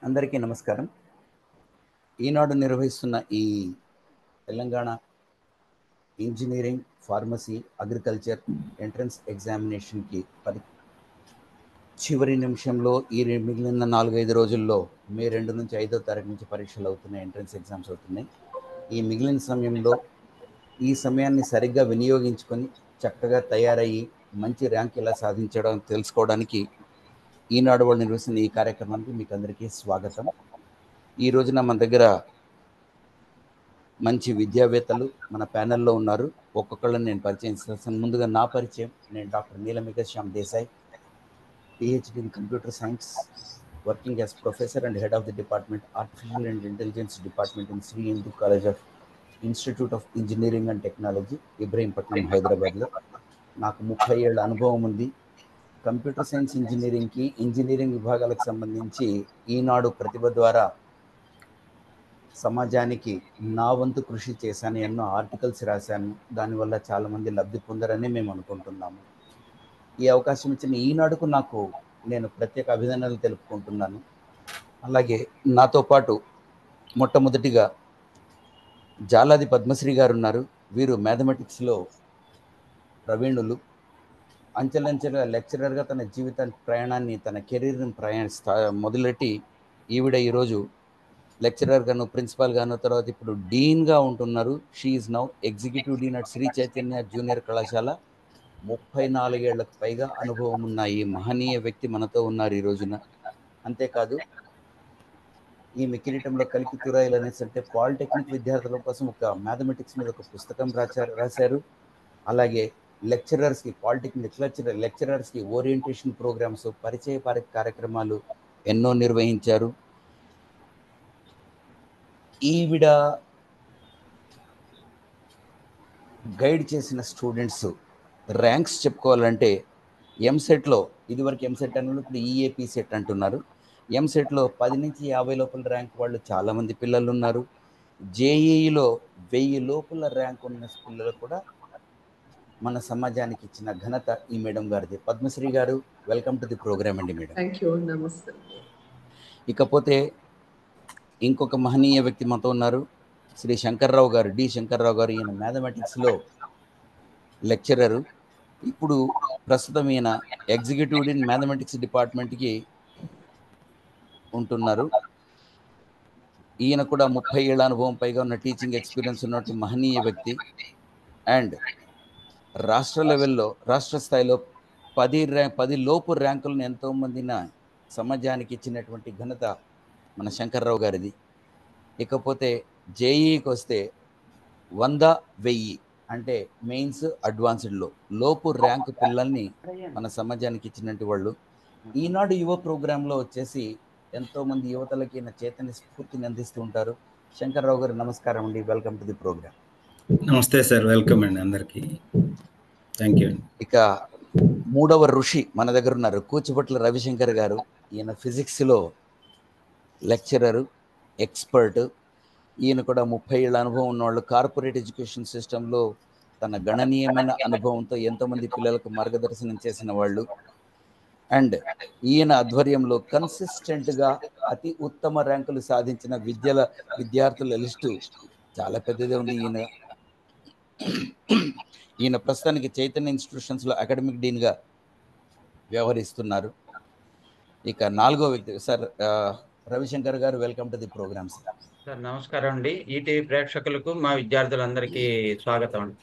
అందరికీ నమస్కారం. ఈనాడు నిర్వహిస్తున్న ఈ Telangana engineering, pharmacy, agriculture entrance ఎగ్జామినేషన్కి చివరి నిమిషంలో మిగిలిన 4-5 రోజుల్లో మే 2 నుంచి 5వ తారీఖు నుంచి పరీక్షలు అవుతున్నాయి, ఎంట్రన్స్ ఎగ్జామ్స్ అవుతున్నాయి. ఈ మిగిలిన సమయంలో ఈ సమయాన్ని సరిగ్గా వినియోగించుకొని చక్కగా తయారయ్యి మంచి ర్యాంక్ ఎలా సాధించడం తెలుసుకోవడానికి ఈనాడు వాళ్ళు నిర్వహిస్తున్న ఈ కార్యక్రమానికి మీకు అందరికీ స్వాగతం. ఈ రోజున మన దగ్గర మంచి విద్యావేత్తలు మన ప్యానెల్లో ఉన్నారు. ఒక్కొక్కళ్ళని నేను పరిచయం చేస్తాను. ముందుగా నా పరిచయం, నేను doctor Neelamika Shyam Desai, PhD in Computer Science, working as professor and head of the department Artificial and Intelligence Department in Sri Hindu College of Institute of Engineering and Technology, Ibrahimpatnam, హైదరాబాద్లో. నాకు 30 ఏళ్ళ అనుభవం ఉంది. కంప్యూటర్ సైన్స్ ఇంజనీరింగ్కి, ఇంజనీరింగ్ విభాగాలకు సంబంధించి ఈనాడు ప్రతిభ ద్వారా సమాజానికి నా వంతు కృషి చేశాను. ఎన్నో ఆర్టికల్స్ రాశాను. దానివల్ల చాలామంది లబ్ధి పొందారని మేము అనుకుంటున్నాము. ఈ అవకాశం ఇచ్చిన ఈనాడుకు నేను ప్రత్యేక అభినందనలు తెలుపుకుంటున్నాను. అలాగే నాతో పాటు మొట్టమొదటిగా జాలాది పద్మశ్రీ గారు ఉన్నారు. వీరు మ్యాథమెటిక్స్లో ప్రవీణులు. అంచెలంచెలుగా లెక్చరర్గా తన ప్రయాణాన్ని, తన కెరీర్ని మొదలెట్టి ఈవిడ ఈరోజు లెక్చరర్ గాను, ప్రిన్సిపాల్ గాను, తర్వాత ఇప్పుడు డీన్గా ఉంటున్నారు. She is now executive dean at Sri Chaitanya junior కళాశాల. 34 ఏళ్లకు పైగా అనుభవం ఉన్న ఈ మహనీయ వ్యక్తి మనతో ఉన్నారు ఈ రోజున. అంతేకాదు, ఈమె కిరీటంలో కలికి తురాయిలు అనేసి అంటే పాలిటెక్నిక్ విద్యార్థుల కోసం ఒక మ్యాథమెటిక్స్ మీద ఒక పుస్తకం రాశారు. అలాగే లెక్చరర్స్కి, పాలిటెక్నిక్ లెక్చరర్స్కి ఓరియంటేషన్ ప్రోగ్రామ్స్, పరిచయ కార్యక్రమాలు ఎన్నో నిర్వహించారు. ఈవిడ గైడ్ చేసిన స్టూడెంట్స్ ర్యాంక్స్ చెప్పుకోవాలంటే ఎంసెట్లో, ఇదివరకు ఎంసెట్ అన్నప్పుడు ఇప్పుడు ఈఏపీ సెట్ అంటున్నారు. ఎంసెట్లో 10 నుంచి 50 లోపల ర్యాంక్ వాళ్ళు చాలామంది పిల్లలు ఉన్నారు. జేఈఈలో 1000 లోపల ర్యాంక్ ఉన్న పిల్లలు కూడా మన సమాజానికి ఇచ్చిన ఘనత ఈ మేడం గారిది. పద్మశ్రీ గారు, వెల్కమ్ టు ది ప్రోగ్రామ్ అండి మేడం. థ్యాంక్ యూ, నమస్తే. ఇకపోతే ఇంకొక మహనీయ వ్యక్తి మనతో ఉన్నారు, శ్రీ శంకర్రావు గారు, డి శంకర్రావు గారు. ఈయన మ్యాథమెటిక్స్లో లెక్చరరు. ఇప్పుడు ప్రస్తుతం ఈయన ఎగ్జిక్యూటివ్ ఇన్ మ్యాథమెటిక్స్ డిపార్ట్మెంట్కి ఉంటున్నారు. ఈయన కూడా 30 ఏళ్ల అనుభవం పైగా ఉన్న టీచింగ్ ఎక్స్పీరియన్స్ ఉన్నట్టు మహనీయ వ్యక్తి. అండ్ రాష్ట్ర స్థాయిలో 10 లోపు ర్యాంకులను ఎంతోమందిన సమాజానికి ఇచ్చినటువంటి ఘనత మన శంకర్రావు గారిది. ఇకపోతే జేఈకి వస్తే 100, 1000 అంటే మెయిన్స్, అడ్వాన్స్డ్లో లోపు ర్యాంకు పిల్లల్ని మన సమాజానికి ఇచ్చినట్టు వాళ్ళు. ఈనాడు యువ ప్రోగ్రాంలో వచ్చేసి ఎంతోమంది యువతలకి చైతన్య స్ఫూర్తిని అందిస్తూ ఉంటారు. శంకర్రావు గారు, నమస్కారం అండి, వెల్కమ్ టు ది ప్రోగ్రామ్. నమస్తే సార్, వెల్కమ్ అండి అందరికీ. Thank you. ఇక మూడవ ఋషి మన దగ్గర ఉన్నారు, కూచిపట్ల రవిశంకర్ గారు. ఈయన ఫిజిక్స్లో లెక్చరరు, ఎక్స్పర్ట్. ఈయన కూడా 30 ఏళ్ళ అనుభవం ఉన్నవాళ్ళు. కార్పొరేట్ ఎడ్యుకేషన్ సిస్టంలో తన గణనీయమైన అనుభవంతో ఎంతోమంది పిల్లలకు మార్గదర్శనం చేసిన వాళ్ళు. అండ్ ఈయన ఆధ్వర్యంలో కన్సిస్టెంట్గా అతి ఉత్తమ ర్యాంకులు సాధించిన విద్యార్థుల లిస్టు చాలా పెద్దదే ఉంది. ఈయన ప్రస్తుతానికి చైతన్య ఇన్స్టిట్యూషన్స్లో అకాడమిక్ డీన్గా వ్యవహరిస్తున్నారు. ఇక నాలుగో వ్యక్తి సార్ రవిశంకర్ గారు, welcome to the programme sir. Sir నమస్కారం అండి. ఈటీవీ ప్రేక్షకులకు, మా విద్యార్థులందరికీ స్వాగతం అండి.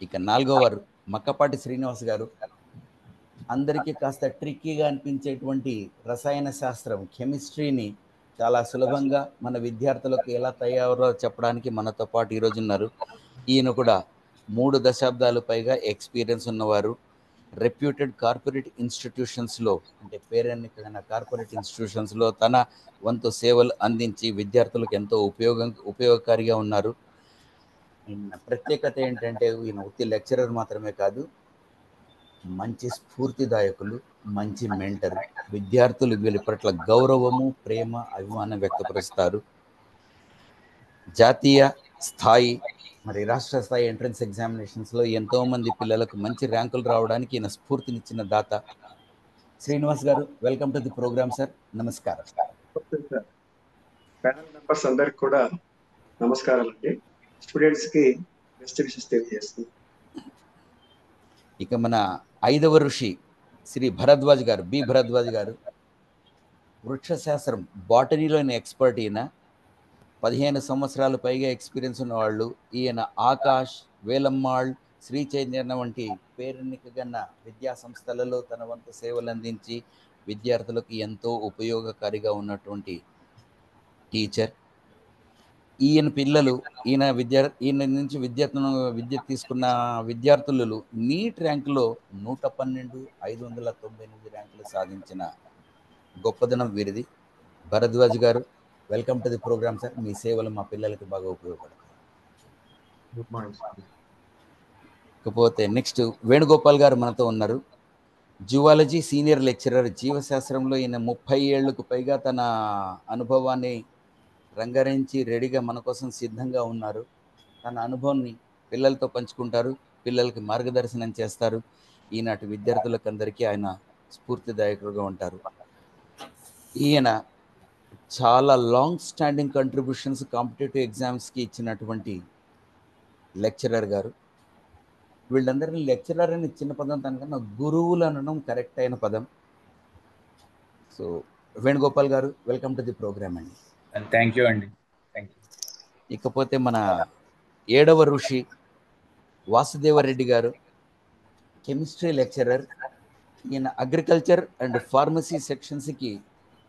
ఇక నాలుగో వారు మక్కపాటి శ్రీనివాస్ గారు. అందరికీ కాస్త ట్రిక్కీగా అనిపించేటువంటి రసాయన శాస్త్రం, కెమిస్ట్రీని చాలా సులభంగా మన విద్యార్థులకు ఎలా తయారో చెప్పడానికి మనతో పాటు ఈరోజు ఉన్నారు. ఈయన కూడా 3 దశాబ్దాలు పైగా ఎక్స్పీరియన్స్ ఉన్నవారు. రెప్యూటెడ్ కార్పొరేట్ ఇన్స్టిట్యూషన్స్లో, అంటే పేరెన్నికైన కార్పొరేట్ ఇన్స్టిట్యూషన్స్లో తన వంతు సేవలు అందించి విద్యార్థులకు ఎంతో ఉపయోగకారిగా ఉన్నారు. ప్రత్యేకత ఏంటంటే ఈయన ఉత్తి లెక్చరర్ మాత్రమే కాదు, మంచి స్ఫూర్తిదాయకులు, మంచి మెంటర్. విద్యార్థులు వీళ్ళ పట్ల గౌరవము, ప్రేమ, అభిమానం వ్యక్తపరుస్తారు. జాతీయ స్థాయి మరి రాష్ట్ర స్థాయి ఎంట్రన్స్ ఎగ్జామినేషన్స్లో ఎంతోమంది పిల్లలకు మంచి ర్యాంకులు రావడానికి ఈయన స్ఫూర్తినిచ్చిన దాత. శ్రీనివాస్ గారు, welcome to the programme sir. నమస్కారం. ప్యానల్ మెంబర్స్ అందరికి కూడా నమస్కారాలు అండి. స్టూడెంట్స్ కి బెస్ట్ విషెస్ తెలియజేస్తుంది. ఇక మన 5వ ఋషి శ్రీ భరద్వాజ్ గారు, బి భరద్వాజ్ గారు, వృక్షశాస్త్రం బాటనీలోని ఎక్స్పర్ట్. ఈయన 15 సంవత్సరాలు పైగా ఎక్స్పీరియన్స్ ఉన్నవాళ్ళు. ఈయన ఆకాష్, వేలమ్మాళ్, శ్రీ చైతన్య వంటి పేరెన్నికగన్న విద్యా సంస్థలలో తన వంతు సేవలు అందించి విద్యార్థులకు ఎంతో ఉపయోగకారిగా ఉన్నటువంటి టీచర్. ఈయన పిల్లలు, ఈయన నుంచి విద్య తీసుకున్న విద్యార్థులు నీట్ ర్యాంకులో 112, 598 ర్యాంకులు సాధించిన గొప్పదనం వీరిది. Bharadwaj garu, welcome to the programme sir. మీ సేవలు మా పిల్లలకి బాగా ఉపయోగపడతాయి. Good morning. ఇకపోతే నెక్స్ట్ వేణుగోపాల్ గారు మనతో ఉన్నారు. Zoology senior lecturer. జీవశాస్త్రంలో ఈయన 30 ఏళ్లకు పైగా తన అనుభవాన్ని రంగరించి రెడీగా మన కోసం సిద్ధంగా ఉన్నారు. తన అనుభవాన్ని పిల్లలతో పంచుకుంటారు, పిల్లలకి మార్గదర్శనం చేస్తారు. ఈనాటి విద్యార్థులకు అందరికీ ఆయన స్ఫూర్తిదాయకులుగా ఉంటారు. ఈయన చాలా లాంగ్ స్టాండింగ్ కంట్రిబ్యూషన్స్ కాంపిటేటివ్ ఎగ్జామ్స్కి ఇచ్చినటువంటి లెక్చరర్ గారు. వీళ్ళందరినీ లెక్చరర్ అని చిన్న పదం, దానికన్నా గురువులు అనడం కరెక్ట్ అయిన పదం. సో వేణుగోపాల్ గారు, వెల్కమ్ టు ది ప్రోగ్రామ్ అండి. థ్యాంక్ యూ అండి. Thank you. ఇకపోతే మన 7వ ఋషి వాసుదేవరెడ్డి గారు, కెమిస్ట్రీ లెక్చరర్. ఈయన అగ్రికల్చర్ అండ్ ఫార్మసీ సెక్షన్స్కి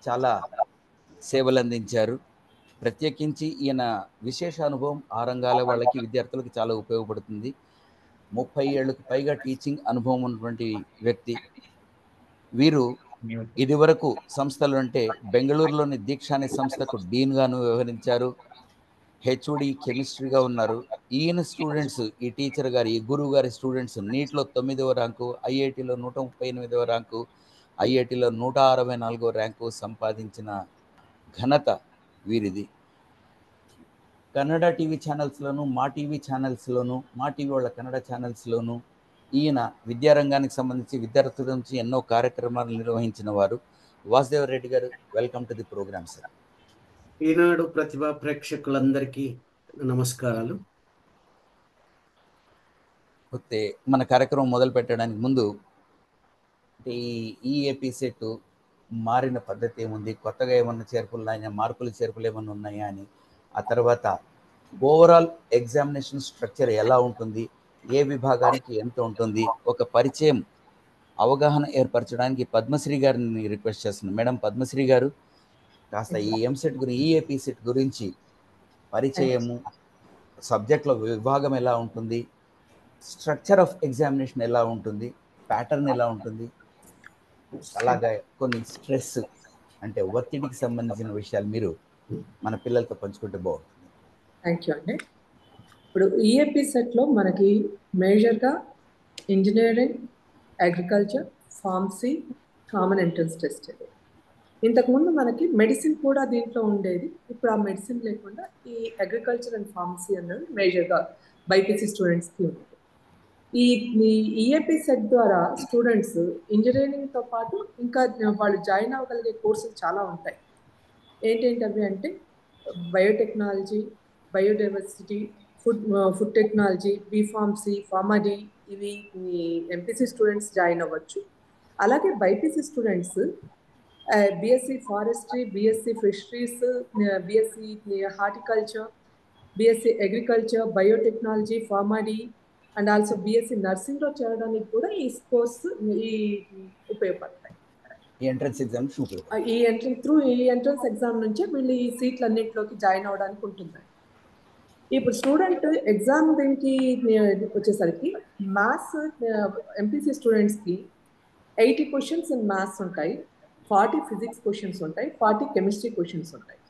చాలా సేవలు అందించారు. ప్రత్యేకించి ఈయన విశేష అనుభవం ఆ రంగాల వాళ్ళకి, విద్యార్థులకు చాలా ఉపయోగపడుతుంది. 30 ఏళ్లకు పైగా టీచింగ్ అనుభవం ఉన్నటువంటి వ్యక్తి వీరు. ఇదివరకు సంస్థలు అంటే బెంగళూరులోని దీక్ష అనే సంస్థకు డీన్గాను వ్యవహరించారు. హెచ్ఓడి కెమిస్ట్రీగా ఉన్నారు. ఈయన స్టూడెంట్స్, ఈ టీచర్ గారు, ఈ గురువు గారి స్టూడెంట్స్ నీట్లో 9వ ర్యాంకు, ఐఐటిలో 138వ ర్యాంకు, ఐఐటిలో 164వ ర్యాంకు సంపాదించిన ఘనత వీరిది. కన్నడ టీవీ ఛానల్స్లోను, మా టీవీ ఛానల్స్లోను, మా టీవీ వాళ్ళ కన్నడ ఛానల్స్లోను ఈయన విద్యారంగానికి సంబంధించి విద్యార్థుల నుంచి ఎన్నో కార్యక్రమాలు నిర్వహించిన వారు. Vasudeva Reddy garu, welcome to the programme sir. Eenadu Pratibha ప్రేక్షకులందరికీ నమస్కారాలు. అయితే మన కార్యక్రమం మొదలు పెట్టడానికి ముందు ఈ ఏపీ సెట్ మారిన పద్ధతి ఏముంది, కొత్తగా ఏమన్నా మార్పులు చేర్పులు ఏమన్నా ఉన్నాయా అని, ఆ తర్వాత ఓవరాల్ ఎగ్జామినేషన్ స్ట్రక్చర్ ఎలా ఉంటుంది, ఏ విభాగానికి ఎంత ఉంటుంది, ఒక పరిచయం, అవగాహన ఏర్పరచడానికి పద్మశ్రీ గారిని రిక్వెస్ట్ చేస్తున్నాను. మేడం పద్మశ్రీ గారు, కాస్త ఈ ఎంసెట్ గురించి, ఈ ఏపీ సెట్ గురించి పరిచయము, సబ్జెక్టుల విభాగం ఎలా ఉంటుంది, స్ట్రక్చర్ ఆఫ్ ఎగ్జామినేషన్ ఎలా ఉంటుంది, ప్యాటర్న్ ఎలా ఉంటుంది, అలాగే కొన్ని స్ట్రెస్ అంటే ఒత్తిడికి సంబంధించిన విషయాలు మీరు మన పిల్లలతో పంచుకుంటే బాగుంటుంది. థ్యాంక్ యూ అండి. ఇప్పుడు ఈఏపీ సెట్లో మనకి మేజర్గా engineering, agriculture, pharmacy, common entrance test. ఇంతకుముందు మనకి మెడిసిన్ కూడా దీంట్లో ఉండేది. ఇప్పుడు ఆ మెడిసిన్ లేకుండా ఈ అగ్రికల్చర్ అండ్ ఫార్మసీ అన్నది మేజర్గా బైపీసీ స్టూడెంట్స్కి ఉంది. ఈ ఈఏపీ సెట్ ద్వారా స్టూడెంట్స్ ఇంజనీరింగ్తో పాటు ఇంకా వాళ్ళు జాయిన్ అవ్వగలిగే కోర్సులు చాలా ఉంటాయి. ఏంటేంటవి అంటే biotechnology, biodiversity, food technology, B Pharmacy, Pharm D, ఇవి ఎంపీసీ స్టూడెంట్స్ జాయిన్ అవ్వచ్చు. అలాగే BiPC students BSc forestry, BSc fisheries, BSc horticulture, BSc agriculture, biotechnology, Pharm D and also BSc నర్సింగ్లో చేరడానికి కూడా ఈ కోర్సు ఉపయోగపడతాయి. ఈ ఎంట్రన్స్ ఎగ్జామ్ ఈ ఎంట్రన్స్ ఎగ్జామ్ నుంచే వీళ్ళు ఈ సీట్లన్నింటిలోకి జాయిన్ అవ్వడానికి ఉంటుంది. ఇప్పుడు స్టూడెంట్ ఎగ్జామ్ దీనికి వచ్చేసరికి మ్యాథ్స్ ఎంపీసీ స్టూడెంట్స్కి 80 క్వశ్చన్స్ ఇన్ మ్యాథ్స్ ఉంటాయి, 40 ఫిజిక్స్ క్వశ్చన్స్ ఉంటాయి, 40 కెమిస్ట్రీ క్వశ్చన్స్ ఉంటాయి.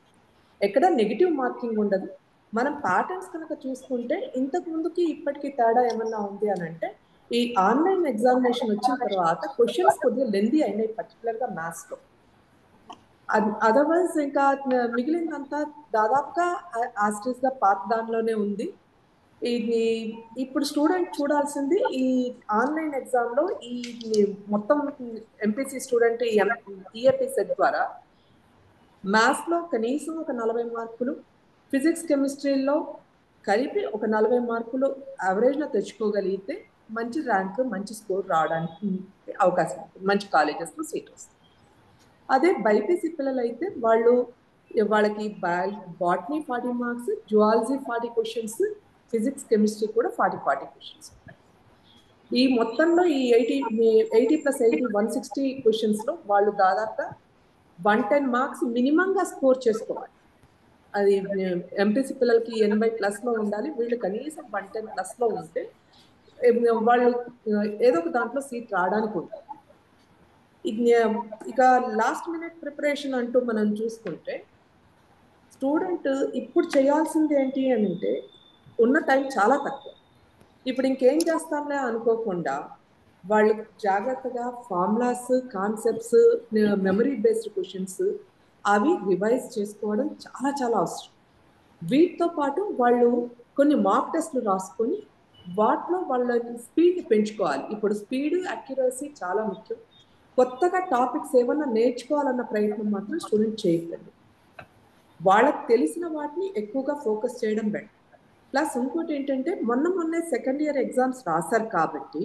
ఎక్కడ నెగిటివ్ మార్కింగ్ ఉండదు. మనం ప్యాటర్న్స్ కనుక చూసుకుంటే ఇంతకు ముందుకి ఇప్పటికీ తేడా ఏమన్నా ఉంది అని అంటే, ఈ ఆన్లైన్ ఎగ్జామినేషన్ వచ్చిన తర్వాత క్వశ్చన్స్ కొద్దిగా లెందీ అయినాయి, పర్టికులర్గా మ్యాథ్స్లో. అదర్వైజ్ ఇంకా మిగిలినంతా దాదాపుగా యాస్టీస్గా పాత దానిలోనే ఉంది. ఇది ఇప్పుడు స్టూడెంట్ చూడాల్సింది ఈ ఆన్లైన్ ఎగ్జామ్లో ఈ మొత్తం ఎంపీసీ స్టూడెంట్ ఈఏపీ సెట్ ద్వారా మ్యాథ్స్లో కనీసం ఒక 40 మార్కులు, ఫిజిక్స్ కెమిస్ట్రీలో కలిపి ఒక 40 మార్కులు యావరేజ్లో తెచ్చుకోగలిగితే మంచి ర్యాంక్, మంచి స్కోర్ రావడానికి అవకాశం ఉంటుంది, మంచి కాలేజెస్లో సీట్ వస్తుంది. అదే బైపీసీ పిల్లలు అయితే వాళ్ళకి botany 40 marks, zoology 40 questions, physics chemistry కూడా 40 క్వశ్చన్స్ ఉంటాయి. ఈ మొత్తంలో ఈ 80 + 80 160 క్వశ్చన్స్లో వాళ్ళు దాదాపుగా 110 మార్క్స్ మినిమంగా స్కోర్ చేసుకోవాలి. అది ఎంపీసీ పిల్లలకి 80+లో ఉండాలి, వీళ్ళు కనీసం 110+లో ఉంటే వాళ్ళు ఏదో ఒక దాంట్లో సీట్ రావడానికి ఉంటుంది. ఇక లాస్ట్ మినిట్ ప్రిపరేషన్ అంటూ మనం చూసుకుంటే స్టూడెంట్ ఇప్పుడు చేయాల్సింది ఏంటి అని అంటే ఉన్న టైం చాలా తక్కువ. ఇప్పుడు ఇంకేం చేస్తాంలే అనుకోకుండా వాళ్ళు జాగ్రత్తగా formulas, concepts, memory based questions అవి రివైజ్ చేసుకోవడం చాలా చాలా అవసరం. వీటితో పాటు వాళ్ళు కొన్ని మాక్ టెస్ట్లు రాసుకొని వాటిలో వాళ్ళ స్పీడ్ని పెంచుకోవాలి. ఇప్పుడు స్పీడ్, అక్యురసీ చాలా ముఖ్యం. కొత్తగా టాపిక్స్ ఏమన్నా నేర్చుకోవాలన్న ప్రయత్నం మాత్రం స్టూడెంట్ చేయకండి. వాళ్ళకి తెలిసిన వాటిని ఎక్కువగా ఫోకస్ చేయడం బెటర్. ప్లస్ ఇంకోటి ఏంటంటే మొన్నే సెకండ్ ఇయర్ ఎగ్జామ్స్ రాశారు కాబట్టి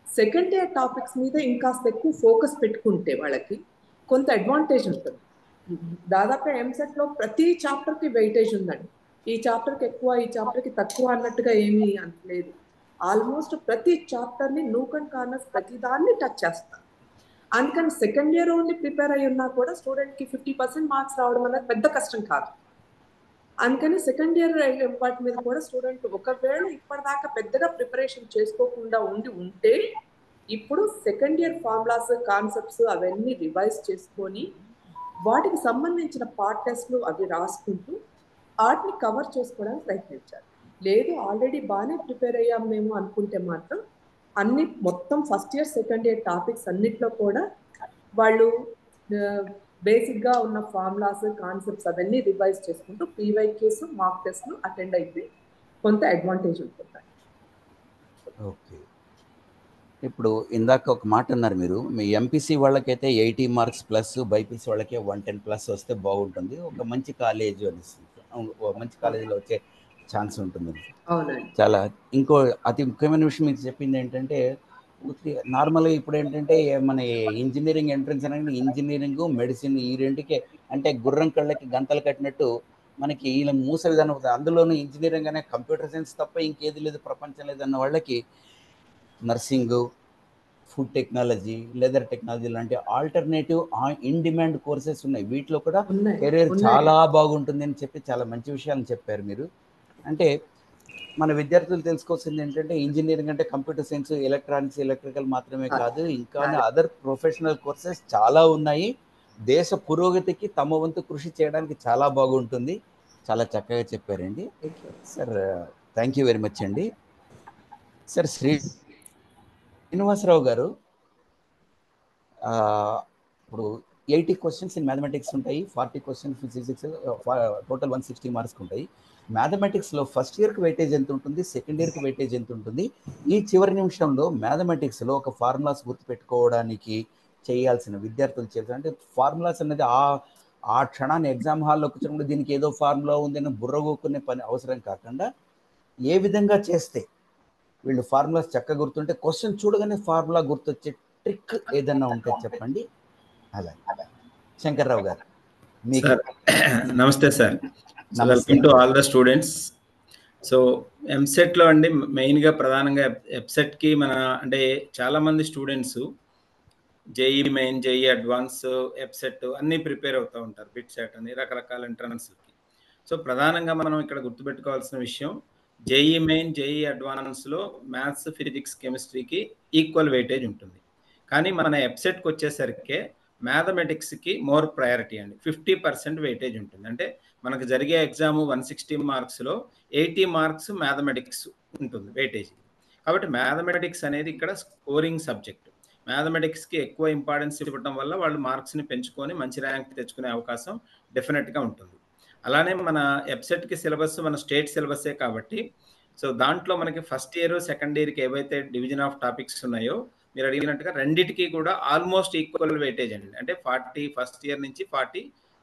సెకండ్ ఇయర్ టాపిక్స్ మీద ఇంకాస్త ఎక్కువ ఫోకస్ పెట్టుకుంటే వాళ్ళకి కొంత అడ్వాంటేజ్ ఉంటుంది. దాదాపు ఎంసెట్లో ప్రతి చాప్టర్కి వెయిటేజ్ ఉందండి. ఈ చాప్టర్కి ఎక్కువ, ఈ చాప్టర్కి తక్కువ అన్నట్టుగా ఏమీ అంటలేదు. ఆల్మోస్ట్ ప్రతి చాప్టర్ని నూక్ అండ్ కార్నర్స్ ప్రతి దాన్ని టచ్ చేస్తారు. అందుకని సెకండ్ ఇయర్ ఓన్లీ ప్రిపేర్ అయ్యి ఉన్నా కూడా స్టూడెంట్కి 50% మార్క్స్ రావడం అనేది పెద్ద కష్టం కాదు. అందుకని సెకండ్ ఇయర్ వాటి మీద కూడా స్టూడెంట్ ఒకవేళ ఇప్పటిదాకా పెద్దగా ప్రిపరేషన్ చేసుకోకుండా ఉంటే ఇప్పుడు సెకండ్ ఇయర్ ఫార్ములాస్, కాన్సెప్ట్స్ అవన్నీ రివైజ్ చేసుకొని వాటికి సంబంధించిన పార్ట్ టెస్ట్లు అవి రాసుకుంటూ వాటిని కవర్ చేసుకోవడానికి ప్రయత్నించాలి. లేదు ఆల్రెడీ బాగానే ప్రిపేర్ అయ్యాం మేము అనుకుంటే మాత్రం అన్ని మొత్తం first year second year topics అన్నిట్లో కూడా వాళ్ళు బేసిక్గా ఉన్న ఫార్ములాస్, కాన్సెప్ట్స్ అవన్నీ రివైజ్ చేసుకుంటూ పీవైక్యూస్, మాక్ టెస్ట్లు అటెండ్ అయితే కొంత అడ్వాంటేజ్ ఉంటుంది. ఓకే, ఇప్పుడు ఇందాక ఒక మాట అన్నారు మీరు, మీ ఎంపీసీ వాళ్ళకైతే 80 మార్క్స్ ప్లస్, బైపీసీ వాళ్ళకే 110+ వస్తే బాగుంటుంది, ఒక మంచి కాలేజ్ అనిస్తుంది, మంచి కాలేజీలో వచ్చే ఛాన్స్ ఉంటుంది. అవునండి. చాలా ఇంకో అతి ముఖ్యమైన విషయం మీకు చెప్పింది ఏంటంటే నార్మల్గా ఇప్పుడు ఏంటంటే మన ఇంజనీరింగ్ ఎంట్రన్స్ అనేది ఇంజనీరింగ్, మెడిసిన్ ఈ రెండుకే అంటే గుర్రం కళ్ళకి గంతలు కట్టినట్టు మనకి ఇలా మూస విధానం అవుతుంది. అందులోనూ ఇంజనీరింగ్ అనే కంప్యూటర్ సైన్స్ తప్ప ఇంకేది లేదు ప్రపంచం లేదన్న వాళ్ళకి nursing, food technology, leather technology లాంటి ఆల్టర్నేటివ్ ఇన్ డిమాండ్ కోర్సెస్ ఉన్నాయి. వీటిలో కూడా కెరీర్ చాలా బాగుంటుంది అని చెప్పి చాలా మంచి విషయాలను చెప్పారు మీరు. అంటే మన విద్యార్థులు తెలుసుకోవాల్సింది ఏంటంటే ఇంజనీరింగ్ అంటే కంప్యూటర్ సైన్స్, ఎలక్ట్రానిక్స్, ఎలక్ట్రికల్ మాత్రమే కాదు, ఇంకా అదర్ ప్రొఫెషనల్ కోర్సెస్ చాలా ఉన్నాయి. దేశ పురోగతికి తమ వంతు కృషి చేయడానికి చాలా బాగుంటుంది. చాలా చక్కగా చెప్పారండి sir. Thank you very much అండి సార్. శ్రీనివాసరావు గారు, ఇప్పుడు 80 క్వశ్చన్స్ ఇన్ మ్యాథమెటిక్స్ ఉంటాయి, 40 క్వశ్చన్స్ ఫిజిక్స్, టోటల్ 160 మార్క్స్ ఉంటాయి. మ్యాథమెటిక్స్లో ఫస్ట్ ఇయర్కి వెయిటేజ్ ఎంత ఉంటుంది, సెకండ్ ఇయర్కి వెయిటేజ్ ఎంత ఉంటుంది? ఈ చివరి నిమిషంలో మ్యాథమెటిక్స్లో ఒక ఫార్ములాస్ గుర్తుపెట్టుకోవడానికి చేయాల్సిన విద్యార్థులు చేయాల్సిన అంటే ఫార్ములాస్ అనేది ఆ క్షణాన్ని ఎగ్జామ్ హాల్లో కూర్చొని దీనికి ఏదో ఫార్ములా ఉందని బుర్రగొక్కునే పని అవసరం కాకుండా ఏ విధంగా చేస్తే వీళ్ళు ఫార్ములాస్ చక్కగా గుర్తుంటే క్వశ్చన్ చూడగానే ఫార్ములా గుర్తొచ్చే ట్రిక్ ఏదన్నా ఉంటే చెప్పండి. అలాగే శంకర్రావు గారు మీకు నమస్తే sir. Welcome to all the students. So ఎంసెట్లో అండి మెయిన్గా ప్రధానంగా ఎఫ్సెట్కి మన అంటే చాలామంది students JEE main, JEE advance, ఎఫ్సెట్ అన్నీ ప్రిపేర్ అవుతూ ఉంటారు, బిట్ సెట్ అని రకరకాల ఎంట్రన్స్కి. సో ప్రధానంగా మనం ఇక్కడ గుర్తుపెట్టుకోవాల్సిన విషయం, జేఈ మెయిన్, జేఈ అడ్వాన్స్లో మ్యాథ్స్, ఫిజిక్స్, కెమిస్ట్రీకి ఈక్వల్ వెయిటేజ్ ఉంటుంది. కానీ మన ఎఫ్సెట్కి వచ్చేసరికి మ్యాథమెటిక్స్కి మోర్ ప్రయారిటీ అండి. 50% వెయిటేజ్ ఉంటుంది. అంటే మనకు జరిగే ఎగ్జాము 160 మార్క్స్లో 80 మార్క్స్ మ్యాథమెటిక్స్ ఉంటుంది వెయిటేజ్. కాబట్టి మ్యాథమెటిక్స్ అనేది ఇక్కడ స్కోరింగ్ సబ్జెక్ట్. మ్యాథమెటిక్స్కి ఎక్కువ ఇంపార్టెన్స్ ఇవ్వడం వల్ల వాళ్ళు మార్క్స్ని పెంచుకొని మంచి ర్యాంక్ తెచ్చుకునే అవకాశం డెఫినెట్గా ఉంటుంది. అలానే మన ఎఫ్సెట్కి సిలబస్ మన స్టేట్ సిలబస్సే కాబట్టి సో దాంట్లో మనకి ఫస్ట్ ఇయర్, సెకండ్ ఇయర్కి ఏవైతే డివిజన్ ఆఫ్ టాపిక్స్ ఉన్నాయో మీరు అడిగినట్టుగా రెండింటికి కూడా ఆల్మోస్ట్ ఈక్వల్ వెయిటేజ్ అండి. అంటే 40 ఫస్ట్ ఇయర్ నుంచి 40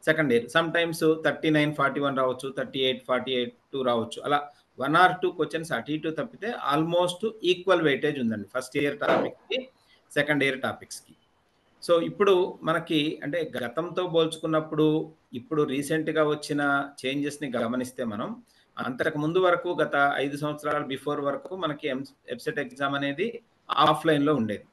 సెకండ్ ఇయర్. సమ్ టైమ్స్ 39-41 రావచ్చు, 38-42 రావచ్చు. అలా 1 or 2 క్వశ్చన్స్ అటు ఇటు తప్పితే ఆల్మోస్ట్ ఈక్వల్ వెయిటేజ్ ఉందండి ఫస్ట్ ఇయర్ టాపిక్స్కి, సెకండ్ ఇయర్ టాపిక్స్కి. సో ఇప్పుడు మనకి అంటే గతంతో పోల్చుకున్నప్పుడు ఇప్పుడు రీసెంట్గా వచ్చిన చేంజెస్ని గమనిస్తే మనం అంతకు ముందు వరకు గత 5 సంవత్సరాల బిఫోర్ వరకు మనకి ఎబ్సెట్ ఎగ్జామ్ అనేది ఆఫ్లైన్లో ఉండేది.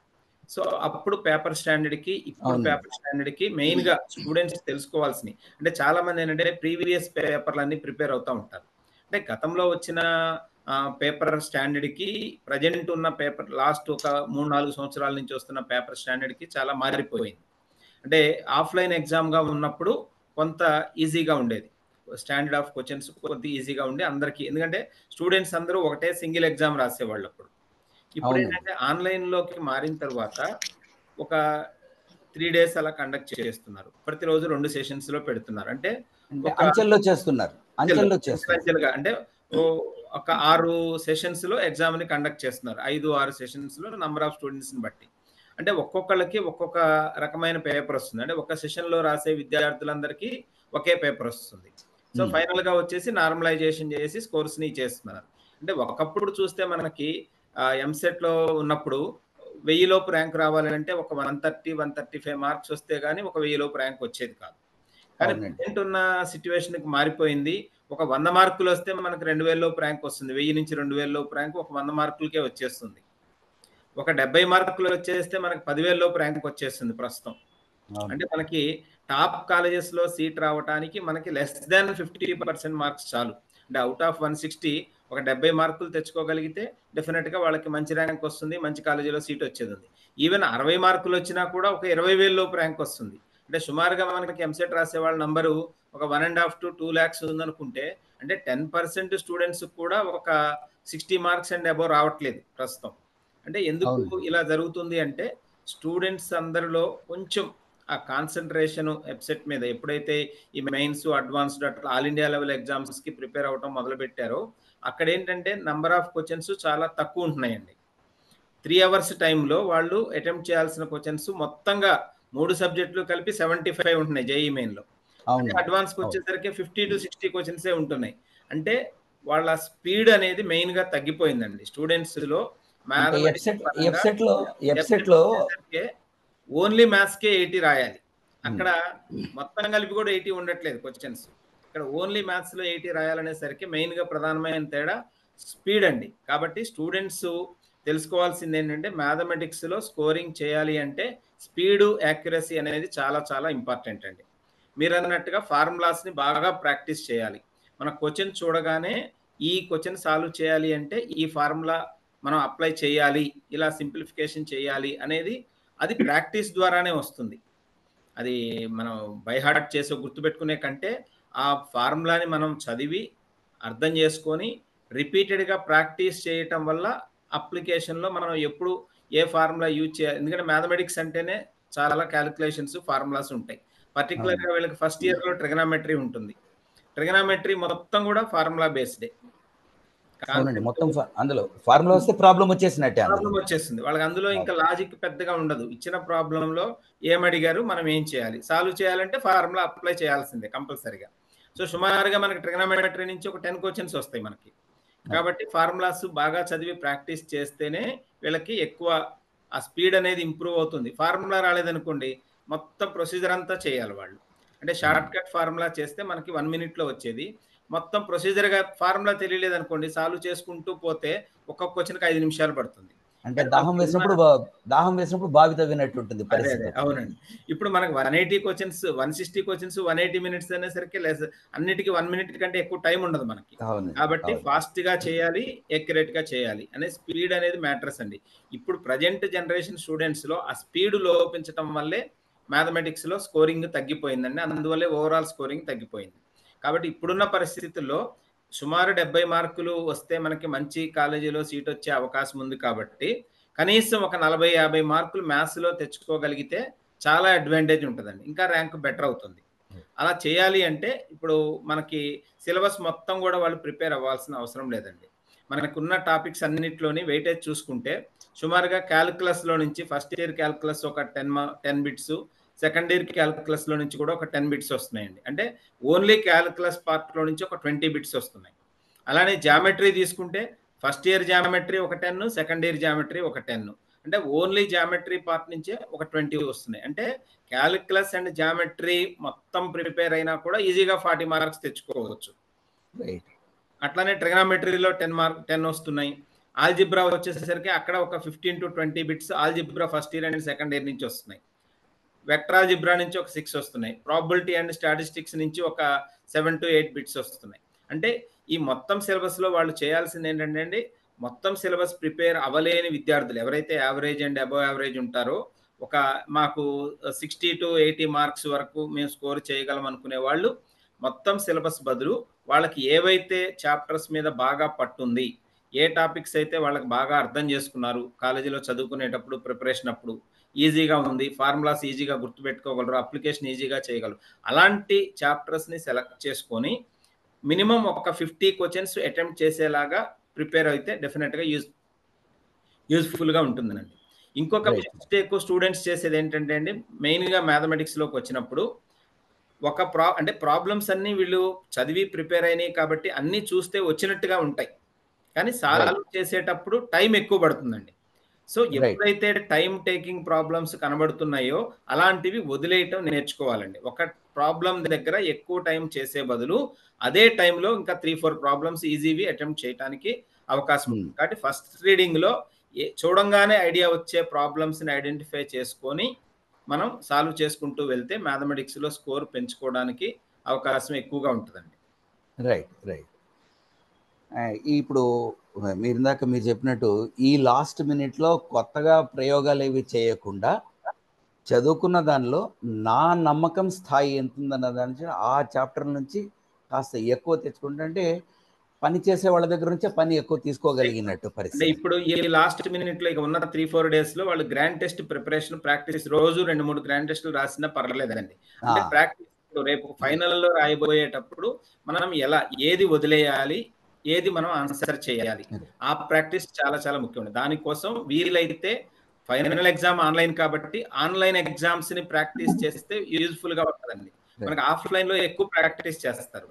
సో అప్పుడు పేపర్ స్టాండర్డ్కి ఇప్పుడు పేపర్ స్టాండర్డ్కి మెయిన్గా స్టూడెంట్స్ తెలుసుకోవాల్సినవి అంటే చాలా మంది ఏంటంటే ప్రీవియస్ పేపర్లన్నీ ప్రిపేర్ అవుతూ ఉంటారు. అంటే గతంలో వచ్చిన పేపర్ స్టాండర్డ్కి ప్రజెంట్ ఉన్న పేపర్ లాస్ట్ ఒక 3-4 సంవత్సరాల నుంచి వస్తున్న పేపర్ స్టాండర్డ్కి చాలా మారిపోయింది. అంటే ఆఫ్లైన్ ఎగ్జామ్గా ఉన్నప్పుడు కొంత ఈజీగా ఉండేది, స్టాండర్డ్ ఆఫ్ క్వశ్చన్స్ కొంత ఈజీగా ఉండి అందరికీ, ఎందుకంటే స్టూడెంట్స్ అందరూ ఒకటే సింగిల్ ఎగ్జామ్ రాసేవాళ్ళు అప్పుడు. ఇప్పుడు ఏంటంటే ఆన్లైన్లోకి మారిన తర్వాత ఒక 3 days అలా కండక్ట్ చేస్తున్నారు, ప్రతిరోజు 2 సెషన్స్లో పెడుతున్నారు. అంటే అంచెల్లో చేస్తున్నారు, అంచెలుగా అంటే ఒక 6 సెషన్స్లో ఎగ్జామ్ని కండక్ట్ చేస్తున్నారు. 5-6 సెషన్స్లో నంబర్ ఆఫ్ స్టూడెంట్స్ని బట్టి. అంటే ఒక్కొక్కళ్ళకి ఒక్కొక్క రకమైన పేపర్ వస్తుంది. అంటే ఒక సెషన్లో రాసే విద్యార్థులందరికీ ఒకే పేపర్ వస్తుంది. సో ఫైనల్గా వచ్చేసి నార్మలైజేషన్ చేసి స్కోర్స్ని చేస్తున్నారు. అంటే ఒకప్పుడు చూస్తే మనకి ఎంసెట్లో ఉన్నప్పుడు 1000 లోపు ర్యాంక్ రావాలంటే ఒక 130-135 మార్క్స్ వస్తే కానీ ఒక 1000 లోపు ర్యాంక్ వచ్చేది కాదు. కానీ ప్రజెంట్ ఉన్న సిచ్యువేషన్కి మారిపోయింది. ఒక 100 మార్కులు వస్తే మనకు 2000 లోపు ర్యాంక్ వస్తుంది. 1000 నుంచి 2000 లోపు ర్యాంక్ ఒక 100 మార్కులకే వచ్చేస్తుంది. ఒక 70 మార్కులు వచ్చేస్తే మనకు 10,000 లోపు ర్యాంక్ వచ్చేస్తుంది ప్రస్తుతం. అంటే మనకి టాప్ కాలేజెస్లో సీట్ రావడానికి మనకి లెస్ దాన్ 50% మార్క్స్ చాలు. అంటే అవుట్ ఆఫ్ 160 ఒక 70 మార్కులు తెచ్చుకోగలిగితే డెఫినెట్గా వాళ్ళకి మంచి ర్యాంక్ వస్తుంది, మంచి కాలేజీలో సీట్ వచ్చేది ఉంది. ఈవెన్ 60 మార్కులు వచ్చినా కూడా ఒక 20,000 లోపు ర్యాంక్ వస్తుంది. అంటే సుమారుగా మనకి ఎంసెట్ రాసే వాళ్ళ నంబరు ఒక 1.5 to 2 lakhs ఉందనుకుంటే అంటే 10% స్టూడెంట్స్ కూడా ఒక 60 మార్క్స్ అండ్ అబోవ్ రావట్లేదు ప్రస్తుతం. అంటే ఎందుకు ఇలా జరుగుతుంది అంటే స్టూడెంట్స్ అందరిలో కొంచెం ఆ కాన్సన్ట్రేషన్ ఎబ్సెట్ మీద ఎప్పుడైతే ఈ మెయిన్స్, అడ్వాన్స్డ్ అట్లా ఆల్ ఇండియా లెవెల్ ఎగ్జామ్స్కి ప్రిపేర్ అవ్వడం మొదలు పెట్టారో అక్కడ ఏంటంటే నంబర్ ఆఫ్ క్వశ్చన్స్ చాలా తక్కువ ఉంటున్నాయండి. 3 hours టైంలో వాళ్ళు అటెంప్ట్ చేయాల్సిన క్వశ్చన్స్ మొత్తంగా 3 సబ్జెక్టులు కలిపి 75 ఉంటున్నాయి జేఈ మెయిన్లో. అడ్వాన్స్కి వచ్చేసరికి 50 to 60 క్వశ్చన్సే ఉంటున్నాయి. అంటే వాళ్ళ స్పీడ్ అనేది మెయిన్గా తగ్గిపోయిందండి స్టూడెంట్స్లో. ఓన్లీ మ్యాథ్స్కే 80 రాయాలి, అక్కడ మొత్తం కలిపి కూడా 80 ఉండట్లేదు క్వశ్చన్స్. ఇక్కడ ఓన్లీ మ్యాథ్స్లో 80 రాయాలనేసరికి మెయిన్గా ప్రధానమైన తేడా స్పీడ్ అండి. కాబట్టి స్టూడెంట్స్ తెలుసుకోవాల్సింది ఏంటంటే మ్యాథమెటిక్స్లో స్కోరింగ్ చేయాలి అంటే స్పీడు, యాక్యురసీ అనేది చాలా చాలా ఇంపార్టెంట్ అండి. మీరు అన్నట్టుగా ఫార్ములాస్ని బాగా ప్రాక్టీస్ చేయాలి. మన క్వశ్చన్ చూడగానే ఈ క్వశ్చన్ సాల్వ్ చేయాలి అంటే ఈ ఫార్ములా మనం అప్లై చేయాలి, ఇలా సింప్లిఫికేషన్ చేయాలి అనేది అది ప్రాక్టీస్ ద్వారానే వస్తుంది. అది మనం బై హార్ట్ చేసి గుర్తుపెట్టుకునే కంటే ఆ ఫార్ములాని మనం చదివి అర్థం చేసుకొని రిపీటెడ్గా ప్రాక్టీస్ చేయటం వల్ల అప్లికేషన్లో మనం ఎప్పుడు ఏ ఫార్ములా యూజ్ చేయాలి. ఎందుకంటే మ్యాథమెటిక్స్ అంటేనే చాలా క్యాలిక్యులేషన్స్, ఫార్ములాస్ ఉంటాయి. పర్టికులర్గా వీళ్ళకి ఫస్ట్ ఇయర్లో ట్రిగనామెట్రీ ఉంటుంది. ట్రిగనామెట్రీ మొత్తం కూడా ఫార్ములా బేస్డే. మొత్తం అందులో ఫార్ములా వస్తే ప్రాబ్లం వచ్చేసినట్టే, ప్రాబ్లం వచ్చేస్తుంది వాళ్ళకి. అందులో ఇంకా లాజిక్ పెద్దగా ఉండదు. ఇచ్చిన ప్రాబ్లంలో ఏమడిగారు, మనం ఏం చేయాలి, సాల్వ్ చేయాలంటే ఫార్ములా అప్లై చేయాల్సిందే కంపల్సరీగా. సో సుమారుగా మనకి ట్రిగనామెట్రీ నుంచి ఒక 10 క్వశ్చన్స్ వస్తాయి మనకి. కాబట్టి ఫార్ములాస్ బాగా చదివి ప్రాక్టీస్ చేస్తేనే వీళ్ళకి ఎక్కువ ఆ స్పీడ్ అనేది ఇంప్రూవ్ అవుతుంది. ఫార్ములా రాలేదనుకోండి మొత్తం ప్రొసీజర్ అంతా చేయాలి వాళ్ళు. అంటే షార్ట్ కట్ ఫార్ములా చేస్తే మనకి 1 minute వచ్చేది. మొత్తం ప్రొసీజర్గా ఫార్ములా తెలియలేదు అనుకోండి సాల్వ్ చేసుకుంటూ పోతే ఒక్కొక్క క్వశ్చన్కి 5 నిమిషాలు పడుతుంది. అంటే దాహం వేసినప్పుడు బావి తవ్వినట్టు ఉంటుంది పరిస్థితి. అవునండి. ఇప్పుడు మనకు 180 క్వశ్చన్స్, 160 క్వశ్చన్స్ 180 minutes అనేసరికి లెస్, అన్నిటికీ 1 minute కంటే ఎక్కువ టైం ఉండదు మనకి. కాబట్టి ఫాస్ట్గా చేయాలి, యాక్యురేట్గా చేయాలి అనే స్పీడ్ అనేది మ్యాటర్స్ అండి. ఇప్పుడు ప్రజెంట్ జనరేషన్ స్టూడెంట్స్లో ఆ స్పీడ్ లోపించడం వల్లే మ్యాథమెటిక్స్లో స్కోరింగ్ తగ్గిపోయిందండి. అందువల్లే ఓవరాల్ స్కోరింగ్ తగ్గిపోయింది. కాబట్టి ఇప్పుడున్న పరిస్థితుల్లో సుమారు 70 మార్కులు వస్తే మనకి మంచి కాలేజీలో సీట్ వచ్చే అవకాశం ఉంది. కాబట్టి కనీసం ఒక 40-50 మార్కులు మ్యాథ్స్లో తెచ్చుకోగలిగితే చాలా అడ్వాంటేజ్ ఉంటుందండి, ఇంకా ర్యాంక్ బెటర్ అవుతుంది. అలా చేయాలి అంటే ఇప్పుడు మనకి సిలబస్ మొత్తం కూడా వాళ్ళు ప్రిపేర్ అవ్వాల్సిన అవసరం లేదండి. మనకున్న టాపిక్స్ అన్నింటిలోని వెయిటేజ్ చూసుకుంటే సుమారుగా క్యాల్కులస్లో నుంచి ఫస్ట్ ఇయర్ క్యాల్కులస్ ఒక 10 bits, సెకండ్ ఇయర్ క్యాలిక్యులస్లో నుంచి కూడా ఒక 10 బిట్స్ వస్తున్నాయండి. అంటే ఓన్లీ క్యాలిక్యులస్ పార్ట్లో నుంచి ఒక 20 బిట్స్ వస్తున్నాయి. అలానే జామెట్రీ తీసుకుంటే ఫస్ట్ ఇయర్ జామెట్రీ ఒక 10, సెకండ్ ఇయర్ జామెట్రీ ఒక 10. అంటే ఓన్లీ జామెట్రీ పార్ట్ నుంచే ఒక 20 వస్తున్నాయి. అంటే క్యాలిక్యులస్ అండ్ జామెట్రీ మొత్తం ప్రిపేర్ అయినా కూడా ఈజీగా 40 మార్క్స్ తెచ్చుకోవచ్చు. అట్లానే ట్రిగనామెట్రీలో 10 వస్తున్నాయి. ఆల్జిబ్రా వచ్చేసరికి అక్కడ ఒక 15 to 20 bits algebra first year and second year నుంచి వస్తున్నాయి. వెక్టర్ ఆల్జిబ్రా నుంచి ఒక 6 వస్తున్నాయి. ప్రాబబిలిటీ అండ్ స్టాటిస్టిక్స్ నుంచి ఒక 7 to 8 బిట్స్ వస్తున్నాయి. అంటే ఈ మొత్తం సిలబస్లో వాళ్ళు చేయాల్సింది ఏంటంటే అండి, మొత్తం సిలబస్ ప్రిపేర్ అవ్వలేని విద్యార్థులు ఎవరైతే యావరేజ్ అండ్ అబవ్ యావరేజ్ ఉంటారో, ఒక మాకు 60 to 80 మార్క్స్ వరకు మేము స్కోర్ చేయగలం అనుకునే వాళ్ళు మొత్తం సిలబస్ బదులు వాళ్ళకి ఏవైతే చాప్టర్స్ మీద బాగా పట్టుంది, ఏ టాపిక్స్ అయితే వాళ్ళకి బాగా అర్థం చేసుకున్నారు, కాలేజీలో చదువుకునేటప్పుడు ప్రిపరేషన్ అప్పుడు ఈజీగా ఉంది, ఫార్ములాస్ ఈజీగా గుర్తుపెట్టుకోగలరు, అప్లికేషన్ ఈజీగా చేయగలరు, అలాంటి చాప్టర్స్ని సెలెక్ట్ చేసుకొని మినిమం ఒక 50 క్వశ్చన్స్ అటెంప్ట్ చేసేలాగా ప్రిపేర్ అయితే డెఫినెట్గా యూజ్ఫుల్గా ఉంటుందండి. ఇంకొక మిస్టేక్ స్టూడెంట్స్ చేసేది ఏంటంటే అండి, మెయిన్గా మ్యాథమెటిక్స్లోకి వచ్చినప్పుడు అంటే ప్రాబ్లమ్స్ అన్నీ వీళ్ళు చదివి ప్రిపేర్ అయినాయి కాబట్టి అన్నీ చూస్తే వచ్చినట్టుగా ఉంటాయి, కానీ సాల్వ్ చేసేటప్పుడు టైం ఎక్కువ పడుతుందండి. సో ఎప్పుడైతే టైం టేకింగ్ ప్రాబ్లమ్స్ కనబడుతున్నాయో అలాంటివి వదిలేయటం నేర్చుకోవాలండి. ఒక ప్రాబ్లం దగ్గర ఎక్కువ టైం చేసే బదులు అదే టైంలో ఇంకా 3-4 ప్రాబ్లమ్స్ ఈజీవి అటెంప్ట్ చేయడానికి అవకాశం ఉంది. కాబట్టి ఫస్ట్ రీడింగ్లో చూడంగానే ఐడియా వచ్చే ప్రాబ్లమ్స్ని ఐడెంటిఫై చేసుకొని మనం సాల్వ్ చేసుకుంటూ వెళ్తే మ్యాథమెటిక్స్లో స్కోర్ పెంచుకోవడానికి అవకాశం ఎక్కువగా ఉంటుందండి. రైట్. ఇప్పుడు మీరు చెప్పినట్టు ఈ లాస్ట్ మినిట్లో కొత్తగా ప్రయోగాలు ఏవి చేయకుండా చదువుకున్న దానిలో నా నమ్మకం స్థాయి ఎంత ఉందన్న దాని ఆ చాప్టర్ నుంచి కాస్త ఎక్కువ తెచ్చుకుంటే, అంటే పని చేసే వాళ్ళ దగ్గర నుంచే పని ఎక్కువ తీసుకోగలిగినట్టు పరిస్థితి. ఇప్పుడు ఈ లాస్ట్ మినిట్లో ఇక ఉన్న 3-4 డేస్లో వాళ్ళు గ్రాండ్ టెస్ట్ ప్రిపరేషన్ ప్రాక్టీస్ రోజు 2-3 గ్రాండ్ టెస్టులు రాసినా పర్వాలేదండి. అంటే ప్రాక్టీస్ రేపు ఫైనల్లో రాయబోయేటప్పుడు మనం ఏది వదిలేయాలి, ఏది మనం ఆన్సర్ చేయాలి, ఆ ప్రాక్టీస్ చాలా చాలా ముఖ్యం. దానికోసం వీలైతే ఫైనల్ ఎగ్జామ్ ఆన్లైన్ కాబట్టి ఆన్లైన్ ఎగ్జామ్స్ ని ప్రాక్టీస్ చేస్తే యూజ్ఫుల్ గా ఉంటుందండి. మనకి ఆఫ్లైన్ లో ఎక్కువ ప్రాక్టీస్ చేస్తారు.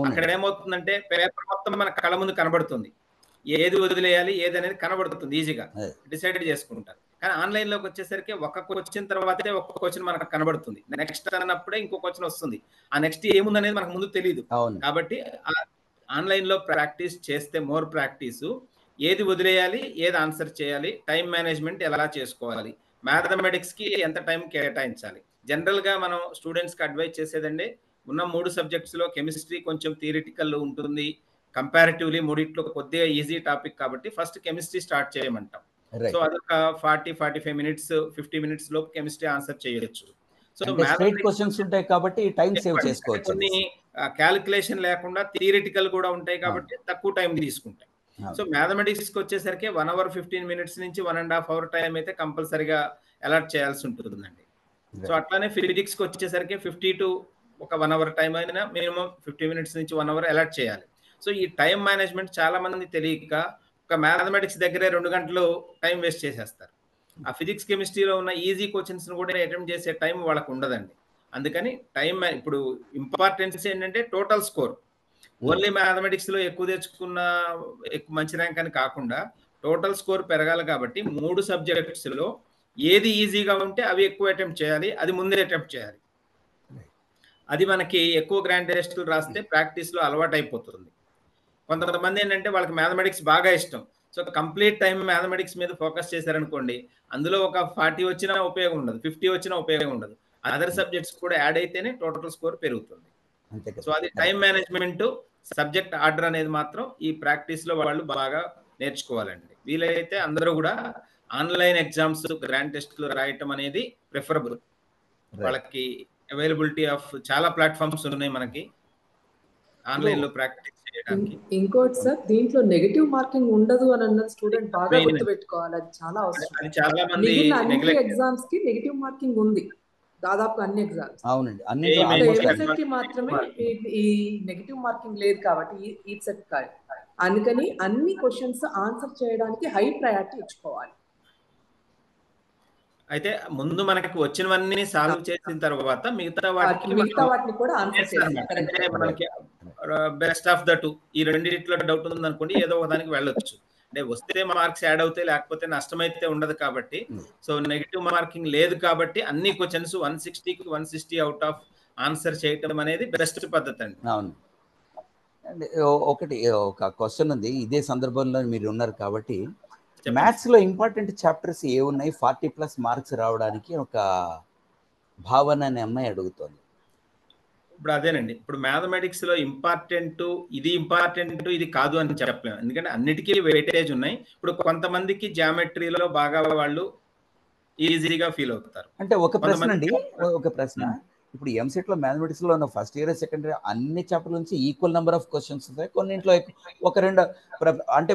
అక్కడ ఏమవుతుందంటే పేపర్ మొత్తం మన కళ్ళ ముందు కనబడుతుంది, ఏది వదిలేయాలి ఏది అనేది కనబడుతుంది, ఈజీగా డిసైడ్ చేసుకుంటారు. కానీ ఆన్లైన్ లోకి వచ్చేసరికి ఒక క్వశ్చన్ తర్వాతే ఒక క్వశ్చన్ మనకు కనబడుతుంది, నెక్స్ట్ అన్నప్పుడే ఇంకో క్వశ్చన్ వస్తుంది, ఆ నెక్స్ట్ ఏముంది అనేది మనకు ముందు తెలియదు. కాబట్టి ఆన్లైన్ లో ప్రాక్టీస్ చేస్తే మోర్ ప్రాక్టీసు, ఏది వదిలేయాలి ఏది ఆన్సర్ చేయాలి, టైం మేనేజ్మెంట్ ఎలా చేసుకోవాలి, మ్యాథమెటిక్స్ కి ఎంత టైం కేటాయించాలి. జనరల్ గా మనం స్టూడెంట్స్ కి అడ్వైజ్ చేసేదండి, ఉన్న 3 సబ్జెక్ట్స్ లో కెమిస్ట్రీ కొంచెం థియరిటికల్ ఉంటుంది, కంపారిటివ్లీ మూడిట్లో కొద్దిగా ఈజీ టాపిక్ కాబట్టి ఫస్ట్ కెమిస్ట్రీ స్టార్ట్ చేయమంటాం. సో అదొక 40-45 మినిట్స్ 50 మినిట్స్ లోపు కెమిస్ట్రీ ఆన్సర్ చేయొచ్చు. సో క్వశ్చన్స్ ఉంటాయి కాబట్టి టైం సేవ్ చేసుకోవచ్చు. కొన్ని క్యాలిక్యులేషన్ లేకుండా థియరిటికల్ కూడా ఉంటాయి కాబట్టి తక్కువ టైం తీసుకుంటాయి. సో మ్యాథమెటిక్స్ కి వచ్చేసరికి 1 hour 15 minutes నుంచి 1.5 hour టైం అయితే కంపల్సరీగా అలాట్ చేయాల్సి ఉంటుందండి. సో అట్లానే ఫిజిక్స్ కి వచ్చేసరికి 50 to 1 hour టైం అయినా మినిమం 50 minutes నుంచి 1 hour అలాట్ చేయాలి. సో ఈ టైం మేనేజ్మెంట్ చాలా మంది తెలియక ఒక మ్యాథమెటిక్స్ దగ్గరే 2 గంటలు టైం వేస్ట్ చేసేస్తారు. ఆ ఫిజిక్స్ కెమిస్ట్రీలో ఉన్న ఈజీ క్వశ్చన్స్ కూడా అటెంప్ట్ చేసే టైం వాళ్ళకు ఉండదండి. అందుకని టైం ఇప్పుడు ఇంపార్టెన్స్ ఏంటంటే టోటల్ స్కోర్, ఓన్లీ మ్యాథమెటిక్స్ లో ఎక్కువ తెచ్చుకున్న మంచి ర్యాంక్ అని కాకుండా టోటల్ స్కోర్ పెరగాలి. కాబట్టి 3 సబ్జెక్ట్స్ లో ఏది ఈజీగా ఉంటే అవి ఎక్కువ అటెంప్ట్ చేయాలి, అది ముందే అటెంప్ట్ చేయాలి. అది మనకి ఎక్కువ గ్రాండ్ టెస్టులు రాస్తే ప్రాక్టీస్ లో అలవాటు అయిపోతుంది. కొంతమంది ఏంటంటే వాళ్ళకి మ్యాథమెటిక్స్ బాగా ఇష్టం, సో కంప్లీట్ టైం మ్యాథమెటిక్స్ మీద ఫోకస్ చేశారనుకోండి, అందులో ఒక 40 వచ్చినా ఉపయోగం ఉండదు, 50 వచ్చినా ఉపయోగం ఉండదు, అదర్ సబ్జెక్ట్స్ కూడా యాడ్ అయితేనే టోటల్ స్కోర్ పెరుగుతుంది. సో అది టైం మేనేజ్మెంట్, సబ్జెక్ట్ ఆర్డర్ అనేది మాత్రం ఈ ప్రాక్టీస్ లో వాళ్ళు బాగా నేర్చుకోవాలండి. వీలైతే అందరూ కూడా ఆన్లైన్ ఎగ్జామ్స్ గ్రాండ్ టెస్ట్లు రాయటం అనేది ప్రిఫరబుల్. వాళ్ళకి అవైలబిలిటీ ఆఫ్ చాలా ప్లాట్ఫామ్స్ ఉన్నాయి మనకి ఆన్లైన్ లో ప్రాక్టీస్ చేయడానికి. ఇంకోటి సార్, దీంట్లో నెగటివ్ మార్కింగ్ ఉండదు అని అన్న స్టూడెంట్ బాగా గుర్తుపెట్టుకోవాలి, అది చాలా అవసరం. అది చాలా మంది అన్ని ఎగ్జామ్స్ కి నెగటివ్ మార్కింగ్ ఉంది, దాదాపు అన్ని ఎగ్జామ్స్. అవునండి, అన్ని మాత్రమే ఈ నెగటివ్ మార్కింగ్ లేదు కాబట్టి ఈ సెట్ కాదు. అందుకని అన్ని క్వశ్చన్స్ ఆన్సర్ చేయడానికి హై ప్రయారిటీ ఇచ్చుకోవాలి. అయితే ముందు మనకి వచ్చినవన్నీ సాల్వ్ చేసిన తర్వాత మిగతా వాటికి మిగతా వాటిని కూడా ఆన్సర్ చేస్తాం. అంటే కరెక్ట్. మనకి బెస్ట్ ఆఫ్ ద టూ ఈ రెండింటిలో డౌట్ ఉంది అనుకోండి, ఏదో ఒక దానికి వెళ్ళొచ్చు. అంటే వస్తే మార్క్స్ యాడ్ అవుతాయి, లేకపోతే నష్టమైతే ఉండదు కాబట్టి. సో నెగిటివ్ మార్కింగ్ లేదు కాబట్టి అన్ని క్వశ్చన్స్ 160కి 160 అవుట్ ఆఫ్ ఆన్సర్ చేయటం అనేది బెస్ట్ పద్ధతి అండి. అవును. అంటే ఒకటి ఒక క్వశ్చన్ ఉంది, ఇదే సందర్భంలో మీరు ఉన్నారు కాబట్టి. మ్యాథ్స్లో ఇంపార్టెంట్ చాప్టర్స్ ఏ ఉన్నాయి 40+ మార్క్స్ రావడానికి ఒక భావన అనే అమ్మాయి అడుగుతోంది. ఇప్పుడు అదేనండి, ఇప్పుడు మ్యాథమెటిక్స్ లో ఇంపార్టెంట్ ఇది కాదు అని చెప్పలేము, ఎందుకంటే అన్నిటికీ వెయిటేజ్ ఉన్నాయి. ఇప్పుడు కొంతమందికి జామెట్రీలో బాగా వాళ్ళు ఈజీగా ఫీల్ అవుతారు. అంటే ఒక ప్రశ్న అండి, ఒక ప్రశ్న. ఇప్పుడు ఎంసెట్లో మ్యాథమెటిక్స్లో ఉన్న ఫస్ట్ ఇయర్ సెకండ్ ఇయర్ అన్ని చాప్టర్ నుంచి ఈక్వల్ నెంబర్ ఆఫ్ క్వశ్చన్స్ ఉంటాయి. కొన్నింట్లో ఒక రెండు అంటే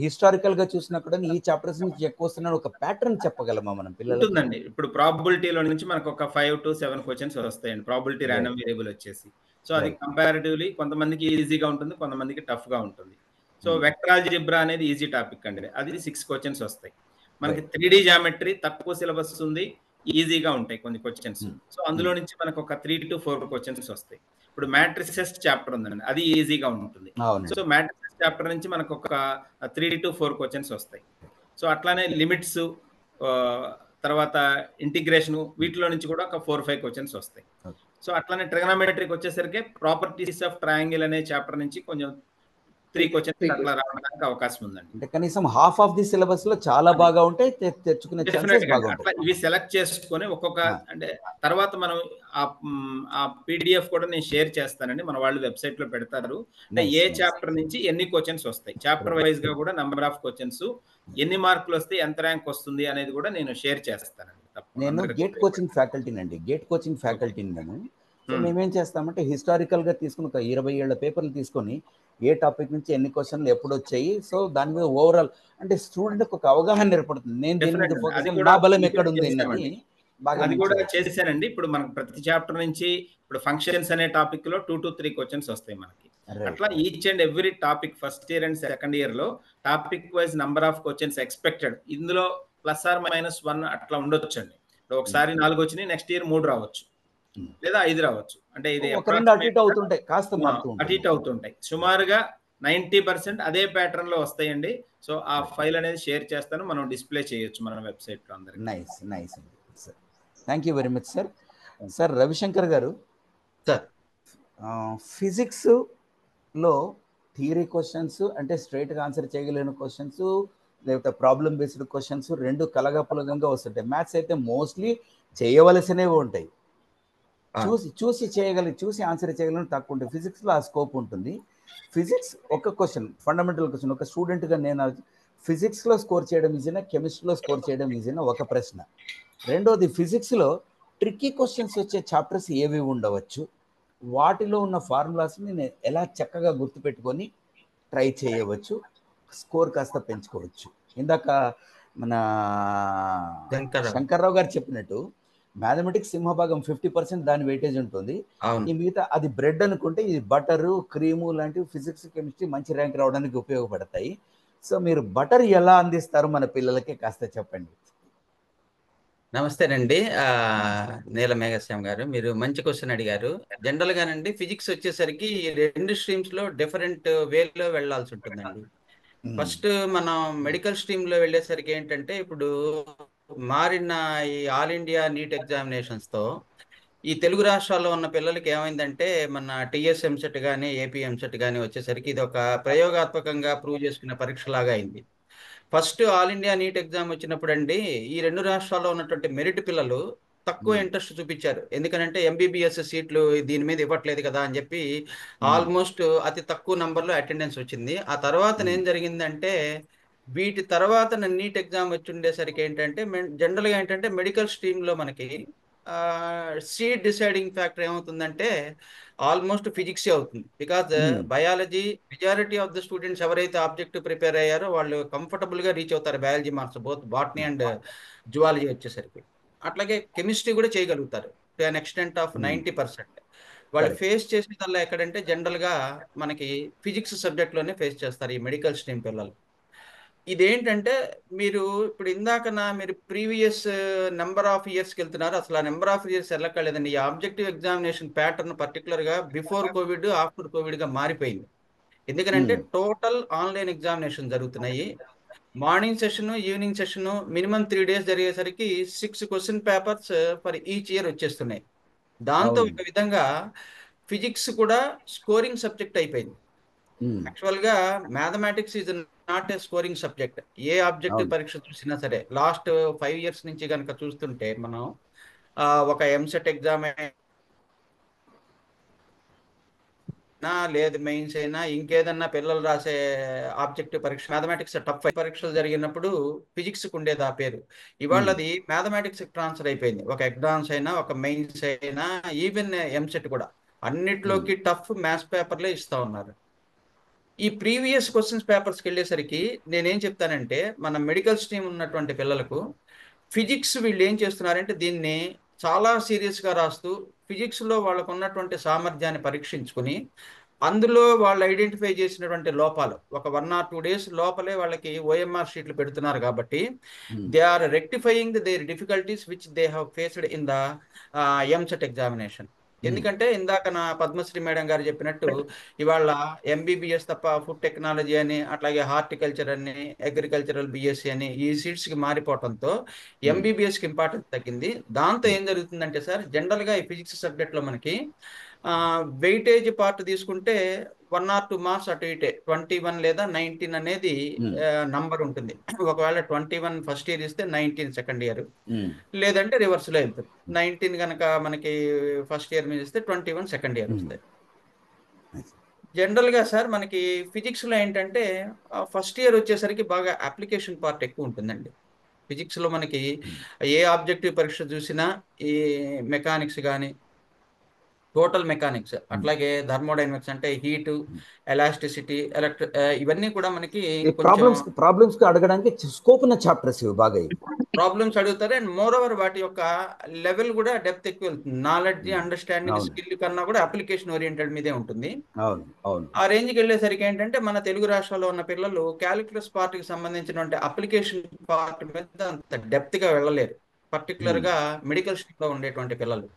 హిస్టారికల్గా చూసినా కూడా ఈ చాప్టర్స్ నుంచి ఎక్కువ వస్తున్న ఒక ప్యాటర్న్ చెప్పగలమా మనం పిల్లలకి? ఉంటుందండి. ఇప్పుడు ప్రాబబిలిటీలో నుంచి మనకు ఒక 5 to 7 క్వశ్చన్స్ వస్తాయండి, ప్రాబబిలిటీ ర్యాండమ్ వేరియబుల్ వచ్చేసి. సో అది కంపారిటివ్లీ కొంతమందికి ఈజీగా ఉంటుంది, కొంతమందికి టఫ్గా ఉంటుంది. సో వెక్టర్ ఆల్జీబ్రా అనేది ఈజీ టాపిక్ అండి, అది 6 క్వశ్చన్స్ వస్తాయి. మనకి 3D జామెట్రీ తక్కువ సిలబస్ ఉంది, ఈజీగా ఉంటాయి కొన్ని క్వశ్చన్స్. సో అందులో నుంచి మనకు ఒక 3 to 4 క్వశ్చన్స్ వస్తాయి. ఇప్పుడు మ్యాట్రిసెస్ చాప్టర్ ఉందండి, అది ఈజీగా ఉంటుంది. సో మ్యాట్రిసెస్ చాప్టర్ నుంచి మనకు ఒక 3 to 4 క్వశ్చన్స్ వస్తాయి. సో అట్లానే లిమిట్స్, తర్వాత ఇంటిగ్రేషన్, వీటిలో నుంచి కూడా ఒక 4-5 క్వశ్చన్స్ వస్తాయి. సో అట్లానే ట్రిగనోమెట్రీకి వచ్చేసరికి ప్రాపర్టీస్ ఆఫ్ ట్రయాంగిల్ అనే చాప్టర్ నుంచి కొంచెం 3 క్వశ్చన్స్ అట్లా రావడానికి అవకాశం ఉందండి. అంటే కనీసం హాఫ్ ఆఫ్ ది సిలబస్ లో చాలా బాగా ఉంటాయి, తెచ్చుకునే ఛాన్సెస్ బాగుంటాయి. అట్లా ఇవి సెలెక్ట్ చేసుకొని ఒక్కొక్క, అంటే తర్వాత మనం ఆ పీడిఎఫ్ కూడా నేను షేర్ చేస్తానండి, మన వాళ్ళు వెబ్సైట్ లో పెడతారు. అంటే ఏ చాప్టర్ నుంచి ఎన్ని క్వశ్చన్స్ వస్తాయి, చాప్టర్ వైజ్ గా కూడా నెంబర్ ఆఫ్ క్వశ్చన్స్, ఎన్ని మార్కులు వస్తే ఎంత ర్యాంక్ వస్తుంది అనేది కూడా నేను షేర్ చేస్తానండి. నేను గేట్ కోచింగ్ ఫ్యాకల్టీనండి, గేట్ కోచింగ్ ఫ్యాకల్టీని నేను. సో మేమేం చేస్తామంటే హిస్టారికల్గా తీసుకుని ఒక 20 ఏళ్ల పేపర్లు తీసుకొని ఏ టాపిక్ నుంచి ఎన్ని క్వశ్చన్లు ఎప్పుడు వచ్చాయి, సో దాని మీద ఓవరాల్ అంటే స్టూడెంట్కి ఒక అవగాహన ఏర్పడుతుంది. నేను దీని మీద ఫోకస్, నా బలం ఎక్కడ ఉంది అన్నది బాగా. అది కూడా చేశానండి. ఇప్పుడు మనకు ప్రతి చాప్టర్ నుంచి ఇప్పుడు ఫంక్షన్స్ అనే టాపిక్ లో 2 to 3 క్వశ్చన్స్ వస్తాయి మనకి. అట్లా each and every topic first year and second year లో topic wise number of questions expected, ఇందులో +or-1 అట్లా ఉండొచ్చు అండి. ఇప్పుడు ఒకసారి 4 వచ్చినాయి, నెక్స్ట్ ఇయర్ 3 రావచ్చు, లేదా 5 రావచ్చు. అంటే ఇది అటు ఇటు అవుతుంటాయి. సుమారుగా 90% అదే ప్యాటర్న్ లో వస్తాయండి. సో ఆ ఫైల్ అనేది షేర్ చేస్తాను, మనం డిస్ప్లే చేయొచ్చు మన వెబ్సైట్ లో అందరికి. Nice nice sir, thank you very much sir. Sir Ravishankar గారు, సార్ ఫిజిక్స్ లో థియరీ క్వశ్చన్స్ అంటే స్ట్రైట్గా ఆన్సర్ చేయగలిగిన క్వశ్చన్స్, లేకపోతే ప్రాబ్లమ్ బేస్డ్ క్వశ్చన్స్ రెండు కలగపులగంగా వస్తుంటాయి. మ్యాథ్స్ అయితే మోస్ట్లీ చేయవలసినవి ఉంటాయి, చూసి ఆన్సర్ చేయగలిగిన తక్కువ ఉంటుంది. ఫిజిక్స్లో ఆ స్కోప్ ఉంటుంది. ఫిజిక్స్ ఒక క్వశ్చన్, ఫండమెంటల్ క్వశ్చన్, ఒక స్టూడెంట్గా నేను ఫిజిక్స్లో స్కోర్ చేయడం ఈజీనా, కెమిస్ట్రీలో స్కోర్ చేయడం ఈజీనా ఒక ప్రశ్న. రెండోది, ఫిజిక్స్లో ట్రిక్కీ క్వశ్చన్స్ వచ్చే చాప్టర్స్ ఏవి ఉండవచ్చు, వాటిలో ఉన్న ఫార్ములాస్ని నేను ఎలా చక్కగా గుర్తుపెట్టుకొని ట్రై చేయవచ్చు, స్కోర్ కాస్త పెంచుకోవచ్చు. ఇందాక మన శంకర్రావు గారు చెప్పినట్టు మ్యాథమెటిక్స్ సింహభాగం 50% దాని వెయిటేజ్ ఉంటుంది. ఈ మిగతా అది బ్రెడ్ అనుకుంటే ఇది బటరు, క్రీము లాంటివి ఫిజిక్స్ కెమిస్ట్రీ మంచి ర్యాంక్ రావడానికి ఉపయోగపడతాయి. సో మీరు బటర్ ఎలా అందిస్తారు మన పిల్లలకి కాస్త చెప్పండి. నమస్తేనండి, నీల మేఘశ్యామ్ గారు, మీరు మంచి క్వశ్చన్ అడిగారు. జనరల్ గానండి ఫిజిక్స్ వచ్చేసరికి 2 స్ట్రీమ్స్ లో డిఫరెంట్ వేలో వెళ్లాల్సి ఉంటుందండి. ఫస్ట్ మనం మెడికల్ స్ట్రీమ్ లో వెళ్ళేసరికి ఏంటంటే, ఇప్పుడు మారిన ఈ ఆల్ ఇండియా నీట్ ఎగ్జామినేషన్స్ తో ఈ తెలుగు రాష్ట్రాల్లో ఉన్న పిల్లలకి ఏమైందంటే, మన టిఎస్ ఎంసెట్ కానీ ఏపీ ఎంసెట్ కానీ వచ్చేసరికి ఇది ఒక ప్రయోగాత్మకంగా ప్రూవ్ చేసుకునే పరీక్ష లాగా అయింది. First all India NEET exam వచ్చినప్పుడు అండి, ఈ 2 రాష్ట్రాల్లో ఉన్నటువంటి మెరిట్ పిల్లలు తక్కువ ఇంట్రెస్ట్ చూపించారు. ఎందుకంటే ఎంబీబీఎస్ సీట్లు దీని మీద ఇవ్వట్లేదు కదా అని చెప్పి ఆల్మోస్ట్ అతి తక్కువ నంబర్లో అటెండెన్స్ వచ్చింది. ఆ తర్వాత ఏం జరిగిందంటే, వీటి తర్వాత నీట్ ఎగ్జామ్ వచ్చి ఉండేసరికి ఏంటంటే, జనరల్గా ఏంటంటే మెడికల్ స్ట్రీమ్లో మనకి సీట్ డిసైడింగ్ ఫ్యాక్టర్ ఏమవుతుందంటే ఆల్మోస్ట్ ఫిజిక్సే అవుతుంది. Because biology majority of the students ఎవరైతే ఆబ్జెక్టివ్ ప్రిపేర్ అయ్యారో వాళ్ళు కంఫర్టబుల్గా రీచ్ అవుతారు biology marks, both botany and zoology వచ్చేసరికి. అట్లాగే కెమిస్ట్రీ కూడా చేయగలుగుతారు టు అన్ ఎక్స్టెంట్ ఆఫ్ 90%. వాళ్ళు ఫేస్ చేసేదల్లా ఎక్కడంటే జనరల్గా మనకి ఫిజిక్స్ సబ్జెక్ట్లోనే ఫేస్ చేస్తారు ఈ మెడికల్ స్ట్రీమ్ పిల్లలు. ఇదేంటంటే మీరు ఇప్పుడు మీరు ప్రీవియస్ నెంబర్ ఆఫ్ ఇయర్స్కి వెళ్తున్నారు. అసలు ఆ నెంబర్ ఆఫ్ ఇయర్స్ వెళ్ళక్కర్లేదండి. ఈ ఆబ్జెక్టివ్ ఎగ్జామినేషన్ ప్యాటర్న్ పర్టికులర్గా బిఫోర్ కోవిడ్ ఆఫ్టర్ కోవిడ్గా మారిపోయింది. ఎందుకంటే టోటల్ ఆన్లైన్ ఎగ్జామినేషన్ జరుగుతున్నాయి. Morning session, evening session, minimum 3 days జరిగేసరికి 6 question papers for each year వచ్చేస్తున్నాయి. దాంతో ఒక విధంగా ఫిజిక్స్ కూడా స్కోరింగ్ సబ్జెక్ట్ అయిపోయింది. యాక్చువల్గా mathematics is not a scoring subject. A objective పరీక్ష చూసినా సరే లాస్ట్ 5 years నుంచి కనుక చూస్తుంటే మనం ఒక ఎంసెట్ ఎగ్జామ్ లేదు మెయిన్స్ అయినా ఇంకేదన్నా పిల్లలు రాసే ఆబ్జెక్టివ్ పరీక్ష మ్యాథమెటిక్స్ టఫ్ పరీక్షలు జరిగినప్పుడు ఫిజిక్స్ కు ఉండేది ఆ పేరు. ఇవాళ అది మ్యాథమెటిక్స్ ట్రాన్స్ఫర్ అయిపోయింది. ఒక ఎగ్జామ్స్ అయినా ఒక మెయిన్స్ అయినా ఈవెన్ ఎంసెట్ కూడా అన్నిట్లోకి టఫ్ మ్యాథ్స్ పేపర్లే ఇస్తా ఉన్నారు. ఈ ప్రీవియస్ క్వశ్చన్స్ పేపర్స్కి వెళ్ళేసరికి నేనేం చెప్తానంటే మన మెడికల్ స్ట్రీమ్ ఉన్నటువంటి పిల్లలకు ఫిజిక్స్ వీళ్ళు ఏం చేస్తున్నారంటే దీన్ని చాలా సీరియస్గా రాస్తూ ఫిజిక్స్లో వాళ్ళకు ఉన్నటువంటి సామర్థ్యాన్ని పరీక్షించుకుని అందులో వాళ్ళు ఐడెంటిఫై చేసినటువంటి లోపాలు ఒక 1 or 2 days లోపలే వాళ్ళకి ఓఎంఆర్ షీట్లు పెడుతున్నారు కాబట్టి they are rectifying their difficulties which they have faced in the EAMCET examination. ఎందుకంటే ఇందాక నా పద్మశ్రీ మేడం గారు చెప్పినట్టు ఇవాళ ఎంబీబీఎస్ తప్ప ఫుడ్ టెక్నాలజీ అని అట్లాగే హార్టికల్చర్ అని అగ్రికల్చరల్ బిఎస్సి అని ఈ సీట్స్కి మారిపోవడంతో ఎంబీబీఎస్కి ఇంపార్టెన్స్ తగ్గింది. దాంతో ఏం జరుగుతుందంటే సార్ జనరల్గా ఈ ఫిజిక్స్ సబ్జెక్ట్లో మనకి వెయిటేజ్ పార్ట్ తీసుకుంటే 1 or 2 marks అటు ఇటే 21 లేదా 19 అనేది నంబర్ ఉంటుంది. ఒకవేళ 21 ఫస్ట్ ఇయర్ ఇస్తే 19 సెకండ్ ఇయర్, లేదంటే రివర్స్లో వెళ్తుంది. 19 కనుక మనకి ఫస్ట్ ఇయర్ మీద ఇస్తే 21 సెకండ్ ఇయర్ వస్తాయి. జనరల్గా సార్ మనకి ఫిజిక్స్లో ఏంటంటే ఫస్ట్ ఇయర్ వచ్చేసరికి బాగా అప్లికేషన్ పార్ట్ ఎక్కువ ఉంటుందండి. ఫిజిక్స్లో మనకి ఏ ఆబ్జెక్టివ్ పరీక్ష చూసినా ఈ మెకానిక్స్ కానీ టోటల్ మెకానిక్స్ అట్లాగే థర్మోడైనమిక్స్ అంటే హీట్, ఎలాస్టిసిటీ, ఇవన్నీ కూడా మనకి ప్రాబ్లమ్స్ అడగడానికి స్కోప్ ఉన్న చాప్టర్స్ బాగా ప్రాబ్లమ్స్ అడుగుతారు. అండ్ మోర్ ఓవర్ వాటి యొక్క లెవెల్ కూడా డెప్త్ ఎక్కువ వెళ్తుంది. నాలెడ్జ్, అండర్స్టాండింగ్, స్కిల్ కన్నా కూడా అప్లికేషన్ ఓరియంటెడ్ మీదే ఉంటుంది. ఆ రేంజ్కి వెళ్ళేసరికి ఏంటంటే మన తెలుగు రాష్ట్రాల్లో ఉన్న పిల్లలు క్యాలిక్యులస్ పార్ట్కి సంబంధించినటువంటి అప్లికేషన్ పార్ట్ మీద అంత డెప్త్ గా వెళ్ళలేరు. పర్టికులర్ గా మెడికల్ స్ట్రీమ్ లో ఉండేటువంటి పిల్లలు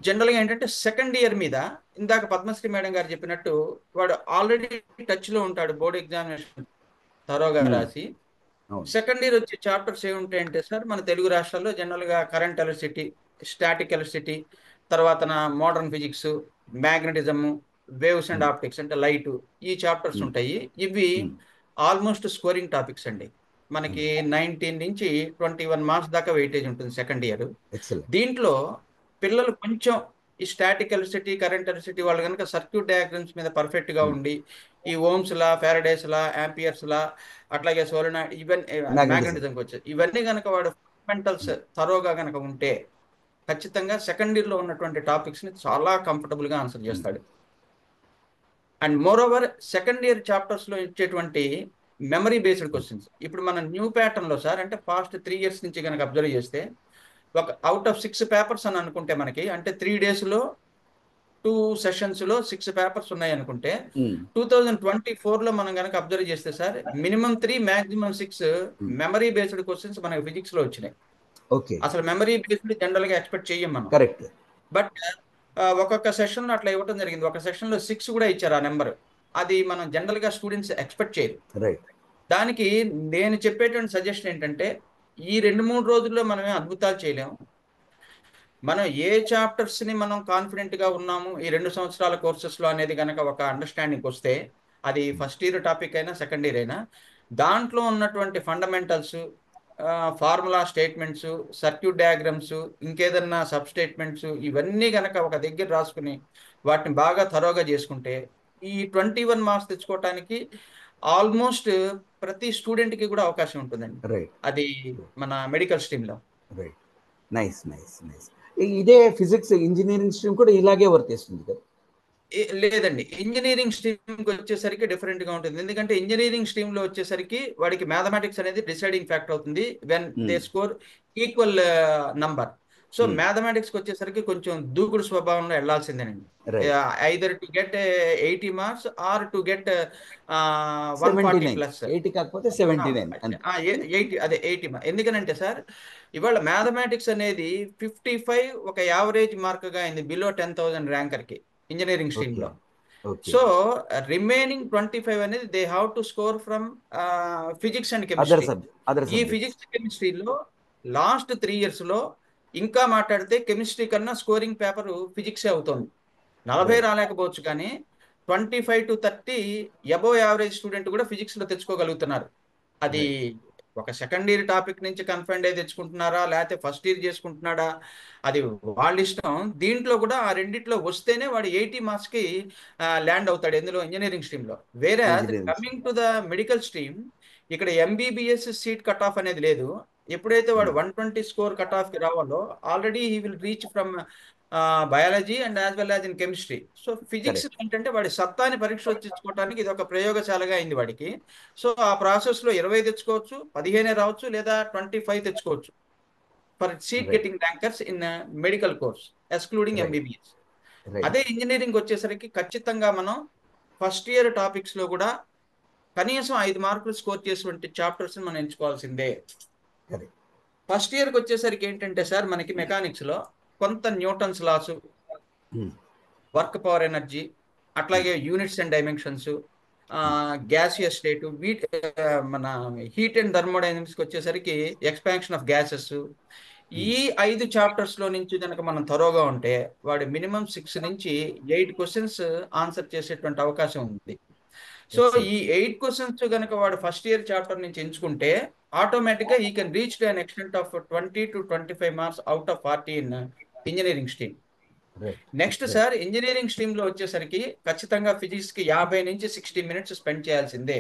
జనరల్ గా ఏంటంటే సెకండ్ ఇయర్ మీద ఇందాక పద్మశ్రీ మేడం గారు చెప్పినట్టు వాడు ఆల్రెడీ టచ్ లో ఉంటాడు. బోర్డ్ ఎగ్జామినేషన్ తరోగా రాసి సెకండ్ ఇయర్ వచ్చే చాప్టర్స్ ఏముంటాయంటే సార్ మన తెలుగు రాష్ట్రాల్లో జనరల్ గా కరెంట్ ఎలక్ట్రిసిటీ, స్టాటిక్ ఎలక్ట్రిసిటీ, తర్వాత modern physics, magnetism, waves and optics అంటే లైట్, ఈ చాప్టర్స్ ఉంటాయి. ఇవి ఆల్మోస్ట్ స్కోరింగ్ టాపిక్స్ అండి. మనకి 19 నుంచి 21 మార్క్స్ దాకా వెయిటేజ్ ఉంటుంది సెకండ్ ఇయర్. దీంట్లో పిల్లలు కొంచెం ఈ స్టాటిక్ ఎలక్ట్రిసిటీ, కరెంట్ ఎలక్ట్రిసిటీ వాళ్ళు కనుక సర్క్యూట్ డయాగ్రమ్స్ మీద పర్ఫెక్ట్ గా ఉండి ఈ ఓమ్స్ లా, ఫారడేస్ లా, ఆంపియర్స్ లా, అట్లాగే సోలెనాయిడ్, ఇవన్నీ మ్యాగ్నెటిజంకి వచ్చాయి. ఇవన్నీ కనుక వాడు ఫండమెంటల్స్ తరోగా కనుక ఉంటే ఖచ్చితంగా సెకండ్ ఇయర్ లో ఉన్నటువంటి టాపిక్స్ ని చాలా కంఫర్టబుల్ గా ఆన్సర్ చేస్తాడు. And more over second year chapters లో ఇచ్చేటువంటి మెమరీ బేస్డ్ క్వశ్చన్స్ ఇప్పుడు మన న్యూ ప్యాటర్న్ లో సార్ అంటే పాస్ట్ 3 years నుంచి కనుక అబ్జర్వ్ చేస్తే ఒక అవుట్ ఆఫ్ 6 పేపర్స్ అని అనుకుంటే మనకి అంటే 3 days లో 2 sessions లో 6 పేపర్స్ ఉన్నాయి అనుకుంటే 2024 లో మనం కనుక అబ్జర్వ్ చేస్తే sir minimum 3 maximum 6 memory based questions మనకి ఫిజిక్స్ లో వచ్చినాయి. అసలు మెమరీ బేస్డ్ జనరల్ గా ఎక్స్పెక్ట్ చెయ్యం మనం. కరెక్ట్. బట్ ఒక్కొక్క సెషన్ లో అట్లా ఇవ్వడం జరిగింది. ఒక సెషన్ లో 6 కూడా ఇచ్చారు ఆ నెంబర్. అది మనం జనరల్ గా స్టూడెంట్స్ ఎక్స్పెక్ట్ చేయరు. దానికి నేను చెప్పేటువంటి సజెషన్ ఏంటంటే ఈ 2-3 రోజుల్లో మనమే అద్భుతాలు చేయలేము. మనం ఏ చాప్టర్స్ ని మనం కాన్ఫిడెంట్ గా ఉన్నాము ఈ 2 సంవత్సరాల కోర్సెస్ లో అనేది కనుక ఒక అండర్స్టాండింగ్ వస్తే అది ఫస్ట్ ఇయర్ టాపిక్ అయినా సెకండ్ ఇయర్ అయినా దాంట్లో ఉన్నటువంటి fundamentals, formula statements, circuit diagrams, ఇంకేదన్నా సబ్ స్టేట్మెంట్స్, ఇవన్నీ కనుక ఒక దగ్గర రాసుకుని వాటిని బాగా థరోగా చేసుకుంటే ఈ 21 మార్క్స్ తెచ్చుకోవటానికి ఆల్మోస్ట్ ప్రతి స్టూడెంట్ కి కూడా అవకాశం ఉంటుందండి. అది మన మెడికల్ స్ట్రీమ్ లో. Nice nice nice. ఇదే ఫిజిక్స్ ఇంజనీరింగ్ స్ట్రీమ్ కూడా ఇలాగే వర్తిస్తుంది కదా? లేదండి, ఇంజనీరింగ్ స్ట్రీమ్కి వచ్చేసరికి డిఫరెంట్ గా ఉంటుంది. ఎందుకంటే ఇంజనీరింగ్ స్ట్రీమ్ లో వచ్చేసరికి వాడికి మ్యాథమెటిక్స్ అనేది డిసైడింగ్ ఫ్యాక్టర్ అవుతుంది when they score equal number. So మ్యాథమెటిక్స్కి వచ్చేసరికి కొంచెం దూకుడు స్వభావంలో వెళ్లాల్సిందేనండి. Either to get 80 marks or to get 140+. 80 కాకపోతే 79. 80 అదే 80 ఎందుకనంటే సార్ ఇవాళ మ్యాథమెటిక్స్ అనేది 55 ఒక యావరేజ్ మార్క్ గా అయింది బిలో 10,000 ర్యాంకర్కి ఇంజనీరింగ్ స్ట్రీమ్ లో. సో రిమైనింగ్ 25 అనేది they have to score from physics and chemistry. ఈ ఫిజిక్స్ కెమిస్ట్రీలో లాస్ట్ 3 years లో ఇంకా మాట్లాడితే కెమిస్ట్రీ కన్నా స్కోరింగ్ పేపర్ ఫిజిక్సే అవుతుంది. 40 రాలేకపోవచ్చు కానీ 25 to 30 అబోవ్ యావరేజ్ స్టూడెంట్ కూడా ఫిజిక్స్ లో తెచ్చుకోగలుగుతున్నారు. అది ఒక సెకండ్ ఇయర్ టాపిక్ నుంచి కన్ఫైన్డ్ అయి తెచ్చుకుంటున్నారా లేకపోతే ఫస్ట్ ఇయర్ చేసుకుంటున్నాడా అది వాళ్ళ ఇష్టం. దీంట్లో కూడా ఆ రెండిట్లో వస్తేనే వాడు 80 marks కి ల్యాండ్ అవుతాడు ఎందులో ఇంజనీరింగ్ స్ట్రీమ్ లో. వేరే coming to the medical stream ఇక్కడ ఎంబీబీఎస్ సీట్ కట్ ఆఫ్ అనేది లేదు. ఎప్పుడైతే వాడు 120 స్కోర్ కట్ ఆఫ్ కి రావాలో already he will reach from biology and as well as in chemistry. So physics ఏంటంటే వాడి సత్తాని పరీక్షించుకోవడానికి ఇది ఒక ప్రయోగశాలగా అయింది వాడికి. సో ఆ ప్రాసెస్ లో 20 తెచ్చుకోవచ్చు, 15 రావచ్చు, లేదా 25 తెచ్చుకోవచ్చు for seat getting rankers in medical course excluding MBBS. అదే ఇంజనీరింగ్ వచ్చేసరికి ఖచ్చితంగా మనం ఫస్ట్ ఇయర్ టాపిక్స్ లో కూడా కనీసం 5 మార్కులు స్కోర్ చేసినటువంటి చాప్టర్స్ మనం ఎంచుకోవాల్సిందే. ఫస్ట్ ఇయర్కి వచ్చేసరికి ఏంటంటే సార్ మనకి మెకానిక్స్ లో కొంత Newton's laws, work power energy, అట్లాగే units and dimensions, gaseous state, మన హీట్ అండ్ థర్మోడైనమిక్స్కి వచ్చేసరికి ఎక్స్పాన్షన్ ఆఫ్ గ్యాసెస్. ఈ 5 చాప్టర్స్ లో నుంచి కనుక మనం త్వరగా ఉంటే వాడు మినిమం 6 నుంచి 8 క్వశ్చన్స్ ఆన్సర్ చేసేటువంటి అవకాశం ఉంది. సో ఈ 8 క్వశ్చన్స్ కనుక వాడు ఫస్ట్ ఇయర్ చాప్టర్ నుంచి ఎంచుకుంటే ఆటోమేటిక్గా ఈ can reach to an extent of 20 to 25 marks out of 40 in engineering stream. Next sir engineering stream లో వచ్చేసరికి ఖచ్చితంగా ఫిజిక్స్ కి 50 నుంచి 60 minutes స్పెండ్ చేయాల్సిందే.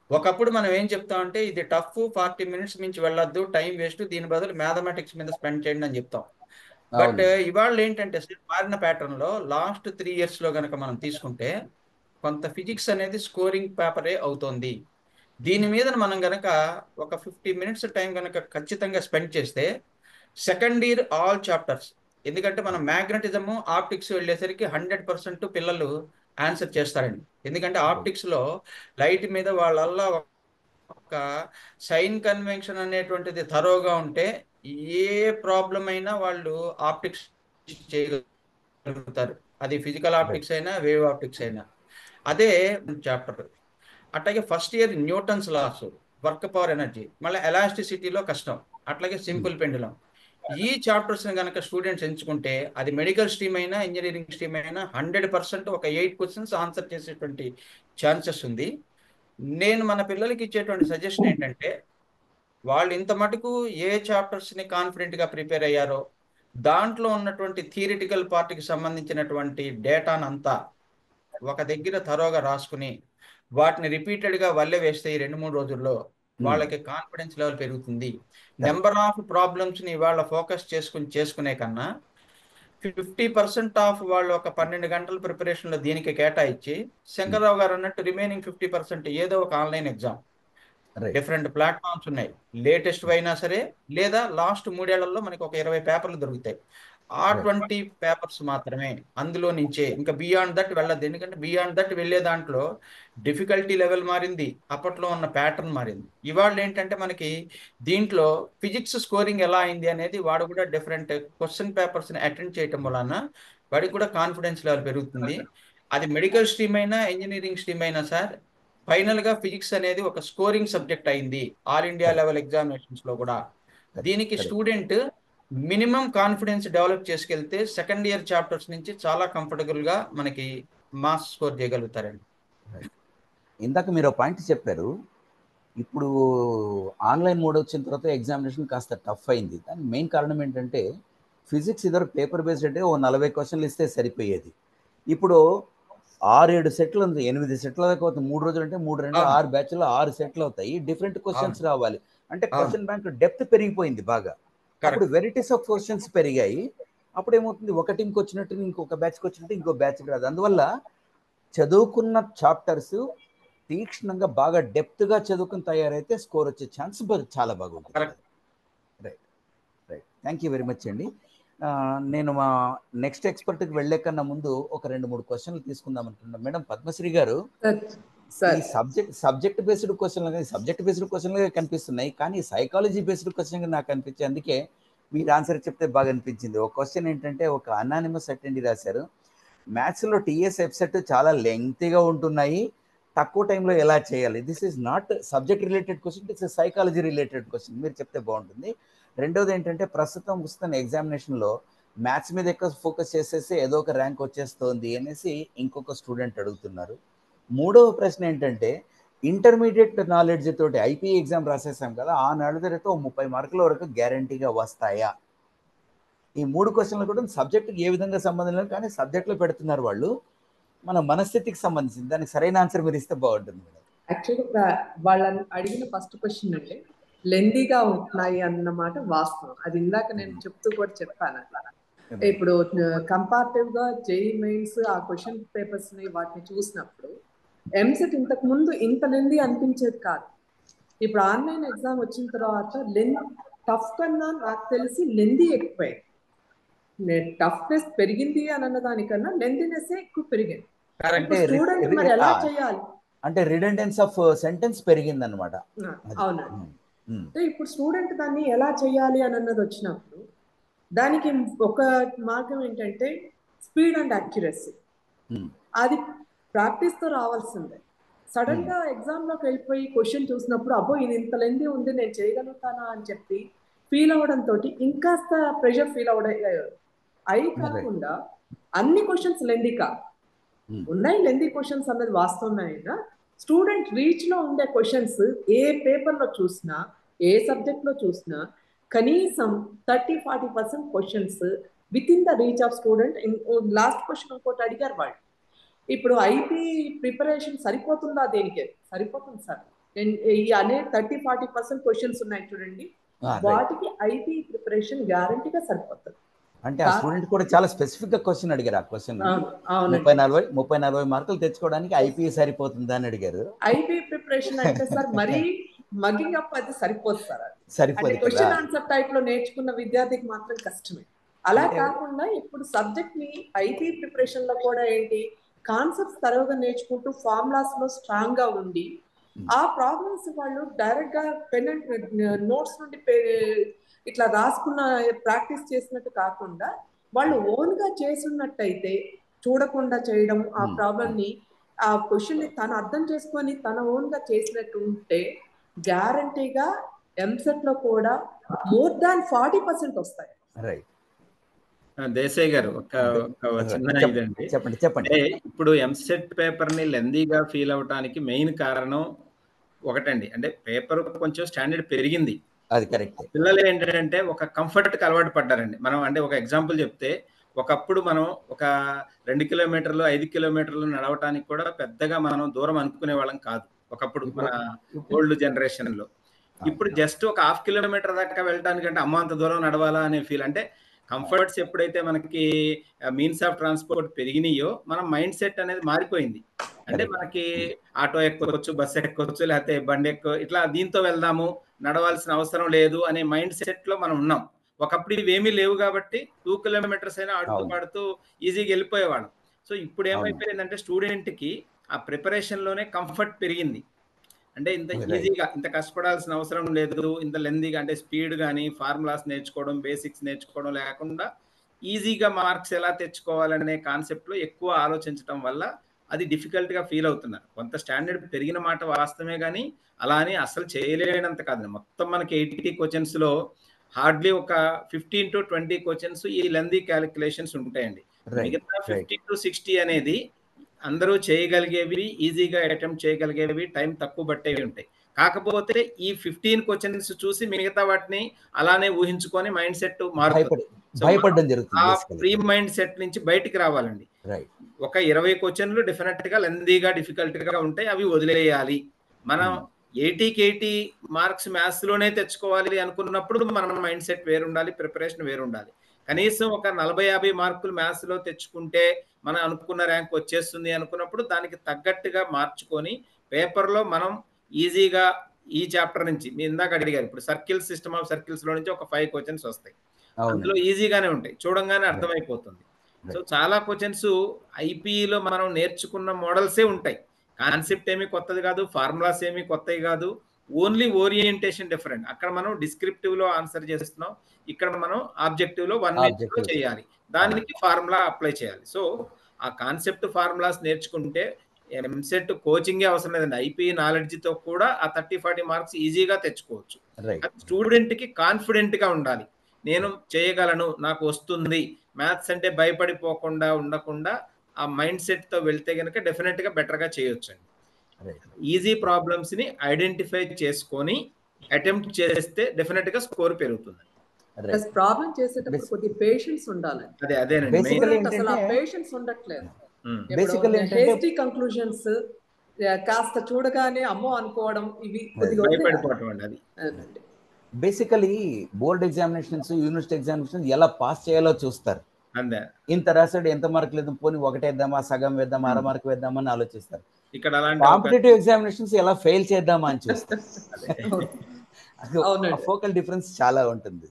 ఒకప్పుడు మనం ఏం చెప్తామంటే ఇది టఫ్, 40 minutes మించి వెళ్ళొద్దు, టైం వేస్ట్, దీని బదులు మ్యాథమెటిక్స్ మీద స్పెండ్ చేయండి అని చెప్తాం. బట్ ఇవాళ ఏంటంటే సార్ మారిన ప్యాటర్న్ లో లాస్ట్ 3 years లో కనుక మనం తీసుకుంటే కొంత ఫిజిక్స్ అనేది స్కోరింగ్ పేపరే అవుతోంది. దీని మీద మనం గనక ఒక 50 minutes టైం కనుక ఖచ్చితంగా స్పెండ్ చేస్తే సెకండ్ ఇయర్ ఆల్ చాప్టర్స్, ఎందుకంటే మనం మ్యాగ్నటిజము ఆప్టిక్స్ వెళ్ళేసరికి 100% పిల్లలు ఆన్సర్ చేస్తారండి. ఎందుకంటే ఆప్టిక్స్ లో లైట్ మీద వాళ్ళల్లా ఒక సైన్ కన్వెన్షన్ అనేటువంటిది థరోగా ఉంటే ఏ ప్రాబ్లం అయినా వాళ్ళు ఆప్టిక్స్ చేయగలుగుతారు. అది ఫిజికల్ ఆప్టిక్స్ అయినా వేవ్ ఆప్టిక్స్ అయినా. అదే చాప్టర్. అట్లాగే first year Newton's laws, work power energy, మళ్ళీ ఎలాస్టిసిటీలో కష్టం, అట్లాగే సింపుల్ పెండులం. ఈ చాప్టర్స్ కనుక స్టూడెంట్స్ ఎంచుకుంటే అది మెడికల్ స్ట్రీమ్ అయినా ఇంజనీరింగ్ స్ట్రీమ్ అయినా 100% ఒక 8 క్వశ్చన్స్ ఆన్సర్ చేసేటువంటి ఛాన్సెస్ ఉంది. నేను మన పిల్లలకి ఇచ్చేటువంటి సజెషన్ ఏంటంటే వాళ్ళు ఇంత మటుకు ఏ చాప్టర్స్ని కాన్ఫిడెంట్గా ప్రిపేర్ అయ్యారో దాంట్లో ఉన్నటువంటి థియరిటికల్ పార్ట్కి సంబంధించినటువంటి డేటానంతా ఒక దగ్గర థరోగా రాసుకుని వాటిని రిపీటెడ్గా వల్లె వేస్తే ఈ 2-3 రోజుల్లో వాళ్ళకి కాన్ఫిడెన్స్ లెవెల్ పెరుగుతుంది. నెంబర్ ఆఫ్ ప్రాబ్లమ్స్ని వాళ్ళ ఫోకస్ చేసుకునే కన్నా 50% ఆఫ్ వాళ్ళు ఒక 12 గంటల ప్రిపరేషన్లో దీనికి కేటాయించి శంకర్రావు గారు అన్నట్టు రిమైనింగ్ 50% ఏదో ఒక ఆన్లైన్ ఎగ్జామ్, డిఫరెంట్ ప్లాట్ఫామ్స్ ఉన్నాయి, లేటెస్ట్ అయినా సరే, లేదా లాస్ట్ 3 ఏళ్లలో మనకి ఒక 20 పేపర్లు దొరుకుతాయి. ఆ 20 పేపర్స్ మాత్రమే అందులో నుంచే, ఇంకా బియాండ్ దట్ వెళ్ళదు. ఎందుకంటే బియాండ్ దట్ వెళ్ళే దాంట్లో డిఫికల్టీ లెవెల్ మారింది, అప్పట్లో ఉన్న ప్యాటర్న్ మారింది. ఇవాళ ఏంటంటే మనకి దీంట్లో ఫిజిక్స్ స్కోరింగ్ ఎలా అయింది అనేది వాడు కూడా డిఫరెంట్ క్వశ్చన్ పేపర్స్ని అటెండ్ చేయటం వలన వాడికి కూడా కాన్ఫిడెన్స్ లెవెల్ పెరుగుతుంది. అది మెడికల్ స్ట్రీమ్ అయినా ఇంజనీరింగ్ స్ట్రీమ్ అయినా సార్ ఫైనల్గా ఫిజిక్స్ అనేది ఒక స్కోరింగ్ సబ్జెక్ట్ అయింది ఆల్ ఇండియా లెవెల్ ఎగ్జామినేషన్స్ లో కూడా. దీనికి స్టూడెంట్ మినిమం కాన్ఫిడెన్స్ డెవలప్ చేసుకెళ్తే సెకండ్ ఇయర్ చాప్టర్స్ నుంచి చాలా కంఫర్టబుల్గా మనకి మార్క్స్ స్కోర్ చేయగలుగుతారండి. ఇందాక మీరు పాయింట్ చెప్పారు, ఇప్పుడు ఆన్లైన్ మోడ్ వచ్చిన తర్వాత ఎగ్జామినేషన్ కాస్త టఫ్ అయింది. దాని మెయిన్ కారణం ఏంటంటే ఫిజిక్స్ ఇద్దరు పేపర్ బేస్డ్ అంటే ఓ 40 క్వశ్చన్లు ఇస్తే సరిపోయేది. ఇప్పుడు 6-7 సెట్లు ఉంది, 8 సెట్ల దాకా అవుతుంది. 3 రోజులు అంటే 3-2 6 బ్యాచ్లో 6 సెట్లు అవుతాయి. డిఫరెంట్ క్వశ్చన్స్ రావాలి అంటే క్వశ్చన్ బ్యాంక్ డెప్త్ పెరిగిపోయింది బాగా. అప్పుడు వెరైటీస్ ఆఫ్ క్వశ్చన్స్ పెరిగాయి. అప్పుడు ఏమవుతుంది, ఒక టీంకి వచ్చినట్టు ఇంకొక బ్యాచ్కి వచ్చినట్టు ఇంకో బ్యాచ్కి రాదు. అందువల్ల చదువుకున్న చాప్టర్స్ తీక్షణంగా బాగా డెప్త్గా చదువుకుని తయారైతే స్కోర్ వచ్చే ఛాన్స్ చాలా బాగుంటుంది. Right right thank you very much అండి. నేను మా నెక్స్ట్ ఎక్స్పర్ట్కి వెళ్ళే కన్నా ముందు ఒక 2-3 క్వశ్చన్లు తీసుకుందాం అనుకుంటున్నాను. మేడం పద్మశ్రీ గారు, ఈ సబ్జెక్ట్ బేస్డ్ క్వశ్చన్లు కనిపిస్తున్నాయి, కానీ సైకాలజీ బేస్డ్ క్వశ్చన్ నాకు అనిపించింది. అందుకే మీరు ఆన్సర్ చెప్తే బాగా అనిపించింది. ఒక క్వశ్చన్ ఏంటంటే, ఒక అనానిమస్ అటెండీ రాశారు, మ్యాథ్స్లో టీఎస్ ఎఫ్సెట్ చాలా లెంగ్తీగా ఉంటున్నాయి, తక్కువ టైంలో ఎలా చేయాలి? This is not subject related question, it's psychology related question. మీరు చెప్తే బాగుంటుంది. రెండోది ఏంటంటే, ప్రస్తుతం వస్తున్న ఎగ్జామినేషన్లో మ్యాథ్స్ మీద ఎక్కువ ఫోకస్ చేసేసి ఏదో ఒక ర్యాంక్ వచ్చేస్తుంది అనేసి ఇంకొక స్టూడెంట్ అడుగుతున్నారు. మూడవ ప్రశ్న ఏంటంటే, ఇంటర్మీడియట్ నాలెడ్జ్ తోటి ఐపీ ఎగ్జామ్ రాసేసాం కదా, ఆ నాలెడ్జ్తో 30 మార్కుల వరకు గ్యారంటీగా వస్తాయా? ఈ 3 క్వశ్చన్లు కూడా సబ్జెక్టుకి ఏ విధంగా సంబంధం లేదు, కానీ సబ్జెక్ట్లో పెడుతున్నారు వాళ్ళు. మన మనస్థితికి సంబంధించింది. దానికి సరైన ఆన్సర్ మీరు ఇస్తే బాగుంటుంది. యాక్చువల్గా వాళ్ళని అడిగిన ఫస్ట్ క్వశ్చన్ అంటే లెందీగా ఉంటున్నాయి అన్నమాట వాస్తవం. అది ఇందాక నేను చెప్తూ కూడా చెప్పాను. అట్లా ఇప్పుడు కంపారిటివ్ గా జేఈ మెయిన్స్ ఆ క్వశ్చన్ పేపర్స్ ని వాటిని చూసినప్పుడు ఎంసెట్ ఇంతకు ముందు ఇంత లెందీ అనిపించేది కాదు. ఇప్పుడు ఆన్లైన్ ఎగ్జామ్ వచ్చిన తర్వాత టఫ్ కన్నా నాకు తెలిసి లెందీ ఎక్కువైంది. టఫ్నెస్ పెరిగింది అని అన్న దానికన్నా లెందీనెస్ ఎక్కువ పెరిగింది. స్టూడెంట్ మరి ఎలా చేయాలి అంటే రిడెండెన్స్ ఆఫ్ సెంటెన్స్ పెరిగింది అనమాట. అవునండి. అంటే ఇప్పుడు స్టూడెంట్ దాన్ని ఎలా చేయాలి అని అన్నది వచ్చినప్పుడు దానికి ఒక మార్గం ఏంటంటే స్పీడ్ అండ్ యాక్యురసీ. అది ప్రాక్టీస్ తో రావాల్సిందే. సడన్ గా ఎగ్జామ్ లోకి వెళ్ళిపోయి క్వశ్చన్ చూసినప్పుడు అబ్బో ఇది ఇంత లెందీ ఉంది నేను చేయగలుగుతానా అని చెప్పి ఫీల్ అవడంతో ఇంకాస్త ప్రెషర్ ఫీల్ అయి కాకుండా అన్ని క్వశ్చన్స్ లెందీ కాదు, ఉన్నాయి లెందీ క్వశ్చన్స్ అన్నది వాస్తవమే. అయినా స్టూడెంట్ రీచ్ లో ఉండే క్వశ్చన్స్ ఏ పేపర్ లో చూసినా ఏ సబ్జెక్ట్ లో చూసినా కనీసం 30-40% questions with in the reach of student. Last question ఇంకోటి అడిగారు వాళ్ళు, ఇప్పుడు ఐపీ ప్రిపరేషన్ సరిపోతుందా? దేనికి సరిపోతుంది సార్. ఈ అనే 30-40% క్వశ్చన్స్ ఉన్నాయి చూడండి, వాటికి ఐపీ ప్రిపరేషన్ గ్యారంటీగా సరిపోతుంది. అంటే ఆ స్టూడెంట్ కూడా చాలా స్పెసిఫిక్ గా క్వశ్చన్ అడిగారు. ఆ క్వశ్చన్ 30-40 మార్కులు తెచ్చుకోవడానికి ఐపీ సరిపోతుందా అని అడిగారు. ఐపీ ప్రిపరేషన్ అంటే సార్ మరీ మగ్గింగ్ అప్ అది సరిపోదు సార్. సరిపోదు. క్వశ్చన్ ఆన్సర్ టైప్ లో నేర్చుకున్న విద్యార్థికి మాత్రం కష్టమే. అలా కాకుండా ఇప్పుడు సబ్జెక్ట్ ని ఐపీ ప్రిపరేషన్ లో కూడా ఏంటి కాన్సెప్ట్స్ తరువుగా నేర్చుకుంటూ ఫార్ములాస్ లో స్ట్రాంగ్ గా ఉండి ఆ ప్రాబ్లమ్స్ వాళ్ళు డైరెక్ట్ గా పెన్ అండ్ నోట్స్ నుండి ఇట్లా రాసుకున్న ప్రాక్టీస్ చేసినట్టు కాకుండా వాళ్ళు ఓన్ గా చేస్తున్నట్టయితే చూడకుండా చేయడం, ఆ ప్రాబ్లమ్ ని ఆ క్వశ్చన్ ని తను అర్థం చేసుకొని తన ఓన్ గా చేసినట్టు ఉంటే గ్యారంటీగా ఎంసెట్ లో కూడా మోర్ దాన్ 40% వస్తాయి. రైట్. దేశాయ్ గారు ఒక చిన్న ఇదండి, చెప్పండి. ఇప్పుడు ఎంసెట్ పేపర్ ని లెందీగా ఫీల్ అవడానికి మెయిన్ కారణం ఒకటండి, అంటే పేపర్ కొంచెం స్టాండర్డ్ పెరిగింది. అది కరెక్ట్. పిల్లలు ఏంటంటే ఒక కంఫర్ట్కి అలవాటు పడ్డారండి. మనం అంటే ఒక ఎగ్జాంపుల్ చెప్తే, ఒకప్పుడు మనం ఒక 2 కిలోమీటర్లు 5 కిలోమీటర్లు నడవటానికి కూడా పెద్దగా మనం దూరం అనుకునే వాళ్ళం కాదు ఒకప్పుడు మన ఓల్డ్ జనరేషన్ లో. ఇప్పుడు జస్ట్ ఒక 1/2 కిలోమీటర్ దాకా వెళ్ళటానికంటే అమ్మ అంత దూరం నడవాలా అనే ఫీల్. అంటే కంఫర్ట్స్ ఎప్పుడైతే మనకి మీన్స్ ఆఫ్ ట్రాన్స్పోర్ట్ పెరిగినాయో మన మైండ్ సెట్ అనేది మారిపోయింది. అంటే మనకి ఆటో ఎక్కొచ్చు, బస్సు ఎక్కొచ్చు, లేకపోతే బండి ఇట్లా దీంతో వెళ్దాము, నడవాల్సిన అవసరం లేదు అనే మైండ్ సెట్ లో మనం ఉన్నాం. ఒకప్పుడు ఇవేమీ లేవు కాబట్టి 2 కిలోమీటర్స్ అయినా ఆడుతూ పాడుతూ ఈజీగా వెళ్ళిపోయేవాళ్ళం. సో ఇప్పుడు ఏమైపోయిందంటే స్టూడెంట్ కి ఆ ప్రిపరేషన్ లోనే కంఫర్ట్ పెరిగింది. అంటే ఇంత ఈజీగా ఇంత కష్టపడాల్సిన అవసరం లేదు, ఇంత లెందీగా అంటే స్పీడ్ కానీ ఫార్ములాస్ నేర్చుకోవడం, బేసిక్స్ నేర్చుకోవడం లేకుండా ఈజీగా మార్క్స్ ఎలా తెచ్చుకోవాలనే కాన్సెప్ట్ లో ఎక్కువ ఆలోచించడం వల్ల అది డిఫికల్ట్ గా ఫీల్ అవుతున్నారు. కొంత స్టాండర్డ్ పెరిగిన మాట వాస్తవమే, కానీ అలా అని అసలు చేయలేనంత కాదు. మొత్తం మనకి 80 క్వశ్చన్స్ లో హార్డ్లీ ఒక 15 to 20 క్వశ్చన్స్ ఈ లెందీ క్యాలిక్యులేషన్స్ ఉంటాయండి. మిగతా 50 to 60 అనేది అందరూ చేయగలిగేవి, ఈజీగా అటెంప్ట్ చేయగలిగేవి, టైం తక్కువ పట్టేవి ఉంటాయి. కాకపోతే ఈ 15 క్వశ్చన్స్ చూసి మిగతా వాటిని అలానే ఊహించుకొని మైండ్ సెట్ మారుతుంది. ఆ ప్రీ మైండ్ సెట్ నుంచి బయటికి రావాలండి. ఒక 20 క్వశ్చన్లు డెఫినెట్ గా లెందీగా డిఫికల్ట్ గా ఉంటాయి, అవి వదిలేయాలి. మనం 80కి 80 మార్క్స్ మ్యాథ్స్ లోనే తెచ్చుకోవాలి అనుకున్నప్పుడు మన మైండ్ సెట్ వేరుండాలి, ప్రిపరేషన్ వేరుండాలి. కనీసం ఒక 40-50 మార్కులు మ్యాథ్స్ లో తెచ్చుకుంటే మనం అనుకున్న ర్యాంక్ వచ్చేస్తుంది అనుకున్నప్పుడు దానికి తగ్గట్టుగా మార్చుకొని పేపర్ లో మనం ఈజీగా ఈ చాప్టర్ నుంచి మీరు ఇందాక అడిగారు, ఇప్పుడు సర్కిల్ సిస్టమ్ ఆఫ్ సర్కిల్స్ లో నుంచి ఒక 5 క్వశ్చన్స్ వస్తాయి. అందులో ఈజీగానే ఉంటాయి, చూడంగానే అర్థమైపోతుంది. సో చాలా క్వశ్చన్స్ ఐపీఈలో మనం నేర్చుకున్న మోడల్సే ఉంటాయి. కాన్సెప్ట్ ఏమీ కొత్తది కాదు, ఫార్ములాస్ ఏమీ కొత్తవి కాదు, ఓన్లీ ఓరియంటేషన్ డిఫరెంట్. అక్కడ మనం డిస్క్రిప్టివ్ లో ఆన్సర్ చేస్తున్నాం, ఇక్కడ మనం ఆబ్జెక్టివ్ లో 1 మినిట్ లో చేయాలి, దానికి ఫార్ములా అప్లై చేయాలి. సో ఆ కాన్సెప్ట్ ఫార్ములాస్ నేర్చుకుంటే ఎంసెట్ కోచింగే అవసరం లేదండి, ఐపీఈ నాలెడ్జ్ తో కూడా ఆ 30-40 మార్క్స్ ఈజీగా తెచ్చుకోవచ్చు. స్టూడెంట్ కి కాన్ఫిడెంట్ గా ఉండాలి, నేను చేయగలను, నాకు వస్తుంది, మ్యాథ్స్ అంటే భయపడిపోకుండా ఉండకుండా ఆ మైండ్ సెట్ తో వెళ్తే కనుక డెఫినెట్ గా బెటర్ గా చేయొచ్చండి. ఈజీ ప్రాబ్లమ్స్ ని ఐడెంటిఫై చేసుకొని అటెంప్ట్ చేస్తే డెఫినెట్ గా స్కోర్ పెరుగుతుంది. ప్రాబ్లం చేసేటప్పుడు కొద్ది పేషెన్స్ ఉండాలి. అదేనండి అసలు ఆ పేషెన్స్ ఉండట్లేదు. హేస్టీ కంక్లూజన్స్, కాస్త చూడగానే అమ్మో అనుకోవడం, ఇవి భయపడిపోవడం అండి. అది basically board examinations, university examinations ఎలా పాస్ చేయాలో చూస్తారు. అంతే, ఇంత రాసాడు, ఎంత మార్క్ లేదు, పోనీ ఒకటేద్దామా, సగం వేద్దామా, అర మార్క్ వేద్దామా అని ఆలోచిస్తారు. ఇక్కడ కాంపిటేటివ్ ఎగ్జామినేషన్స్ ఎలా ఫెయిల్ చేద్దామా అని చూస్తారు. ఫోకల్ డిఫరెన్స్ చాలా ఉంటుంది.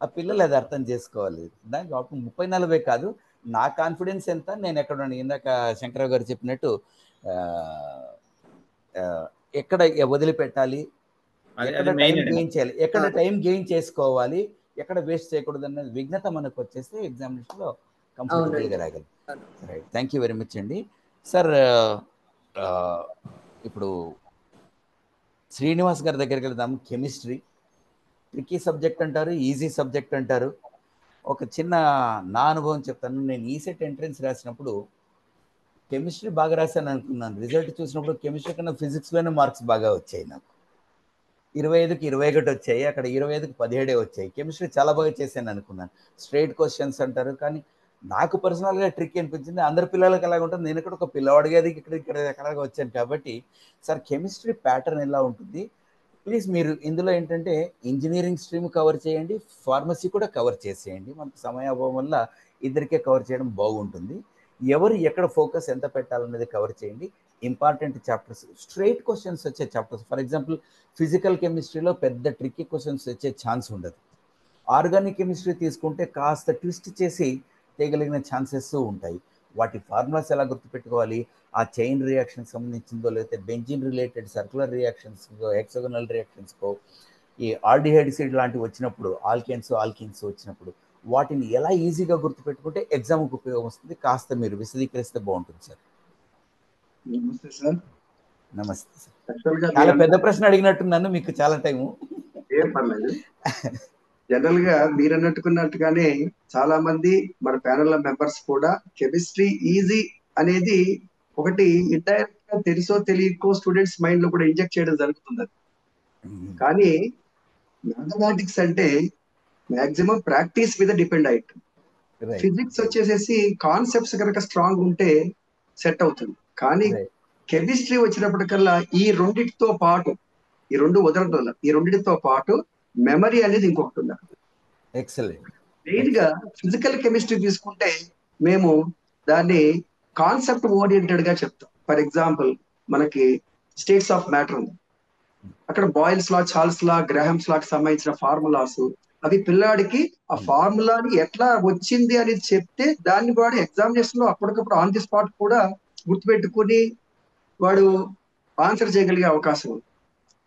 ఆ పిల్లలు అది అర్థం చేసుకోవాలి. దానికి 30-40 కాదు, నా కాన్ఫిడెన్స్ ఎంత, నేను ఎక్కడ ఇందాక శంకరరావు గారు చెప్పినట్టు ఎక్కడ వదిలిపెట్టాలి, ఎక్కడ టైం గెయిన్ చేయాలి, ఎక్కడ టైం గెయిన్ చేసుకోవాలి, ఎక్కడ వేస్ట్ చేయకూడదు అన్నది విజ్ఞత మనకు వచ్చేస్తే ఎగ్జామినేషన్ లో కంఫర్టబుల్గా రాగలం. Right, thank you very much అండి. సార్ ఇప్పుడు శ్రీనివాస్ గారి దగ్గరికి వెళ్దాం. కెమిస్ట్రీ ట్రికీ సబ్జెక్ట్ అంటారు, ఈజీ సబ్జెక్ట్ అంటారు. ఒక చిన్న నా అనుభవం చెప్తాను. నేను ఈసెట్ ఎంట్రన్స్ రాసినప్పుడు కెమిస్ట్రీ బాగా రాశాను అనుకున్నాను. రిజల్ట్ చూసినప్పుడు కెమిస్ట్రీ కన్నా ఫిజిక్స్లోనే మార్క్స్ బాగా వచ్చాయి. నాకు 25కి 21 వచ్చాయి, అక్కడ 25కి 17 వచ్చాయి. కెమిస్ట్రీ చాలా బాగా చేశాను అనుకున్నాను. స్ట్రైట్ క్వశ్చన్స్ అంటారు, కానీ నాకు పర్సనల్గా ట్రిక్ అనిపించింది. అందరి పిల్లలకి అలాగ ఉంటుంది, నేను ఇక్కడ ఒక పిల్లవాడిగా ఇక్కడ ఎక్కడగా వచ్చాను. కాబట్టి సార్ కెమిస్ట్రీ ప్యాటర్న్ ఎలా ఉంటుంది ప్లీజ్? మీరు ఇందులో ఏంటంటే ఇంజనీరింగ్ స్ట్రీమ్ కవర్ చేయండి, ఫార్మసీ కూడా కవర్ చేసేయండి. మనకు సమయాభావం వల్ల ఇద్దరికే కవర్ చేయడం బాగుంటుంది. ఎవరు ఎక్కడ ఫోకస్ ఎంత పెట్టాలనేది కవర్ చేయండి. ఇంపార్టెంట్ చాప్టర్స్, స్ట్రైట్ క్వశ్చన్స్ వచ్చే చాప్టర్స్. ఫర్ ఎగ్జాంపుల్ ఫిజికల్ కెమిస్ట్రీలో పెద్ద ట్రిక్కీ క్వశ్చన్స్ వచ్చే ఛాన్స్ ఉండదు. ఆర్గానిక్ కెమిస్ట్రీ తీసుకుంటే కాస్త ట్విస్ట్ చేసి చేయగలిగిన ఛాన్సెస్ ఉంటాయి. వాటి ఫార్ములాస్ ఎలా గుర్తుపెట్టుకోవాలి, ఆ చైన్ రియాక్షన్ సంబంధించిందో, లేకపోతే బెంజిన్ రిలేటెడ్ సర్క్యులర్ రియాక్షన్స్కో, హెక్సగోనల్ రియాక్షన్స్కో, ఈ ఆల్డిహైడ్ లాంటివి వచ్చినప్పుడు, ఆల్కిన్స్ వచ్చినప్పుడు వాటిని ఎలా ఈజీగా గుర్తుపెట్టుకుంటే ఎగ్జామ్కి ఉపయోగం వస్తుంది, కాస్త మీరు విశదీకరిస్తే బాగుంటుంది సార్. నమస్తే సార్. నమస్తే సార్. చాలా పెద్ద ప్రశ్న అడిగినట్టున్నాను, మీకు చాలా టైము. ఏం పర్లేదు. జనరల్ గా మీరు అన్నట్టుకున్నట్టుగానే చాలా మంది మన ప్యానెల్ మెంబర్స్ కూడా కెమిస్ట్రీ ఈజీ అనేది ఒకటి ఇండైరెక్ట్ గా తెలుసో తెలియకో స్టూడెంట్స్ మైండ్ లో కూడా ఇంజెక్ట్ చేయడం జరుగుతుంది. కానీ మ్యాథమెటిక్స్ అంటే మాక్సిమం ప్రాక్టీస్ మీద డిపెండ్ అయి ఉంటుంది. ఫిజిక్స్ వచ్చేసేసి కాన్సెప్ట్స్ కనుక స్ట్రాంగ్ ఉంటే సెట్ అవుతుంది. కానీ కెమిస్ట్రీ వచ్చినప్పటికల్లా ఈ రెండింటితో పాటు, ఈ రెండు వదలడం, ఈ రెండింటితో పాటు మెమరీ అనేది ఇంకొకటి ఉన్నారు. ఎక్సలెంట్. మెయిన్ గా ఫిజికల్ కెమిస్ట్రీ తీసుకుంటే మేము దాన్ని కాన్సెప్ట్ ఓరియంటెడ్ గా చెప్తాం. ఫర్ ఎగ్జాంపుల్ మనకి స్టేట్స్ ఆఫ్ మ్యాటర్ ఉంది, అక్కడ బాయిల్స్ లా, చార్ల్స్ లా, గ్రాహమ్స్ లాకి సంబంధించిన ఫార్ములాస్, అవి పిల్లాడికి ఆ ఫార్ములాని ఎట్లా వచ్చింది అనేది చెప్తే దాన్ని వాడు ఎగ్జామినేషన్ లో అప్పటికప్పుడు ఆన్ ది స్పాట్ కూడా గుర్తుపెట్టుకుని వాడు ఆన్సర్ చేయగలిగే అవకాశం ఉంది.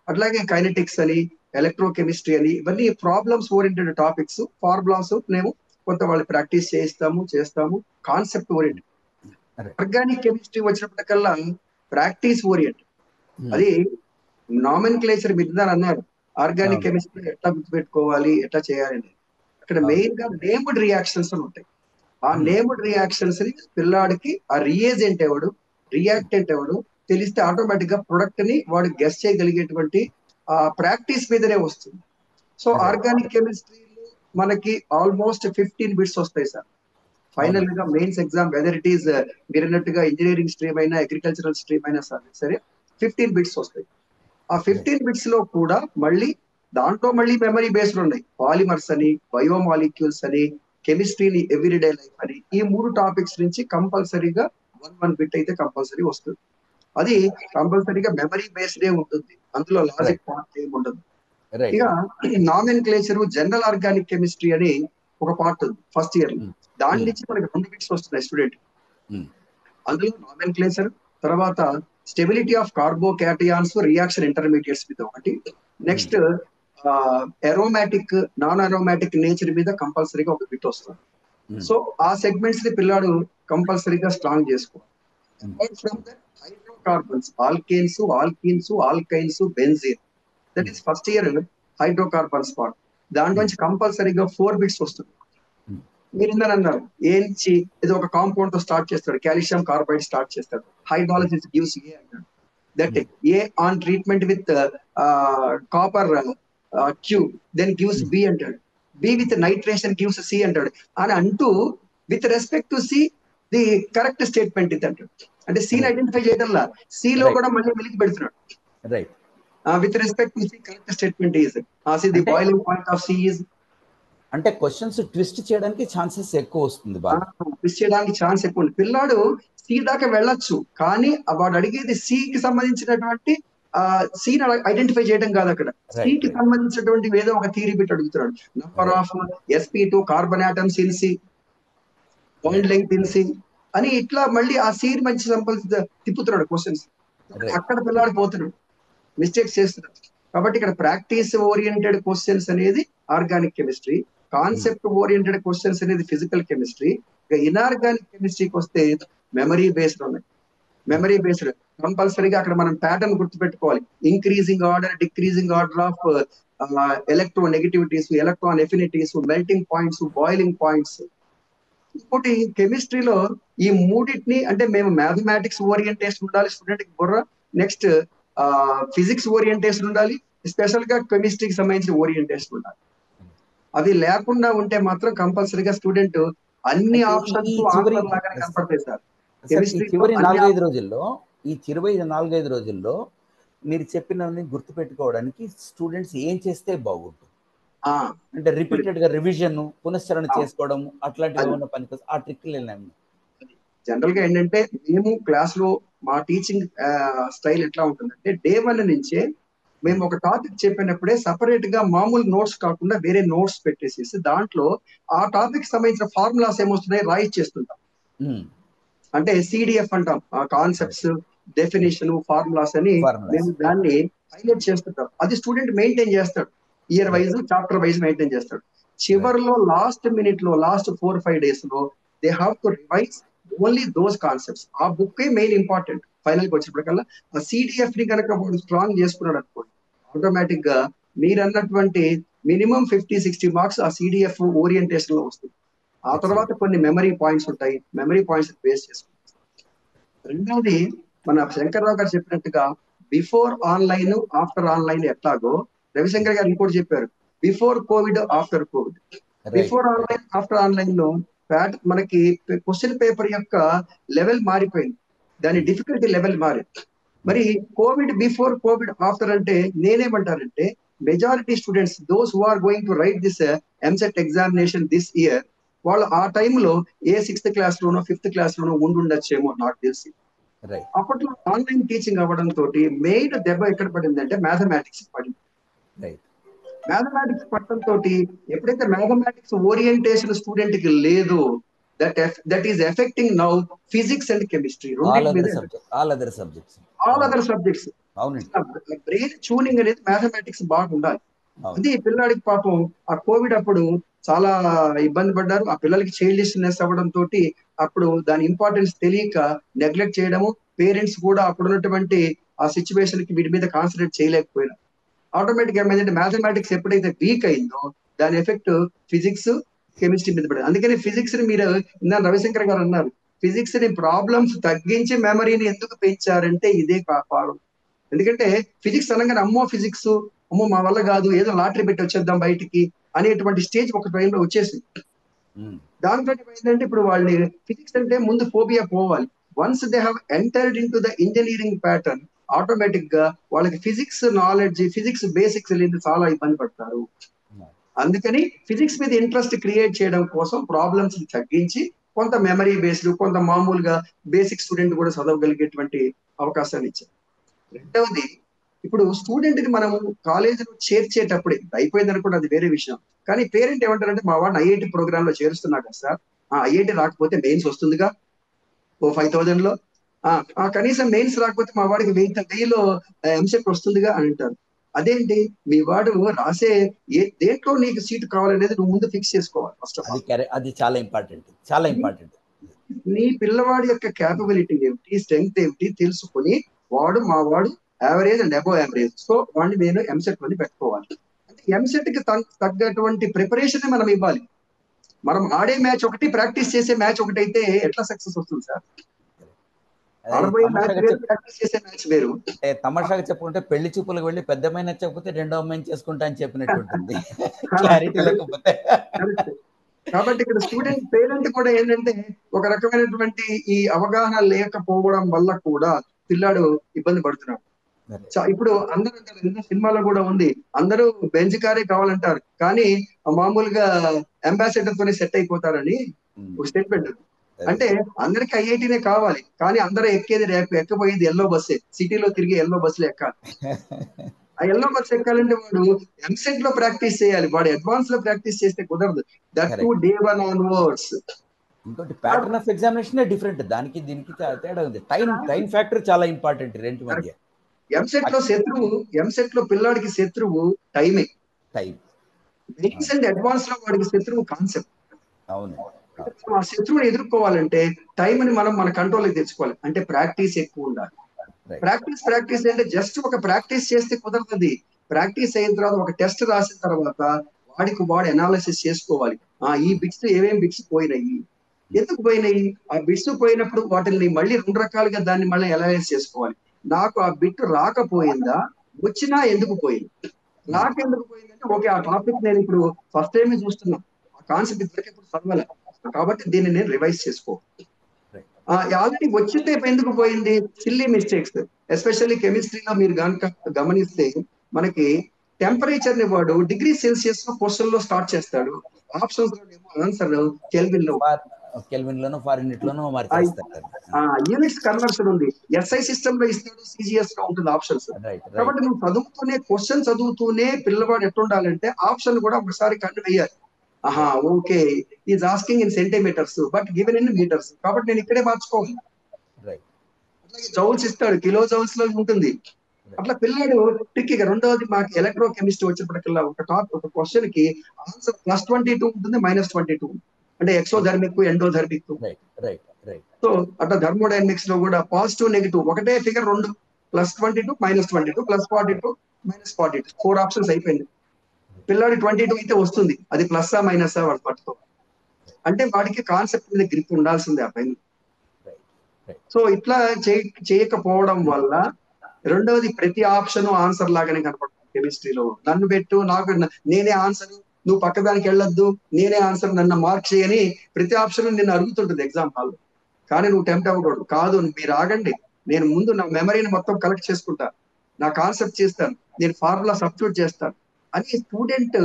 అట్లాగే కైనెటిక్స్ అని, ఎలక్ట్రోకెమిస్ట్రీ అని, ఇవన్నీ ప్రాబ్లమ్స్ ఓరియంటెడ్ టాపిక్స్. ఫార్ములాస్ మేము కొంత వాళ్ళు ప్రాక్టీస్ చేస్తాము. Concept oriented. ఆర్గానిక్ కెమిస్ట్రీ వచ్చినప్పటికల్లా ప్రాక్టీస్ ఓరియంటెడ్. అది నామెన్క్లేచర్ మీద అన్నారు, ఆర్గానిక్ కెమిస్ట్రీ ఎట్లా గుర్తుపెట్టుకోవాలి, ఎట్లా చేయాలని. అక్కడ మెయిన్ గా నేమ్డ్ రియాక్షన్స్ అని ఉంటాయి. ఆ నేమ్డ్ రియాక్షన్స్ ని పిల్లాడికి ఆ రియేజెంట్ ఎవడు, రియాక్టెంట్ ఎవడు తెలిస్తే ఆటోమేటిక్ గా ప్రొడక్ట్ ని వాడు గెస్ చేయగలిగేటువంటి ఆ ప్రాక్టీస్ మీదనే వస్తుంది. సో ఆర్గానిక్ కెమిస్ట్రీలో మనకి ఆల్మోస్ట్ 15 బిట్స్ వస్తాయి సార్. ఫైనల్ గా mains exam whether it is మీరు అన్నట్టుగా ఇంజనీరింగ్ స్ట్రీమ్ అయినా, అగ్రికల్చరల్ స్ట్రీమ్ అయినా సరే 15 బిట్స్ వస్తాయి. ఆ 15 బిట్స్ లో కూడా మళ్ళీ దాంట్లో మళ్ళీ మెమరీ బేస్డ్ ఉన్నాయి. పాలిమర్స్ అని, బయోమాలిక్యూల్స్ అని, కెమిస్ట్రీని ఎవ్రీడే లైఫ్ అని, ఈ 3 టాపిక్స్ నుంచి కంపల్సరీగా 1 బిట్ అయితే కంపల్సరీ వస్తుంది. అది కంపల్సరీగా మెమరీ బేస్డ్ ఉంటుంది, అందులో లాజిక్ పార్ట్ ఏమి ఉండదు. ఇక నామెన్క్లేచర్ జనరల్ ఆర్గానిక్ కెమిస్ట్రీ అని ఒక పార్ట్ ఉంది ఫస్ట్ ఇయర్ లో. దాని నుంచి మనకి 2 బిట్స్ వస్తున్నాయి స్టూడెంట్. అందులో నామెన్క్లేచర్, తర్వాత స్టెబిలిటీ ఆఫ్ కార్బోకాటియాన్స్ రియాక్షన్ ఇంటర్మీడియట్స్ మీద ఒకటి, next aromatic non aromatic nature మీద కంపల్సరీగా ఒక బిట్ వస్తుంది. సో ఆ సెగ్మెంట్స్ ని పిల్లాడు కంపల్సరీగా స్ట్రాంగ్ చేసుకోవాలి. Apart from that hydrocarbons, alkanes, alkenes, alkynes, benzene, that is first year hydrocarbons part. దాంట్లోంచి కంపల్సరీగా 4 బిట్స్ వస్తుంది. మీరు అన్నారు ఏంచి ఇది ఒక కాంపౌండ్ తో స్టార్ట్ చేస్తాడు, కాల్షియం కార్బైడ్ స్టార్ట్ చేస్తాడు, హైడ్రాలసిస్ గివ్స్ ఏ అంటాడు, that A on treatment with copper Q then gives B అంటాడు, B with nitration gives C అంటాడు అని అంటూ with respect to C the correct statement ఇది అంటాడు. అంటే సీని ఐడెంటిఫై చేయడంలా C లో కూడా మళ్ళీ వెలికి పెడుతున్నాడు. Right. With respect to C correct statement is the boiling point of C is. అంటే క్వశ్చన్స్ ట్విస్ట్ చేయడానికి ఛాన్సెస్ ఎక్కువ వస్తుంది, బాగా ట్విస్ట్ చేయడానికి ఛాన్స్ ఎక్కువ ఉంది. పిల్లాడు C దాకా వెళ్ళొచ్చు, కానీ వాడు అడిగేది C కి సంబంధించినటువంటి సీన్ ఐడెంటిఫై చేయడం కాదు, అక్కడ సీకి సంబంధించినటువంటి ఏదో ఒక థియరీ పెట్టి అడుగుతున్నాడు. Number of sp2 carbon atoms in C, bond length in C అని ఇట్లా మళ్ళీ ఆ సీన్ మంచి సంబంధించి తిప్పుతున్నాడు క్వశ్చన్స్. అక్కడ పిల్లాడు పోతున్నాడు, మిస్టేక్స్ చేస్తున్నాడు. కాబట్టి ఇక్కడ ప్రాక్టీస్ ఓరియంటెడ్ క్వశ్చన్స్ అనేది organic chemistry, concept oriented questions అనేది ఫిజికల్ కెమిస్ట్రీ. ఇక ఇన్ఆర్గానిక్ కెమిస్ట్రీకి వస్తే మెమరీ బేస్డ్ ఉన్నాయి. మెమరీ బేస్డ్ కంపల్సరీగా అక్కడ మనం ప్యాటర్న్ గుర్తుపెట్టుకోవాలి. Increasing order, decreasing order of electronegativities, electron affinities, melting points, boiling points. ఇంకోటి కెమిస్ట్రీలో ఈ మూడింటిని, అంటే మేము మ్యాథమెటిక్స్ ఓరియంటేషన్ ఉండాలి స్టూడెంట్ కి బుర్ర, నెక్స్ట్ ఫిజిక్స్ ఓరియంటేషన్ ఉండాలి, స్పెషల్ గా కెమిస్ట్రీకి సంబంధించిన ఓరియంటేషన్ ఉండాలి. అది లేకుండా ఉంటే మాత్రం కంపల్సరీగా స్టూడెంట్ అన్ని ఆప్షన్స్ ఆన్సర్ లాగానే కనపడతాయి సార్. చివరి 4-5 రోజుల్లో, ఈ చివరి 4-5 రోజుల్లో మీరు చెప్పినవన్నీ గుర్తుపెట్టుకోవడానికి స్టూడెంట్స్ ఏం చేస్తే బాగుంటుంది? అంటే రిపీటెడ్ గా రివిజన్, పునశ్చరణ చేసుకోవడం అట్లాంటివి ఏమన్నా పనికి ఆ ట్రిక్లు ఏమన్నా? జనరల్ గా ఏంటంటే మేము క్లాస్ లో మా టీచింగ్ స్టైల్ ఎట్లా ఉంటుందంటే డే 1 నుంచే మేము ఒక టాపిక్ చెప్పినప్పుడే సపరేట్ గా మామూలు నోట్స్ కాకుండా వేరే నోట్స్ పెట్టేసేసి దాంట్లో ఆ టాపిక్ సంబంధించిన ఫార్ములాస్ ఏమొస్తున్నాయి రాయిచ్చేస్తుంటాం. అంటే CDF అంటాం, కాన్సెప్ట్స్, డెఫినేషన్, ఫార్ములాస్ అని మేము దాన్ని హైలైట్ చేస్తుంటాం. అది స్టూడెంట్ మెయింటైన్ చేస్తాడు, year wise chapter wise maintain చేస్తాడు. చివరిలో లాస్ట్ మినిట్ లో లాస్ట్ 4-5 days లో they have to revise only those concepts. ఆ బుక్ మెయిన్ ఇంపార్టెంట్. ఫైనల్ కి వచ్చినప్పటికల్లా ఆ CDF ని కనుక వాడు స్ట్రాంగ్ చేసుకున్నాడు అనుకోండి, ఆటోమేటిక్ గా మీరు అన్నటువంటి మినిమం 50-60 మార్క్స్ ఆ CDF ఓరియంటేషన్ లో వస్తుంది. ఆ తర్వాత కొన్ని మెమరీ పాయింట్స్ ఉంటాయి, మెమరీ పాయింట్స్ బేస్ చేసుకుంటాం. రెండవది మన శంకర్రావు గారు చెప్పినట్టుగా బిఫోర్ ఆన్లైన్ ఆఫ్టర్ ఆన్లైన్ ఎట్లాగో రవిశంకర్ గారు ఇంకోటి చెప్పారు, before covid after Covid. Before online after online లో మనకి క్వశ్చన్ పేపర్ యొక్క లెవెల్ మారిపోయింది, దాని డిఫికల్టీ లెవెల్ మారింది. మరి కోవిడ్ బిఫోర్ కోవిడ్ ఆఫ్టర్ అంటే నేనేమంటానంటే majority students those who are going to write this EAMCET examination this year, వాళ్ళు ఆ టైంలో ఏ 6th క్లాస్ లోనో 5th క్లాస్ లోనో ఉండొచ్చేమో నాకు తెలిసి. అప్పట్లో ఆన్లైన్ టీచింగ్ అవ్వడం తోటి మెయిన్ దెబ్బ ఎక్కడ పడిందంటే మ్యాథమెటిక్స్ పడింది. మ్యాథమెటిక్స్ పట్టడం తోటి ఎప్పుడైతే మ్యాథమెటిక్స్ ఓరియంటేషన్ స్టూడెంట్ కి లేదు, that is affecting now physics and chemistry, all other subjects. Brain tuning అనేది మ్యాథమెటిక్స్ బాగుండాలి. అది పిల్లాడికి పాపం ఆ కోవిడ్ అప్పుడు చాలా ఇబ్బంది పడ్డారు. ఆ పిల్లలకి చైల్డిష్నెస్ అవ్వడం తోటి అప్పుడు దాని ఇంపార్టెన్స్ తెలియక నెగ్లెక్ట్ చేయడము, పేరెంట్స్ కూడా అప్పుడు ఉన్నటువంటి ఆ సిచ్యువేషన్ కి వీటి మీద కాన్సన్ట్రేట్ చేయలేకపోయినా ఆటోమేటిక్ ఏమైందంటే మ్యాథమెటిక్స్ ఎప్పుడైతే వీక్ అయిందో దాని ఎఫెక్ట్ ఫిజిక్స్, కెమిస్ట్రీ మీద పడింది. అందుకని ఫిజిక్స్ ని మీరు ఇందాక రవిశంకర్ గారు అన్నారు, ఫిజిక్స్ ని ప్రాబ్లమ్స్ తగ్గించి మెమరీని ఎందుకు పెంచారంటే ఇదే కారణం. ఎందుకంటే ఫిజిక్స్ అనగానే అమ్మో ఫిజిక్స్, అమ్మో మా వల్ల కాదు, ఏదో లాటరీ పెట్టి వచ్చేద్దాం బయటికి అనేటువంటి స్టేజ్ ఒక టైంలో వచ్చేసింది. దాంతో ఏంటంటే ఇప్పుడు వాళ్ళని ఫిజిక్స్ అంటే ముందు ఫోబియా పోవాలి. Once they have entered in to the engineering pattern automatic గా వాళ్ళకి ఫిజిక్స్ నాలెడ్జ్, ఫిజిక్స్ బేసిక్స్ లేని చాలా ఇబ్బంది పడతారు. అందుకని ఫిజిక్స్ మీద ఇంట్రెస్ట్ క్రియేట్ చేయడం కోసం ప్రాబ్లమ్స్ తగ్గించి కొంత మెమరీ బేస్డ్, కొంత మామూలుగా బేసిక్ స్టూడెంట్ కూడా చదవగలిగేటువంటి అవకాశాన్ని ఇచ్చారు. రెండవది ఇప్పుడు స్టూడెంట్ ని మనం కాలేజీలో చేర్చేటప్పుడే అయిపోయిందని కూడా అది వేరే విషయం. కానీ పేరెంట్ ఏమంటారంటే మా వాడిని ఐఐటి ప్రోగ్రామ్ లో చేరుస్తున్నాడు కదా సార్, ఐఐటి రాకపోతే మెయిన్స్ వస్తుందిగా ఓ 5,000 లో, కనీసం మెయిన్స్ రాకపోతే మా వాడికి 1000లో ఎంసెట్ వస్తుందిగా అని అంటారు. అదేంటి మీ వాడు రాసే దేంట్లో నీకు సీటు కావాలనేది నువ్వు ముందు ఫిక్స్ చేసుకోవాలి ఫస్ట్ ఆఫ్ ఆల్. అది చాలా ఇంపార్టెంట్, చాలా ఇంపార్టెంట్. నీ పిల్లవాడి యొక్క క్యాపబిలిటీ ఏమిటి, స్ట్రెంగ్త్ ఏమిటి తెలుసుకుని మా వాడు average and above average, so వాడిని నేను ఎంసెట్ అని పెట్టుకోవాలి. అంటే ఎంసెట్ కి తగ్గటువంటి ప్రిపరేషన్ మనం ఇవ్వాలి. మనం ఆడే మ్యాచ్ ఒకటి, ప్రాక్టీస్ చేసే మ్యాచ్ ఒకటి అయితే ఎట్లా సక్సెస్ వస్తుంది సార్? ప్రాక్టీస్ చేసే మ్యాచ్ వేరు. తమాషాగా చెప్పుకుంటే పెళ్లి చూపులకు వెళ్ళి పెద్ద అమ్మాయి నచ్చకపోతే రెండో అమ్మాయిని చేసుకుంటా అని చెప్పినట్టు ఉంటుంది, క్లారిటీ లేకపోతే. కాబట్టి ఇక్కడ స్టూడెంట్ పేరెంట్ కూడా ఏంటంటే ఒక రకమైనటువంటి ఈ అవగాహన లేకపోవడం వల్ల కూడా పిల్లాడు ఇబ్బంది పడుతున్నాడు. ఇప్పుడు అందరూ అంటారు, సినిమాలో కూడా ఉంది, అందరూ బెంజ్ కారే కావాలంటారు కానీ మామూలుగా అంబాసిడర్ తోనే సెట్ అయిపోతారని ఒక స్టేట్మెంట్. అంటే అందరికి ఐఐటీనే కావాలి కానీ అందరూ ఎక్కబోయేది ఎల్లో బస్సే, సిటీలో తిరిగి ఎల్లో బస్సులు ఎక్కాలి. ఆ ఎల్లో బస్ ఎక్కాలంటే వాడు ఎంసెట్ లో ప్రాక్టీస్ చేయాలి, వాడు అడ్వాన్స్ లో ప్రాక్టీస్ చేస్తే కుదరదు. That to day 1 onwards. ఇంకోటి ప్యాటర్న్ ఆఫ్ ఎగ్జామినేషన్ డిఫరెంట్, దానికి దీనికి తేడా ఉంది. టైం ఫ్యాక్టర్ చాలా ఇంపార్టెంట్ రెంటి మధ్య. ఎంసెట్ లో పిల్లాడికి శత్రువు టైమే, మెయిన్స్ అండ్ అడ్వాన్స్ లో వాడికి శత్రువు కాన్సెప్ట్. అవును, ఆ శత్రువుని ఎదుర్కోవాలంటే టైం ని మనం మన కంట్రోల్కి తెచ్చుకోవాలి. అంటే ప్రాక్టీస్ ఎక్కువ ఉండాలి. ప్రాక్టీస్ అంటే జస్ట్ ఒక ప్రాక్టీస్ చేస్తే కుదరదు. ప్రాక్టీస్ అయిన తర్వాత ఒక టెస్ట్ రాసిన తర్వాత వాడు అనాలిసిస్ చేసుకోవాలి. ఈ బిట్స్ ఏమేమి బిట్స్ పోయినాయి, ఎందుకు పోయినాయి, ఆ బిట్స్ పోయినప్పుడు వాటిని మళ్ళీ 2 రకాలుగా దాన్ని మళ్ళీ అనలైజ్ చేసుకోవాలి. నాకు ఆ బిట్ రాకపోయిందా, వచ్చినా ఎందుకు పోయింది, నాకెందుకు పోయిందంటే ఓకే ఆ టాపిక్ నేను ఇప్పుడు ఫస్ట్ టైం చూస్తున్నా, ఆ కాన్సెప్ట్ ఇప్పటికెప్పుడు చదవాలి కాబట్టి దీన్ని నేను రివైజ్ చేసుకోవాలి. ఆల్రెడీ వచ్చితే ఎందుకు పోయింది, సిల్లీ మిస్టేక్స్. ఎస్పెషల్లీ కెమిస్ట్రీలో మీరు కనుక గమనిస్తే మనకి టెంపరేచర్ ని వాడు డిగ్రీ సెల్సియస్ లో క్వశ్చన్ లో స్టార్ట్ చేస్తాడు, ఆప్షన్స్ ఆన్సర్ కెల్విన్ లోనో ఫారెన్హీట్ లోనో మార్చేస్తారు. యూనిట్స్ కన్వర్షన్ ఉంది, ఎస్ఐ సిస్టమ్ లో ఇస్తాడు, సిజిఎస్ లో ఉంటుంది ఆప్షన్స్. కాబట్టి నువ్వు చదువుతూనే క్వశ్చన్ చదువుతూనే పిల్లవాడు ఎట్టుండాలంటే ఆప్షన్ కూడా ఒకసారి కన్ను వేయాలి. Okay is asking in centimetres but given in metres, కాబట్టి నేను ఇక్కడే మార్చుకోవాలి. అట్లాగే జౌల్స్ ఇస్తాడు, కిలో జౌల్స్ లో ఉంటుంది. అట్లా పిల్లాడు ట్రిక్కీగా. రెండవది మాకు ఎలక్ట్రో కెమిస్ట్రీ వచ్చేప్పటికల్లా ఒక క్వశ్చన్ కి ఆన్సర్ +22 ఉంటుంది, -22, అంటే ఎక్సోధర్మిక్ ఎండోధర్మిక్. సో అట్లా థర్మోడైనమిక్స్ లో కూడా పాజిటివ్ నెగిటివ్ ఒకటే ఫిగర్, 2 +22 -22 +42 -42 4 ఆప్షన్స్ అయిపోయింది. పిల్లాడి 22 అయితే వస్తుంది, అది ప్లస్సా మైనసా వాడు పట్టుకో. అంటే వాడికి కాన్సెప్ట్ మీద గ్రిప్ ఉండాల్సిందే ఆ పైన. సో ఇట్లా చేయకపోవడం వల్ల రెండవది ప్రతి ఆప్షన్ ఆన్సర్ లాగానే కనపడుతుంది కెమిస్ట్రీలో. నన్ను పెట్టు, నేనే ఆన్సర్, నువ్వు పక్కదానికి వెళ్ళొద్దు, నేనే ఆన్సర్, నన్ను మార్క్ చేయని ప్రతి ఆప్షన్ నిన్ను అడుగుతుంటుంది ఎగ్జామ్ హాల్. కానీ నువ్వు టెంప్ట్ అవ్వకూడదు. కాదు, మీరు ఆగండి, నేను ముందు నా మెమరీని మొత్తం కలెక్ట్ చేసుకుంటా, నా కాన్సెప్ట్ చేస్తాను, నేను ఫార్ములా సబ్స్టిట్యూట్ చేస్తాను అని స్టూడెంట్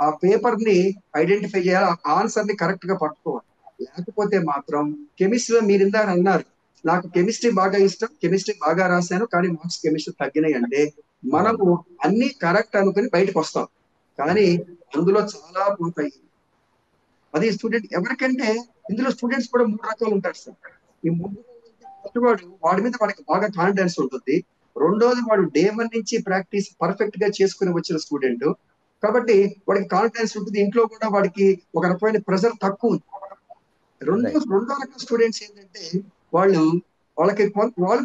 ఆ పేపర్ ని ఐడెంటిఫై చేయాలి, ఆ ఆన్సర్ ని కరెక్ట్ గా పట్టుకోవాలి. లేకపోతే మాత్రం కెమిస్ట్రీలో మీరు ఇందాక అన్నారు, నాకు కెమిస్ట్రీ బాగా ఇష్టం, కెమిస్ట్రీ బాగా రాశాను కానీ మార్క్స్ కెమిస్ట్రీ తగ్గినాయి అంటే మనము అన్ని కరెక్ట్ అనుకుని బయటకు వస్తాం కానీ అందులో చాలా పోతాయి. అది స్టూడెంట్ ఎవరికంటే ఇందులో స్టూడెంట్స్ కూడా 3 రకాలు ఉంటారు సార్. ఈ 3 వాడి మీద వాడికి బాగా కాన్ఫిడెన్స్ ఉంటుంది. రెండోది వాడు డే 1 నుంచి ప్రాక్టీస్ పర్ఫెక్ట్ గా చేసుకుని వచ్చిన స్టూడెంట్ కాబట్టి వాడికి కాన్ఫిడెన్స్ ఉంటుంది. ఇంట్లో కూడా వాడికి ఒక రకమైన ప్రెషర్ తక్కువ ఉంది. రెండో రకం స్టూడెంట్స్ ఏంటంటే వాళ్ళు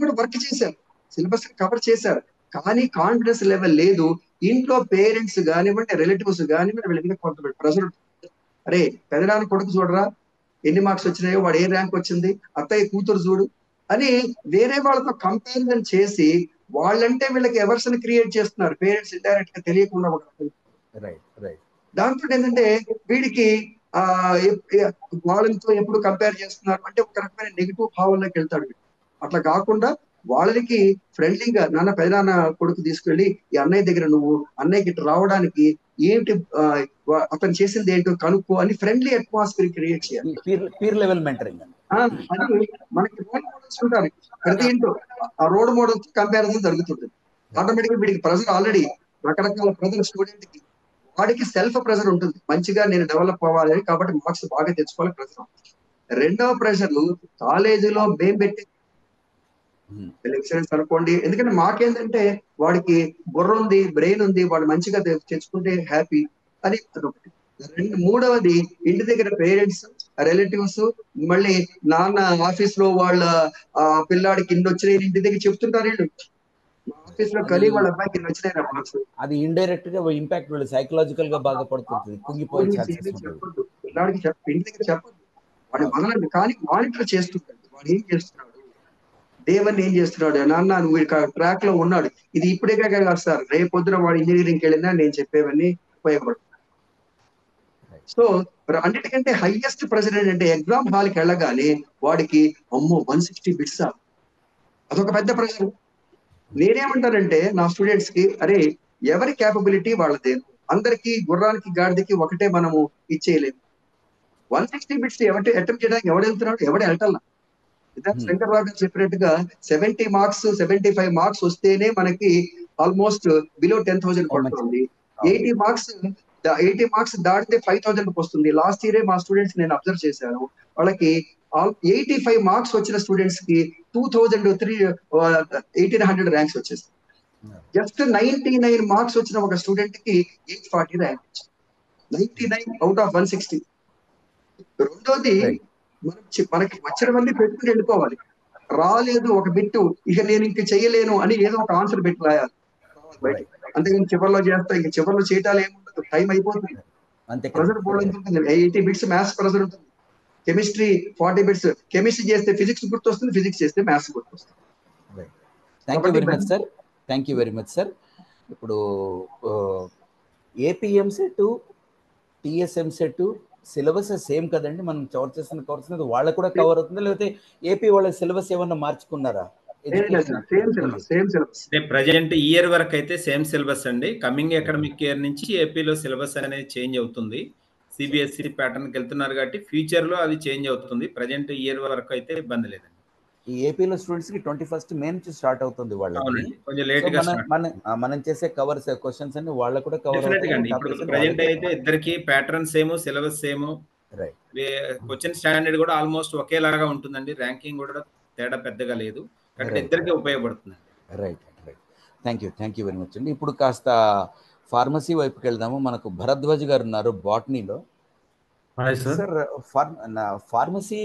కూడా వర్క్ చేశారు, సిలబస్ కవర్ చేశారు కానీ కాన్ఫిడెన్స్ లెవెల్ లేదు. ఇంట్లో పేరెంట్స్ కానివ్వండి, రిలేటివ్స్ కానివ్వండి, వీళ్ళ మీద కొంత ప్రెషర్ ఉంటుంది. అరే పెదనాన్న కొడుకు చూడరా ఎన్ని మార్క్స్ వచ్చినాయో, వాడు ఏ ర్యాంక్ వచ్చింది, అత్తయ్య కూతురు చూడు అని వేరే వాళ్ళతో కంపారిజన్ చేసి వాళ్ళంటే వీళ్ళకి ఎవర్షన్ క్రియేట్ చేస్తున్నారు పేరెంట్స్ ఇండైరెక్ట్ గా తెలియకుండా. దాంతో ఏంటంటే వీడికి వాళ్ళతో ఎప్పుడు కంపేర్ చేస్తున్నారు అంటే ఒక రకమైన నెగిటివ్ భావంలోకి వెళ్తాడు. అట్లా కాకుండా వాళ్ళకి ఫ్రెండ్లీగా నాన్న పెదనాన్న కొడుకు తీసుకెళ్ళి ఈ అన్నయ్య దగ్గర నువ్వు అన్నయ్యకి ఇట్లా రావడానికి ఏంటి అతను చేసింది ఏంటో కనుక్కో అని ఫ్రెండ్లీ అట్మాస్ఫియర్ క్రియేట్ చేయాలి. పీర్ లెవెల్ మెంటరింగ్ అది మనకి రోల్ మోడల్స్ ఉంటారు ప్రతి ఇంట్లో, ఆ రోల్ మోడల్స్ కంపారిజన్ జరుగుతుంది. ఆటోమేటిక్గా వీడికి ప్రెజర్ ఆల్రెడీ రకరకాల ప్రెజర్ స్టూడెంట్ కి, వాడికి సెల్ఫ్ ప్రెజర్ ఉంటుంది, మంచిగా నేను డెవలప్ అవ్వాలి కాబట్టి మార్క్స్ బాగా తెచ్చుకోవాలి ప్రెజర్. రెండవ ప్రెషర్ కాలేజీలో మేము పెట్టి లెక్చరర్స్ అనుకోండి, ఎందుకంటే మాకేంటంటే వాడికి బుర్ర ఉంది, బ్రెయిన్ ఉంది, వాడు మంచిగా తెచ్చుకుంటే హ్యాపీ అని అదొకటి. మూడవది ఇంటి దగ్గర పేరెంట్స్, రిలేటివ్స్, మళ్ళీ నాన్న ఆఫీస్ లో వాళ్ళ పిల్లాడికి ఇన్ని వచ్చినాయి ఇంటి దగ్గర చెప్తుంటారు వీళ్ళు. ఆఫీస్ లో కలిగి వాళ్ళ అబ్బాయికి ఇన్ని వచ్చినాయి మార్క్స్. అది ఇండైరెక్ట్ గా ఇంపాక్ట్ వీళ్ళు సైకలాజికల్ గా బాగా పడుతుంటుంది, కుంగిపోయే ఛాన్సెస్ ఉంటుంది. చెప్పొద్దు పిల్లాడికి, ఇంటి దగ్గర చెప్పొద్దు, వాడు వదలండి, కానీ మానిటర్ చేస్తుంటాడు వాడు ఏం చేస్తున్నాడు, దేవన్ ఏం చేస్తున్నాడు, నాన్న నువ్వు ట్రాక్ లో ఉన్నాడు. ఇది ఇప్పుడే కాదు సార్, రేపు పొద్దున వాడు ఇంజనీరింగ్కి వెళ్ళినా నేను చెప్పేవన్నీ ఉపయోగపడుతుంది. సో అన్నిటికంటే హైయెస్ట్ ప్రెషర్ ఏంటంటే ఎగ్జామ్ హాల్కి వెళ్ళగానే వాడికి అమ్మో 160 బిట్స్, అదొక పెద్ద ప్రెషర్. నేనేమంటానంటే నా స్టూడెంట్స్ కి, అరే ఎవరి క్యాపబిలిటీ వాళ్ళదే, అందరికి గుర్రానికి గాడిదకి ఒకటే మనము ఇచ్చేయలేము. 160 బిట్స్ అటెంప్ట్ చేయడానికి ఎవడు వెళ్తున్నాడు, ఎవడు వెళ్ళటల్లా. శంకర్రావు గారు చెప్పినట్టుగా 70 మార్క్స్ 75 మార్క్స్ వస్తేనే మనకి ఆల్మోస్ట్ బిలో 10,000 పడుతుంది. 80 మార్క్స్ దాటితే 5,000 వస్తుంది. లాస్ట్ ఇయరే మా స్టూడెంట్స్ నేను అబ్జర్వ్ చేశాను, వాళ్ళకి 85 మార్క్స్ వచ్చిన స్టూడెంట్స్ కి 1800 ర్యాంక్స్ వచ్చేస్తాయి. జస్ట్ 99 మార్క్స్ వచ్చిన ఒక స్టూడెంట్ కి 840 ర్యాంక్, 99 అవుట్ ఆఫ్ 160. రెండోది మనకి వచ్చినవన్నీ పెట్టుకుని వెళ్ళిపోవాలి, రాలేదు ఒక బిట్టు ఇక నేను ఇంక చెయ్యలేను అని ఏదో ఒక ఆన్సర్ పెట్టి రాయాలి అంతేగాని చివరిలో చేస్తా, ఇంక చివరిలో చేయటాలు ఏముండదు, టైం అయిపోతుంది. ప్రెజర్ బోర్డు ఉంటుంది, 80 బిట్స్ మ్యాథ్స్ ప్రెజర్ ఉంటుంది, కెమిస్ట్రీ 40 బిట్స్, కెమిస్ట్రీ చేస్తే ఫిజిక్స్ గుర్తొస్తుంది, ఫిజిక్స్ చేస్తే మ్యాథ్స్ గుర్తొస్తుంది. Thank you very much sir, thank you very much sir. ఇప్పుడు ఏపీఎంసెట్, టీఎస్ఎంసెట్ సిలబస్ సేమ్ కదండి, మనం కవర్ చేస్తున్న కోర్స్ వాళ్ళకు కూడా కవర్ అవుతుంది, లేకపోతే ఏపీ వాళ్ళ సిలబస్ ఏమన్నా మార్చుకున్నారా? ప్రజెంట్ ఇయర్ వరకు అయితే సేమ్ సిలబస్ అండి. కమింగ్ అకాడమిక్ ఇయర్ నుంచి ఏపీలో సిలబస్ అనేది చేంజ్ అవుతుంది. సిబిఎస్ఈ ప్యాటర్న్ కి వెళ్తున్నారు కాబట్టి ఫ్యూచర్ లో అది చేంజ్ అవుతుంది. ప్రజెంట్ ఇయర్ వరకు అయితే ఇబ్బంది లేదండి. ఈ ఏపీలో స్టూడెంట్స్ కి 21st మే నుంచి స్టార్ట్ అవుతుంది వాళ్ళకి. కొంచెం లేట్ గా మనం చేసే కవర్ క్వశ్చన్స్ అన్ని వాళ్ళకు కూడా కవర్ అవుతాయి. ఇప్పుడు ప్రజెంట్ అయితే ఇద్దరికి pattern same, syllabus same, question standard కూడా ఆల్మోస్ట్ ఒకేలాగా ఉంటుందండి. ర్యాంకింగ్ కూడా తేడా పెద్దగా లేదు, కాబట్టి ఇద్దరికి ఉపయోగపడుతుంది. Right right, thank you very much అండి. ఇప్పుడు కాస్త ఫార్మసీ వైపుకి వెళ్దాము. మనకు భరద్వాజ్ గారు ఉన్నారు బాటనీలో. సార్ ఫార్మసీ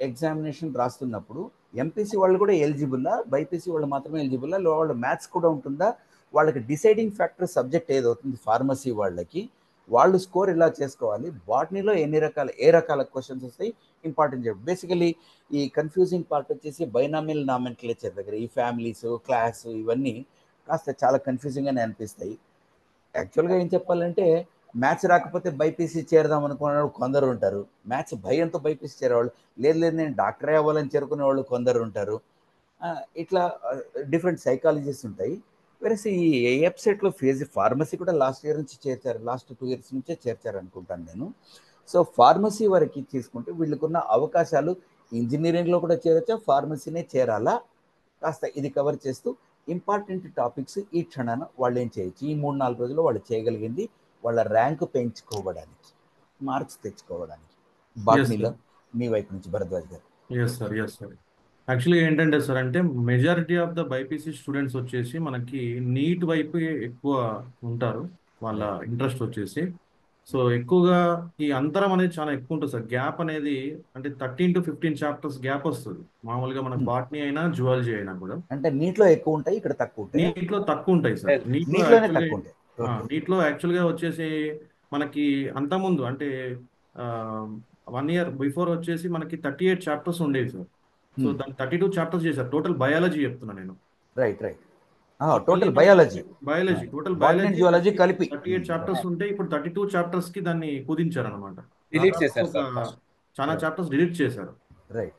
ఎగ్జామినేషన్ రాస్తున్నప్పుడు ఎంపీసీ వాళ్ళు కూడా ఎలిజిబుల్లా, బైపీసీ వాళ్ళు మాత్రమే ఎలిజిబుల్లా, వాళ్ళ మ్యాథ్స్ కూడా ఉంటుందా? వాళ్ళకి డిసైడింగ్ ఫ్యాక్టర్ సబ్జెక్ట్ ఏదవుతుంది ఫార్మసీ వాళ్ళకి, వాళ్ళు స్కోర్ ఇలా చేసుకోవాలి, బాటనీలో ఏ రకాల క్వశ్చన్స్ వస్తాయి ఇంపార్టెంట్ చెప్పి. బేసికలీ ఈ కన్ఫ్యూజింగ్ పార్ట్ వచ్చేసి బైనామియల్ నామెన్క్లేచర్ దగ్గర ఈ ఫ్యామిలీస్, క్లాస్ ఇవన్నీ కాస్త చాలా కన్ఫ్యూజింగ్గానే అనిపిస్తాయి. యాక్చువల్గా ఏం చెప్పాలంటే మ్యాథ్స్ రాకపోతే బైపీసీ చేరదాం అనుకునే వాళ్ళు కొందరు ఉంటారు, మ్యాథ్స్ భయంతో బైపీసీ చేరేవాళ్ళు, లేదు నేను డాక్టరే అవ్వాలని చేరుకునే వాళ్ళు కొందరు ఉంటారు. ఇట్లా డిఫరెంట్ సైకాలజీస్ ఉంటాయి. వెరస్ ఈ ఏఎఫ్సెట్లో ఫార్మసీ కూడా లాస్ట్ ఇయర్ నుంచి చేర్చారు, లాస్ట్ 2 years నుంచే చేర్చారు అనుకుంటాను నేను. సో ఫార్మసీ వరకు తీసుకుంటే వీళ్ళకున్న అవకాశాలు ఇంజనీరింగ్లో కూడా చేరొచ్చా, ఫార్మసీనే చేరాలా, కాస్త ఇది కవర్ చేస్తూ ఇంపార్టెంట్ టాపిక్స్ ఈ క్షణాన వాళ్ళు ఏం చేయొచ్చు, ఈ 3-4 రోజుల్లో వాళ్ళు చేయగలిగింది వాళ్ళ ర్యాంకు పెంచుకోవడానికి, మార్క్స్ తెచ్చుకోవడానికి. బాటనీలో మీ వైపు నుంచి భరద్వాజ్ గారు. Yes sir. యాక్చువల్లీ ఏంటంటే సార్, అంటే majority of the BiPC students వచ్చేసి మనకి నీట్ వైపు ఎక్కువ ఉంటారు, వాళ్ళ ఇంట్రెస్ట్ వచ్చేసి. సో ఎక్కువగా ఈ అంతరం అనేది చాలా ఎక్కువ ఉంటుంది సార్, గ్యాప్ అనేది అంటే 13 to 15 చాప్టర్స్ గ్యాప్ వస్తుంది మామూలుగా మనకు బాటనీ అయినా జువాలజీ అయినా కూడా. అంటే నీట్లో ఎక్కువ ఉంటాయి, ఇక్కడ తక్కువ ఉంటాయి. నీట్లో తక్కువ ఉంటాయి సార్. నీట్లో యాక్చువల్గా వచ్చేసి మనకి అంతకుముందు అంటే 1 year బిఫోర్ వచ్చేసి మనకి 38 చాప్టర్స్ ఉండేవి సార్. సో దాన్ని 32 చాప్టర్స్ చేశారు. టోటల్ బయాలజీ చెప్తున్నా నేను. Right total biology total biology కలిపి 38 చాప్టర్స్ ఉంటే ఇప్పుడు 32 చాప్టర్స్ కి దాన్ని కుదించారు అనమాట. చాలా చాప్టర్స్ డిలీట్ చేశారు. రైట్.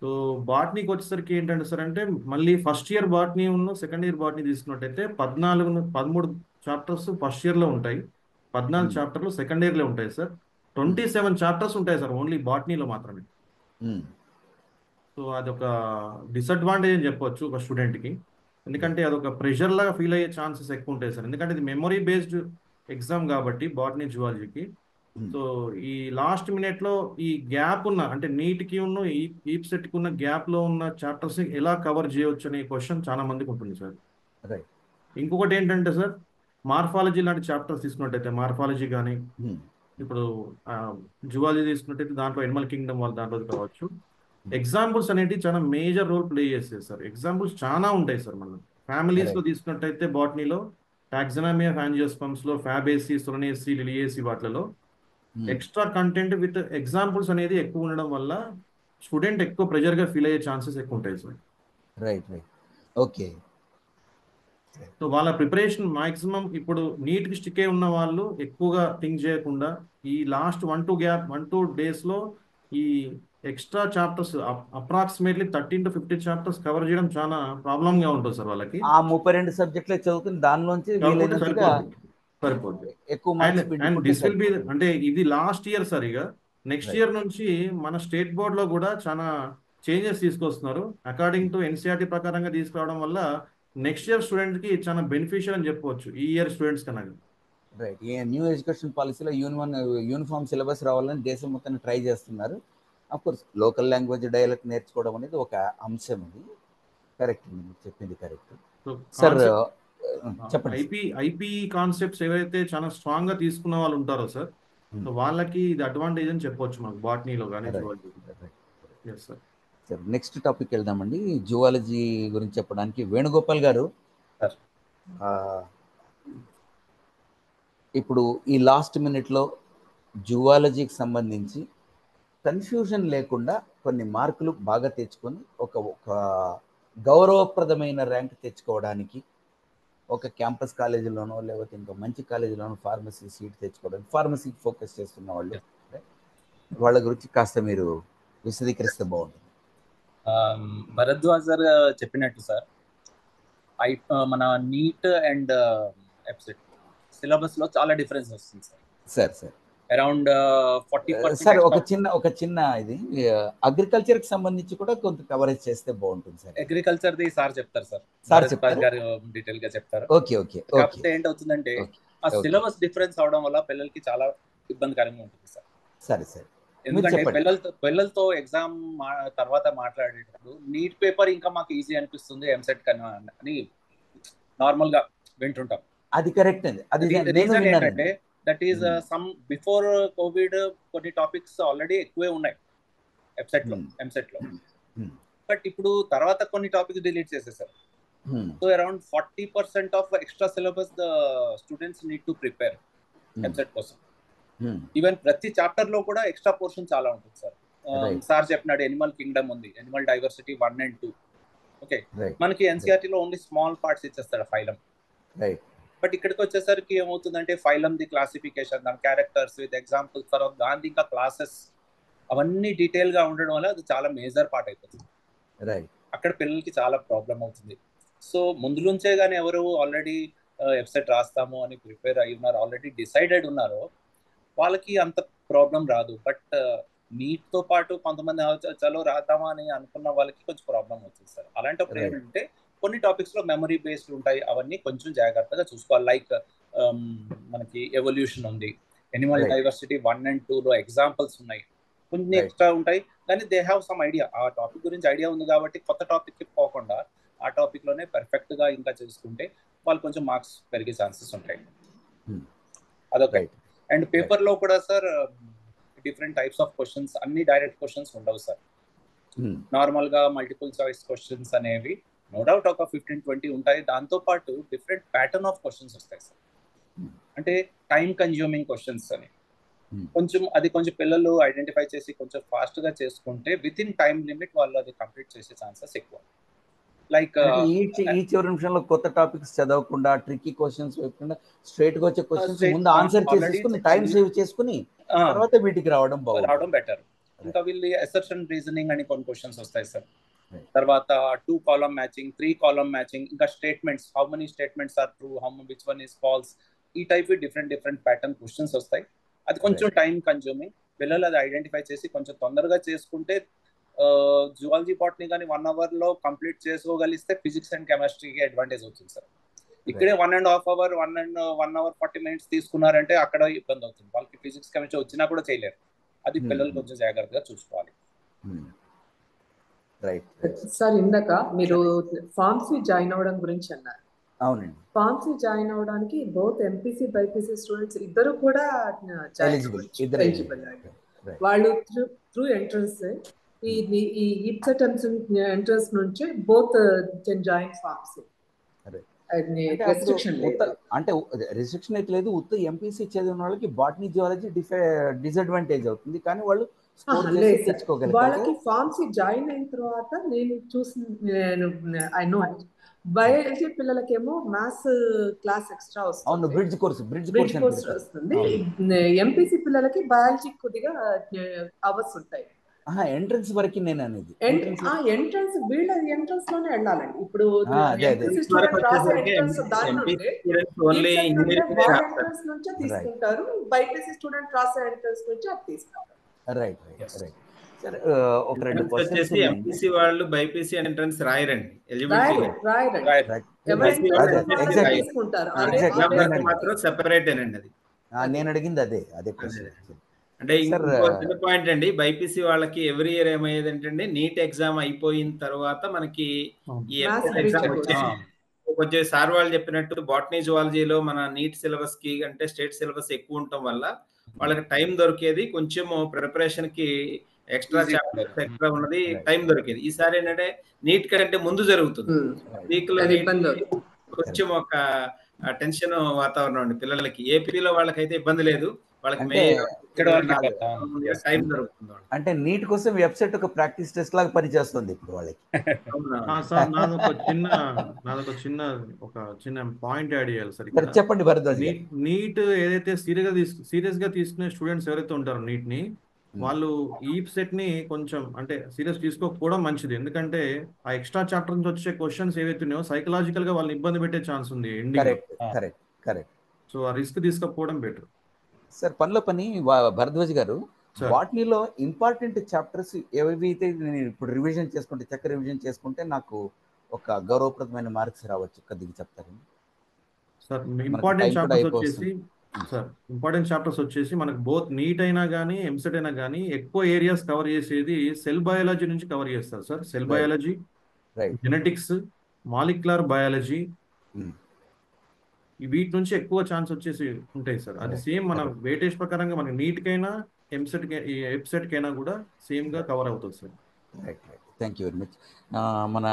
సో బాటనీకి వచ్చేసరికి ఏంటంటే సార్, అంటే మళ్ళీ first year botany second year botany తీసుకున్నట్టయితే 13 చాప్టర్స్ ఫస్ట్ ఇయర్ లో ఉంటాయి, 14 చాప్టర్లు సెకండ్ ఇయర్ లో ఉంటాయి సార్. 27 చాప్టర్స్ ఉంటాయి సార్ ఓన్లీ బాటనీలో మాత్రమే. సో అదొక డిసడ్వాంటేజ్ అని చెప్పొచ్చు ఒక స్టూడెంట్కి. ఎందుకంటే అదొక ప్రెషర్ లాగా ఫీల్ అయ్యే ఛాన్సెస్ ఎక్కువ ఉంటాయి సార్. ఎందుకంటే ఇది మెమొరీ బేస్డ్ ఎగ్జామ్ కాబట్టి బాటనీ జువాలజీకి. సో ఈ లాస్ట్ మినిట్లో ఈ గ్యాప్ ఉన్న అంటే నీట్కి ఉన్న ఈప్ సెట్కి ఉన్న గ్యాప్లో ఉన్న చాప్టర్స్ ఎలా కవర్ చేయవచ్చు అనే క్వశ్చన్ చాలా మందికి ఉంటుంది సార్. రైట్. ఇంకొకటి ఏంటంటే సార్, మార్ఫాలజీ లాంటి చాప్టర్స్ తీసుకున్నట్టయితే, మార్ఫాలజీ కానీ ఇప్పుడు జువాలజీ తీసుకున్నట్టయితే దాంట్లో ఎనిమల్ కింగ్డమ్ వాళ్ళ దాంట్లో కావచ్చు, ఎగ్జాంపుల్స్ అనేవి చాలా మేజర్ రోల్ ప్లే చేస్తాయి సార్. ఎగ్జాంపుల్స్ చాలా ఉంటాయి సార్. మనం ఫ్యామిలీస్లో తీసుకున్నట్టయితే బాటనీలో టాక్సనామీ ఆఫ్ యాంజియోస్పర్మ్స్లో ఫ్యాబేసి, సొలనేసి, లిలియేసి వాటిలలో ఎక్స్ట్రా కంటెంట్ విత్ ఎగ్జాంపుల్స్ అనేది ఎక్కువ ఉండడం వల్ల స్టూడెంట్ ఎక్కువ ప్రెజర్గా ఫీల్ అయ్యే ఛాన్సెస్ ఎక్కువ ఉంటాయి sir. Right right. Okay. So వాళ్ళ ప్రిపరేషన్ మాక్సిమం ఇప్పుడు నీట్కి స్టిక్ అయి ఉన్న వాళ్ళు ఎక్కువగా థింక్ చేయకుండా ఈ లాస్ట్ 1-2 డేస్లో ఈ extra chapters approximately 13 to 15 chapters cover చేయడం చాలా ప్రాబ్లంగా ఉంటుంది సార్ వాళ్ళకి. ఆ 32 సబ్జెక్టులే చదువుకుని దానిలోంచి సరిపోద్ది ఎక్కువ అండ్ దిస్ విల్ బి అంటే ఇది లాస్ట్ ఇయర్ సార్. ఇక నెక్స్ట్ ఇయర్ నుంచి మన స్టేట్ బోర్డ్ లో కూడా చాలా చేంజెస్ తీసుకొస్తున్నారు. అకార్డింగ్ టు ఎన్సీఆర్టీ ప్రకారంగా తీసుకురావడం వల్ల నెక్స్ట్ ఇయర్ స్టూడెంట్ కి చాలా బెనిఫిషియల్ అని చెప్పవచ్చు ఈ ఇయర్ స్టూడెంట్స్ కన్నా. రైట్. ఈ న్యూ ఎడ్యుకేషన్ పాలసీలో యూనిఫామ్ సిలబస్ రావాలని దేశం మొత్తం ట్రై చేస్తున్నారు. అఫ్కోర్స్ లోకల్ లాంగ్వేజ్ డైలెక్ట్ నేర్చుకోవడం అనేది ఒక అంశం. ఇది కరెక్ట్, మీరు చెప్పింది కరెక్ట్ సార్. చెప్పండి. ఐపీ కాన్సెప్ట్స్ ఏవైతే చాలా స్ట్రాంగ్ గా తీసుకున్న వాళ్ళు ఉంటారో సార్, వాళ్ళకి ఇది అడ్వాంటేజ్ అని చెప్పవచ్చు మనకు బాటనీలో కానీ. సార్ నెక్స్ట్ టాపిక్ వెళ్దామండి. జువాలజీ గురించి చెప్పడానికి వేణుగోపాల్ గారు, ఇప్పుడు ఈ లాస్ట్ మినిట్లో జువాలజీకి సంబంధించి కన్ఫ్యూజన్ లేకుండా కొన్ని మార్కులు బాగా తెచ్చుకొని ఒక గౌరవప్రదమైన ర్యాంక్ తెచ్చుకోవడానికి ఒక క్యాంపస్ కాలేజీలోనో లేకపోతే ఇంకా మంచి కాలేజీలోనో ఫార్మసీ సీట్ తెచ్చుకోవడానికి ఫార్మసీకి ఫోకస్ చేస్తున్న వాళ్ళు, వాళ్ళ గురించి కాస్త మీరు విశదీకరిస్తే బాగుంటుంది. భరద్వాజ్ గారు చెప్పినట్టు సార్, మన నీట్ అండ్ ఎప్సెట్ సిలబస్లో చాలా డిఫరెన్స్ వస్తుంది సార్. Sir around 40%. సార్ ఒక చిన్న ఇది అగ్రికల్చర్కి సంబంధించి కూడా కొంత కవరేజ్ చేస్తే బాగుంటుంది సార్. అగ్రికల్చర్ ది సార్ చెప్తారు సార్. గారు డీటెయిల్ గా చెప్తారు. ఓకే. కాకపోతే ఏంటవుతుందంటే ఆ సిలబస్ డిఫరెన్స్ అవడం వల్ల పిల్లలకి చాలా ఇబ్బందికరంగా ఉంటుంది సార్. సరే. ఎందుకంటే పిల్లలతో ఎగ్జామ్ తర్వాత మాట్లాడేటప్పుడు నీట్ పేపర్ ఇంకా మాకు ఈజీ అనిపిస్తుంది ఎంసెట్ కన్నా అని నార్మల్ గా వింటుంటాం. అది కరెక్ట్ అండి. అది రీజన్ ఏంటంటే that is some before Covid కొన్ని టాపిక్స్ ఆల్రెడీ ఎక్కువే ఉన్నాయి ఎంసెట్ లో, బట్ ఇప్పుడు తర్వాత కొన్ని టాపిక్స్ డిలీట్ చేసేసారు. So around 40% of extra syllabus the students need to prepare EAMCET కోసం. ఈవెన్ ప్రతి చాప్టర్ లో కూడా ఎక్స్ట్రా పోర్షన్ చాలా ఉంటుంది సార్. సార్ చెప్పినాడు ఎనిమల్ కింగ్డమ్ ఉంది, ఎనిమల్ డైవర్సిటీ 1 and 2. ఓకే, మనకి ఎన్సీఆర్టీ లో ఓన్లీ స్మాల్ పార్ట్స్ ఇచ్చేస్తాడు ఫైలం. బట్ ఇక్కడికి వచ్చేసరికి ఏమవుతుందంటే ఫైలం ది క్లాసిఫికేషన్, దాని క్యారెక్టర్స్ విత్ ఎగ్జాంపుల్స్, తర్వాత దాని ఇంకా క్లాసెస్ అవన్నీ డీటెయిల్ గా ఉండడం వల్ల అది చాలా మేజర్ పార్ట్ అయిపోతుంది. అక్కడ పిల్లలకి చాలా ప్రాబ్లం అవుతుంది. సో ముందు నుంచే కానీ ఎవరు ఆల్రెడీ వెబ్సైట్ రాస్తాము అని ప్రిపేర్ అయి ఉన్నారు, ఆల్రెడీ డిసైడెడ్ ఉన్నారో వాళ్ళకి అంత ప్రాబ్లం రాదు. బట్ నీట్తో పాటు కొంతమంది చలో రాద్దామా అని అనుకున్న వాళ్ళకి కొంచెం ప్రాబ్లం అవుతుంది సార్. అలాంటప్పుడు ఏంటంటే కొన్ని టాపిక్స్ లో మెమరీ బేస్డ్ ఉంటాయి, అవన్నీ కొంచెం జాగ్రత్తగా చూసుకోవాలి. లైక్ మనకి ఎవల్యూషన్ ఉంది, ఎనిమల్ డైవర్సిటీ 1 and 2 లో ఎగ్జాంపుల్స్ ఉన్నాయి, కొన్ని ఎక్స్ట్రా ఉంటాయి. కానీ దే హ్యావ్ సమ్ ఐడియా, ఆ టాపిక్ గురించి ఐడియా ఉంది కాబట్టి కొత్త టాపిక్ కి పోకుండా ఆ టాపిక్ లోనే పర్ఫెక్ట్ గా ఇంకా చేసుకుంటే వాళ్ళు కొంచెం మార్క్స్ పెరిగే ఛాన్సెస్ ఉంటాయి. అదొక. అండ్ పేపర్ లో కూడా sir different types of questions, అన్ని డైరెక్ట్ క్వశ్చన్స్ ఉండవు సార్. నార్మల్ గా మల్టిపుల్ చాయిస్ క్వశ్చన్స్ అనేవి నో డౌట్ ఒక 15-20 ఉంటాయి. దాంతో పాటు డిఫరెంట్ ప్యాటర్న్ ఆఫ్ క్వశ్చన్స్ వస్తాయి సార్. అంటే టైం కన్జ్యూమింగ్ క్వశ్చన్స్ అని కొంచెం పిల్లలు ఐడెంటిఫై చేసి కొంచెం ఫాస్ట్ గా చేసుకుంటే విత్ ఇన్ టైం లిమిట్ వాళ్ళు అది కంప్లీట్ చేసే ఛాన్సెస్ ఎక్కువ. లైక్ ఈ చివరి నిమిషంలో కొత్త టాపిక్స్ చదవకుండా ట్రిక్కీ క్వశ్చన్స్ వేయకుండా స్ట్రైట్ గా వచ్చే క్వశ్చన్స్ ముందు ఆన్సర్ చేసేసుకుని టైం సేవ్ చేసుకుని తర్వాత వీటికి రావడం బెటర్. ఇంకా వీళ్ళు అసర్షన్ రీజనింగ్ అని కొన్ని క్వశ్చన్స్ వస్తాయి సార్. తర్వాత 2 column మ్యాచింగ్, 3 column మ్యాచింగ్, ఇంకా statements, how many statements are true, which one is false, ఈ టైప్ డిఫరెంట్ ప్యాటర్న్ క్వశ్చన్స్ వస్తాయి. అది కొంచెం టైం కన్జ్యూమింగ్. పిల్లలు అది ఐడెంటిఫై చేసి కొంచెం తొందరగా చేసుకుంటే జువాలజీ బాటనీ కానీ 1 అవర్లో కంప్లీట్ చేసుకోగలిస్తే ఫిజిక్స్ అండ్ కెమిస్ట్రీకి అడ్వాంటేజ్ వచ్చింది సార్. ఇక్కడే 1.5 అవర్ 1 అవర్ 40 మినిట్స్ తీసుకున్నారంటే అక్కడ ఇబ్బంది అవుతుంది. వాళ్ళకి ఫిజిక్స్ కెమిస్ట్రీ వచ్చినా కూడా చేయలేరు. అది పిల్లలు కొంచెం జాగ్రత్తగా చూసుకోవాలి. సార్ ఇందాక మీరు ఫార్మసీ జాయిన్ అవ్వడం గురించి అన్నారు. అవునండి. ఫార్మసీ జాయిన్ అవ్వడానికి బోత్ ఎంపీసీ బైపీసీ స్టూడెంట్స్ ఇద్దరు కూడా ఎలిజిబుల్. వాళ్ళు త్రూ ఎంట్రన్స్ ఈ ఇప్సెట్ ఎంట్రన్స్ నుంచి బోత్ కెన్ జాయిన్ ఫార్మసీ. అంటే రిస్ట్రిక్షన్ అయితే లేదు. ఉత్త ఎంపీసీ చదివిన వాళ్ళకి బాటనీ జియాలజీ డిసడ్వాంటేజ్ అవుతుంది, కానీ వాళ్ళు వాళ్ళకి ఫార్మసీ జాయిన్ అయిన తర్వాత ఐ నో బయాలజీ పిల్లలకేమో మ్యాథ్స్ క్లాస్ ఎక్స్ట్రా వస్తుంది, బ్రిడ్జ్ కోర్స్ వస్తుంది. ఎంపీసీ పిల్లలకి బయాలజీ కొద్దిగా అవర్స్ ఉంటాయి. ఎంట్రన్స్ వరకు నేను అనేది ఎంట్రన్స్ వీళ్ళ ఎంట్రన్స్ లోనే వెళ్ళాలండి. ఇప్పుడు ఎంపీసీ స్టూడెంట్ రాసే ఎంట్రన్స్ దాని నుండి వాళ్ళ ఎంట్రన్స్ నుంచే తీసుకుంటారు, బైపీసీ స్టూడెంట్ రాసే ఎంట్రన్స్ నుంచి అది తీసుకుంటారు. రైట్. సరే, ఒక 2 క్వశ్చన్స్. ఎంపీసీ వాళ్ళు బైపీసీ ఎంట్రన్స్ రాయరండి, మాత్రం సెపరేట్ ఏనండి అది. నేను అడిగింది అదే క్వశ్చన్. అంటే ఇంకో చిన్న పాయింట్ అండి, బైపీసీ వాళ్ళకి ఎవ్రీ ఇయర్ ఏమయ్యేది ఏంటంటే నీట్ ఎగ్జామ్ అయిపోయిన తర్వాత మనకి ఈ ఎగ్జామ్ వచ్చే సార్ వాళ్ళు చెప్పినట్టు బాటనీ జువాలజీలో మన నీట్ సిలబస్ కి అంటే స్టేట్ సిలబస్ ఎక్కువ ఉండటం వల్ల వాళ్ళకి టైం దొరికేది, కొంచెం ప్రిపరేషన్ కి ఎక్స్ట్రా చాప్టర్స్ ఎక్స్ట్రా ఉన్నది టైం దొరికేది. ఈసారి ఏంటంటే నీట్ కంటే ముందు జరుగుతుంది, వీక్ లో కొంచెం ఒక టెన్షన్ వాతావరణం అండి పిల్లలకి. ఏపీలో వాళ్ళకైతే ఇబ్బంది లేదు, వాళ్ళకి టైం దొరుకుతుంది. అంటే నీట్ కోసం వెబ్సైట్ ఒక ప్రాక్టీస్ టెస్ట్ లాగా పనిచేస్తుంది ఇప్పుడు వాళ్ళకి. నాదొక చిన్న పాయింట్ యాడ్ చేయాలి సార్. చెప్పండి భరద్వాజ్. నీట్ ఏదైతే సీరియస్ గా తీసుకునే స్టూడెంట్స్ ఎవరైతే ఉంటారో నీట్ ని, వాళ్ళు ఈ సెట్ ని కొంచెం అంటే సీరియస్ తీసుకోకపోవడం మంచిది. ఎందుకంటే ఆ ఎక్స్ట్రా చాప్టర్ నుంచి వచ్చే క్వశ్చన్స్ ఏవైతే ఉన్నాయో సైకలాజికల్ గా వాళ్ళని ఇబ్బంది పెట్టే ఛాన్స్ ఉంది ఎండింగ్. సో ఆ రిస్క్ తీసుకోకపోవడం బెటర్. సార్ పనిలో పని భరద్వాజ్ గారు, బాటనీలో ఇంపార్టెంట్ చాప్టర్స్ ఏవైతే నేను ఇప్పుడు రివిజన్ చేసుకుంటే నాకు ఒక గౌరవప్రదమైన మార్క్స్ రావచ్చు, కొద్దిగా చెప్తారు సార్? ఇంపార్టెంట్ చాప్టర్స్ వచ్చేసి మనకు బోత్ నీట్ అయినా కానీ ఎంసెట్ అయినా కానీ ఎక్కువ ఏరియాస్ కవర్ చేసేది సెల్ బయాలజీ నుంచి కవర్ చేస్తారు sir. Cell biology, genetics, molecular biology, వీటి నుంచి ఎక్కువ ఛాన్స్ వచ్చేసి ఉంటాయి సార్. అది సేమ్ మన వెయిటేజ్ ప్రకారంగా మనకి నీట్ కైనా వెబ్సైట్ కైనా కూడా సేమ్ గా కవర్ అవుతుంది sir. Thank you very much. మన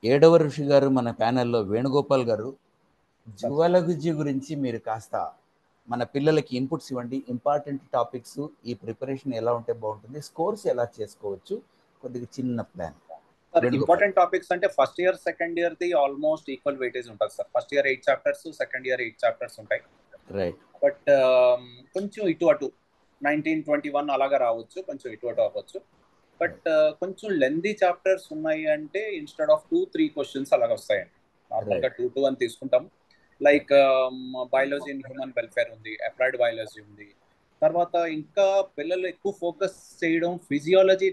7వ ఋషి గారు మన ప్యానెల్లో వేణుగోపాల్ గారు, జువాలజీ గురించి మీరు కాస్త మన పిల్లలకి ఇన్పుట్స్ ఇవ్వండి. ఇంపార్టెంట్ టాపిక్స్, ఈ ప్రిపరేషన్ ఎలా ఉంటే బాగుంటుంది, స్కోర్స్ ఎలా చేసుకోవచ్చు, కొద్దిగా చిన్న ప్లాన్. ఇంపార్టెంట్ టాపిక్స్ అంటే first year second year the almost equal weightage ఉంటుంది sir. First year 8 chapters, second year 8 chapters ఉంటాయి. బట్ కొంచెం ఇటు అటు 19-21 అలాగా రావచ్చు, కొంచెం ఇటు అటు అవ్వచ్చు. బట్ కొంచెం లెందీ చాప్టర్స్ ఉన్నాయి అంటే ఇన్స్టెడ్ ఆఫ్ 2-3 క్వశ్చన్స్ అలాగ వస్తాయండి. నార్మల్గా 2 అని తీసుకుంటాం. Like biology in human welfare ఉంది, అప్లైడ్ బయాలజీ ఉంది. తర్వాత ఇంకా పిల్లలు ఎక్కువ ఫోకస్ చేయడం ఫిజియాలజీ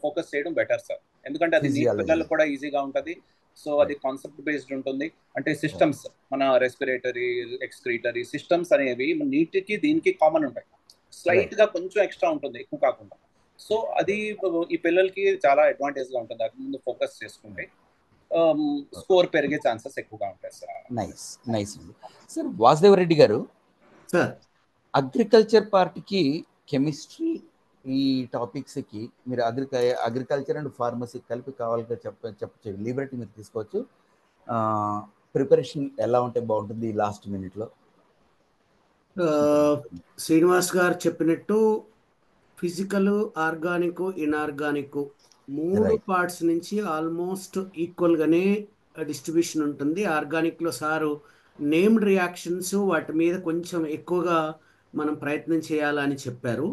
ఫోకస్ చేయడం బెటర్ సార్, ఎందుకంటే అది పిల్లలు కూడా ఈజీగా ఉంటుంది. సో అది కాన్సెప్ట్ బేస్డ్ ఉంటుంది. అంటే సిస్టమ్స్, మన రెస్పిరేటరీ, ఎక్స్క్రీటరీ సిస్టమ్స్ అనేవి నీటికి దీనికి కామన్ ఉంటాయి. స్లైట్ గా కొంచెం ఎక్స్ట్రా ఉంటుంది, ఎక్కువ కాకుండా. సో అది ఈ పిల్లలకి చాలా అడ్వాంటేజ్ గా ఉంటుంది. అది ముందు ఫోకస్ చేసుకుంటే స్కోర్ పెరిగే ఛాన్సెస్ ఎక్కువగా ఉంటాయి sir. Nice sir. Vasudev Reddy గారు, సార్ అగ్రికల్చర్ పార్ట్కి కెమిస్ట్రీ ఈ టాపిక్స్కి మీరు అగ్రికల్చర్ అండ్ ఫార్మసీ కలిపి కావాలిగా చెప్పచ్చు, లిబర్టీ మీరు తీసుకోవచ్చు. ప్రిపరేషన్ ఎలా ఉంటే బాగుంటుంది ఈ లాస్ట్ మినిట్లో? శ్రీనివాస్ గారు చెప్పినట్టు ఫిజికల్, ఆర్గానిక్, ఇన్ఆర్గానిక్ 3 పార్ట్స్ నుంచి ఆల్మోస్ట్ ఈక్వల్ గానే డిస్ట్రిబ్యూషన్ ఉంటుంది. ఆర్గానిక్ లో సారు నేమ్డ్ రియాక్షన్స్ వాటి మీద కొంచెం ఎక్కువగా మనం ప్రయత్నం చేయాలని చెప్పారు.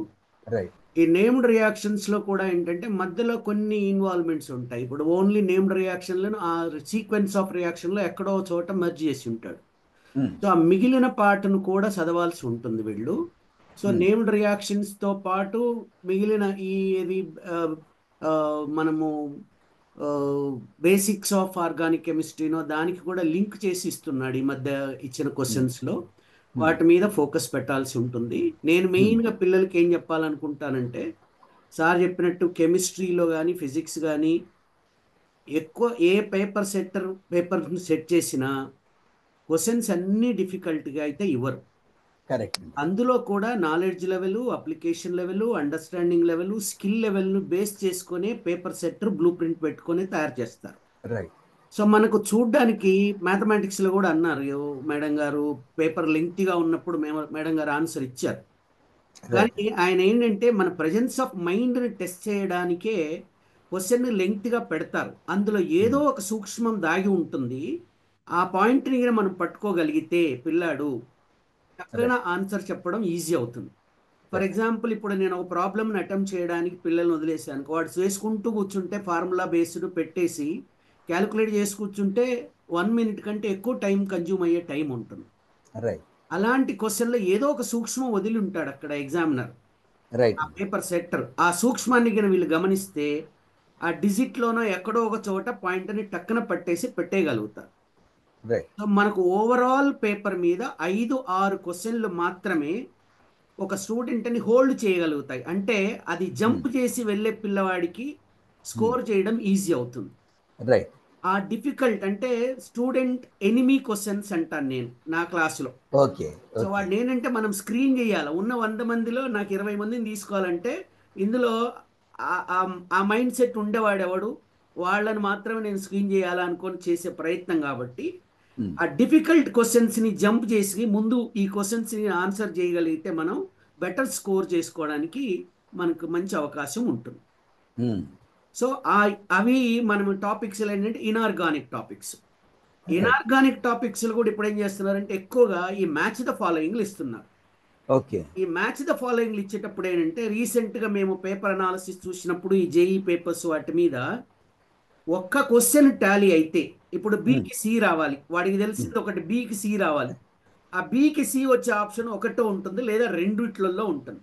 ఈ నేమ్డ్ రియాక్షన్స్ లో కూడా ఏంటంటే మధ్యలో కొన్ని ఇన్వాల్వ్మెంట్స్ ఉంటాయి. ఇప్పుడు ఓన్లీ నేమ్డ్ రియాక్షన్లను ఆ సీక్వెన్స్ ఆఫ్ రియాక్షన్ లో ఎక్కడో చోట మెర్జ్ చేసి ఉంటాడు. సో ఆ మిగిలిన పార్ట్ను కూడా చదవాల్సి ఉంటుంది వీళ్ళు. సో నేమ్డ్ రియాక్షన్స్తో పాటు మిగిలిన మనము బేసిక్స్ ఆఫ్ ఆర్గానిక్ కెమిస్ట్రీనో దానికి కూడా లింక్ చేసి ఇస్తున్నాడు ఈ మధ్య ఇచ్చిన క్వశ్చన్స్లో. వాటి మీద ఫోకస్ పెట్టాల్సి ఉంటుంది. నేను మెయిన్గా పిల్లలకి ఏం చెప్పాలనుకుంటానంటే, సార్ చెప్పినట్టు కెమిస్ట్రీలో కానీ ఫిజిక్స్ కానీ ఎక్కువ ఏ పేపర్ని సెట్ చేసినా క్వశ్చన్స్ అన్నీ డిఫికల్ట్గా అయితే ఇవ్వరు. కరెక్ట్. అందులో కూడా knowledge level, application level, understanding level, skill లెవెల్ను బేస్ చేసుకొని పేపర్ సెట్టర్ బ్లూ ప్రింట్ పెట్టుకొని తయారు చేస్తారు. రైట్. సో మనకు చూడ్డానికి మ్యాథమెటిక్స్లో కూడా అన్నారు మేడం గారు, పేపర్ లెంగ్తీగా ఉన్నప్పుడు మేడం గారు ఆన్సర్ ఇచ్చారు. కానీ ఆయన ఏంటంటే మన ప్రెజెన్స్ ఆఫ్ మైండ్ని టెస్ట్ చేయడానికే క్వశ్చన్ లెంగ్తీగా పెడతారు. అందులో ఏదో ఒక సూక్ష్మం దాగి ఉంటుంది. ఆ పాయింట్ని మనం పట్టుకోగలిగితే పిల్లాడు చక్కగా ఆన్సర్ చెప్పడం ఈజీ అవుతుంది. ఫర్ ఎగ్జాంపుల్, ఇప్పుడు నేను ఒక ప్రాబ్లమ్ని అటెంప్ట్ చేయడానికి పిల్లల్ని వదిలేసాను. వాడు చేసుకుంటూ కూర్చుంటే ఫార్ములా బేస్డ్ పెట్టేసి క్యాలిక్యులేట్ చేసి కూర్చుంటే 1 minute కంటే ఎక్కువ టైం కన్జ్యూమ్ అయ్యే టైం ఉంటుంది. అలాంటి క్వశ్చన్లో ఏదో ఒక సూక్ష్మం వదిలి ఉంటాడు అక్కడ ఎగ్జామినర్, ఆ పేపర్ సెట్టర్. ఆ సూక్ష్మాన్ని వీళ్ళు గమనిస్తే ఆ డిజిట్లోనో ఎక్కడో ఒక చోట పాయింట్ని టక్కున పట్టేసి పెట్టేయగలుగుతారు. సో మనకు ఓవరాల్ పేపర్ మీద 5-6 క్వశ్చన్లు మాత్రమే ఒక స్టూడెంట్ని హోల్డ్ చేయగలుగుతాయి. అంటే అది జంప్ చేసి వెళ్ళే పిల్లవాడికి స్కోర్ చేయడం ఈజీ అవుతుంది. ఆ డిఫికల్ట్ అంటే స్టూడెంట్ ఎనిమీ క్వశ్చన్స్ అంటాను నేను నా క్లాసులో. సో వాడు ఏంటంటే మనం స్క్రీన్ చేయాలి. ఉన్న 100 మందిలో నాకు 20 మందిని తీసుకోవాలంటే ఇందులో ఆ మైండ్ సెట్ ఉండేవాడు ఎవడు, వాళ్ళని మాత్రమే నేను స్క్రీన్ చేయాలనుకొని చేసే ప్రయత్నం. కాబట్టి ఆ డిఫికల్ట్ క్వశ్చన్స్ని జంప్ చేసి ముందు ఈ క్వశ్చన్స్ని ఆన్సర్ చేయగలిగితే మనం బెటర్ స్కోర్ చేసుకోవడానికి మనకు మంచి అవకాశం ఉంటుంది. సో అవి మనం టాపిక్స్ ఏంటంటే ఇన్ఆర్గానిక్ టాపిక్స్. ఇన్ఆర్గానిక్ టాపిక్స్లు కూడా ఇప్పుడు ఏం చేస్తున్నారంటే ఎక్కువగా ఈ మ్యాచ్ ద ఫాలోయింగ్లు ఇస్తున్నారు. ఈ మ్యాచ్ ద ఫాలోయింగ్లు ఇచ్చేటప్పుడు ఏంటంటే రీసెంట్గా మేము పేపర్ అనాలిసిస్ చూసినప్పుడు ఈ జేఈ పేపర్స్ వాటి మీద ఒక్క క్వశ్చన్ టాలీ అయితే ఇప్పుడు బికి సి రావాలి, వాడికి తెలిసింది ఒకటి బికి సి రావాలి. ఆ బికి సి వచ్చే ఆప్షన్ ఒకటో ఉంటుంది లేదా రెండిట్లలో ఉంటుంది.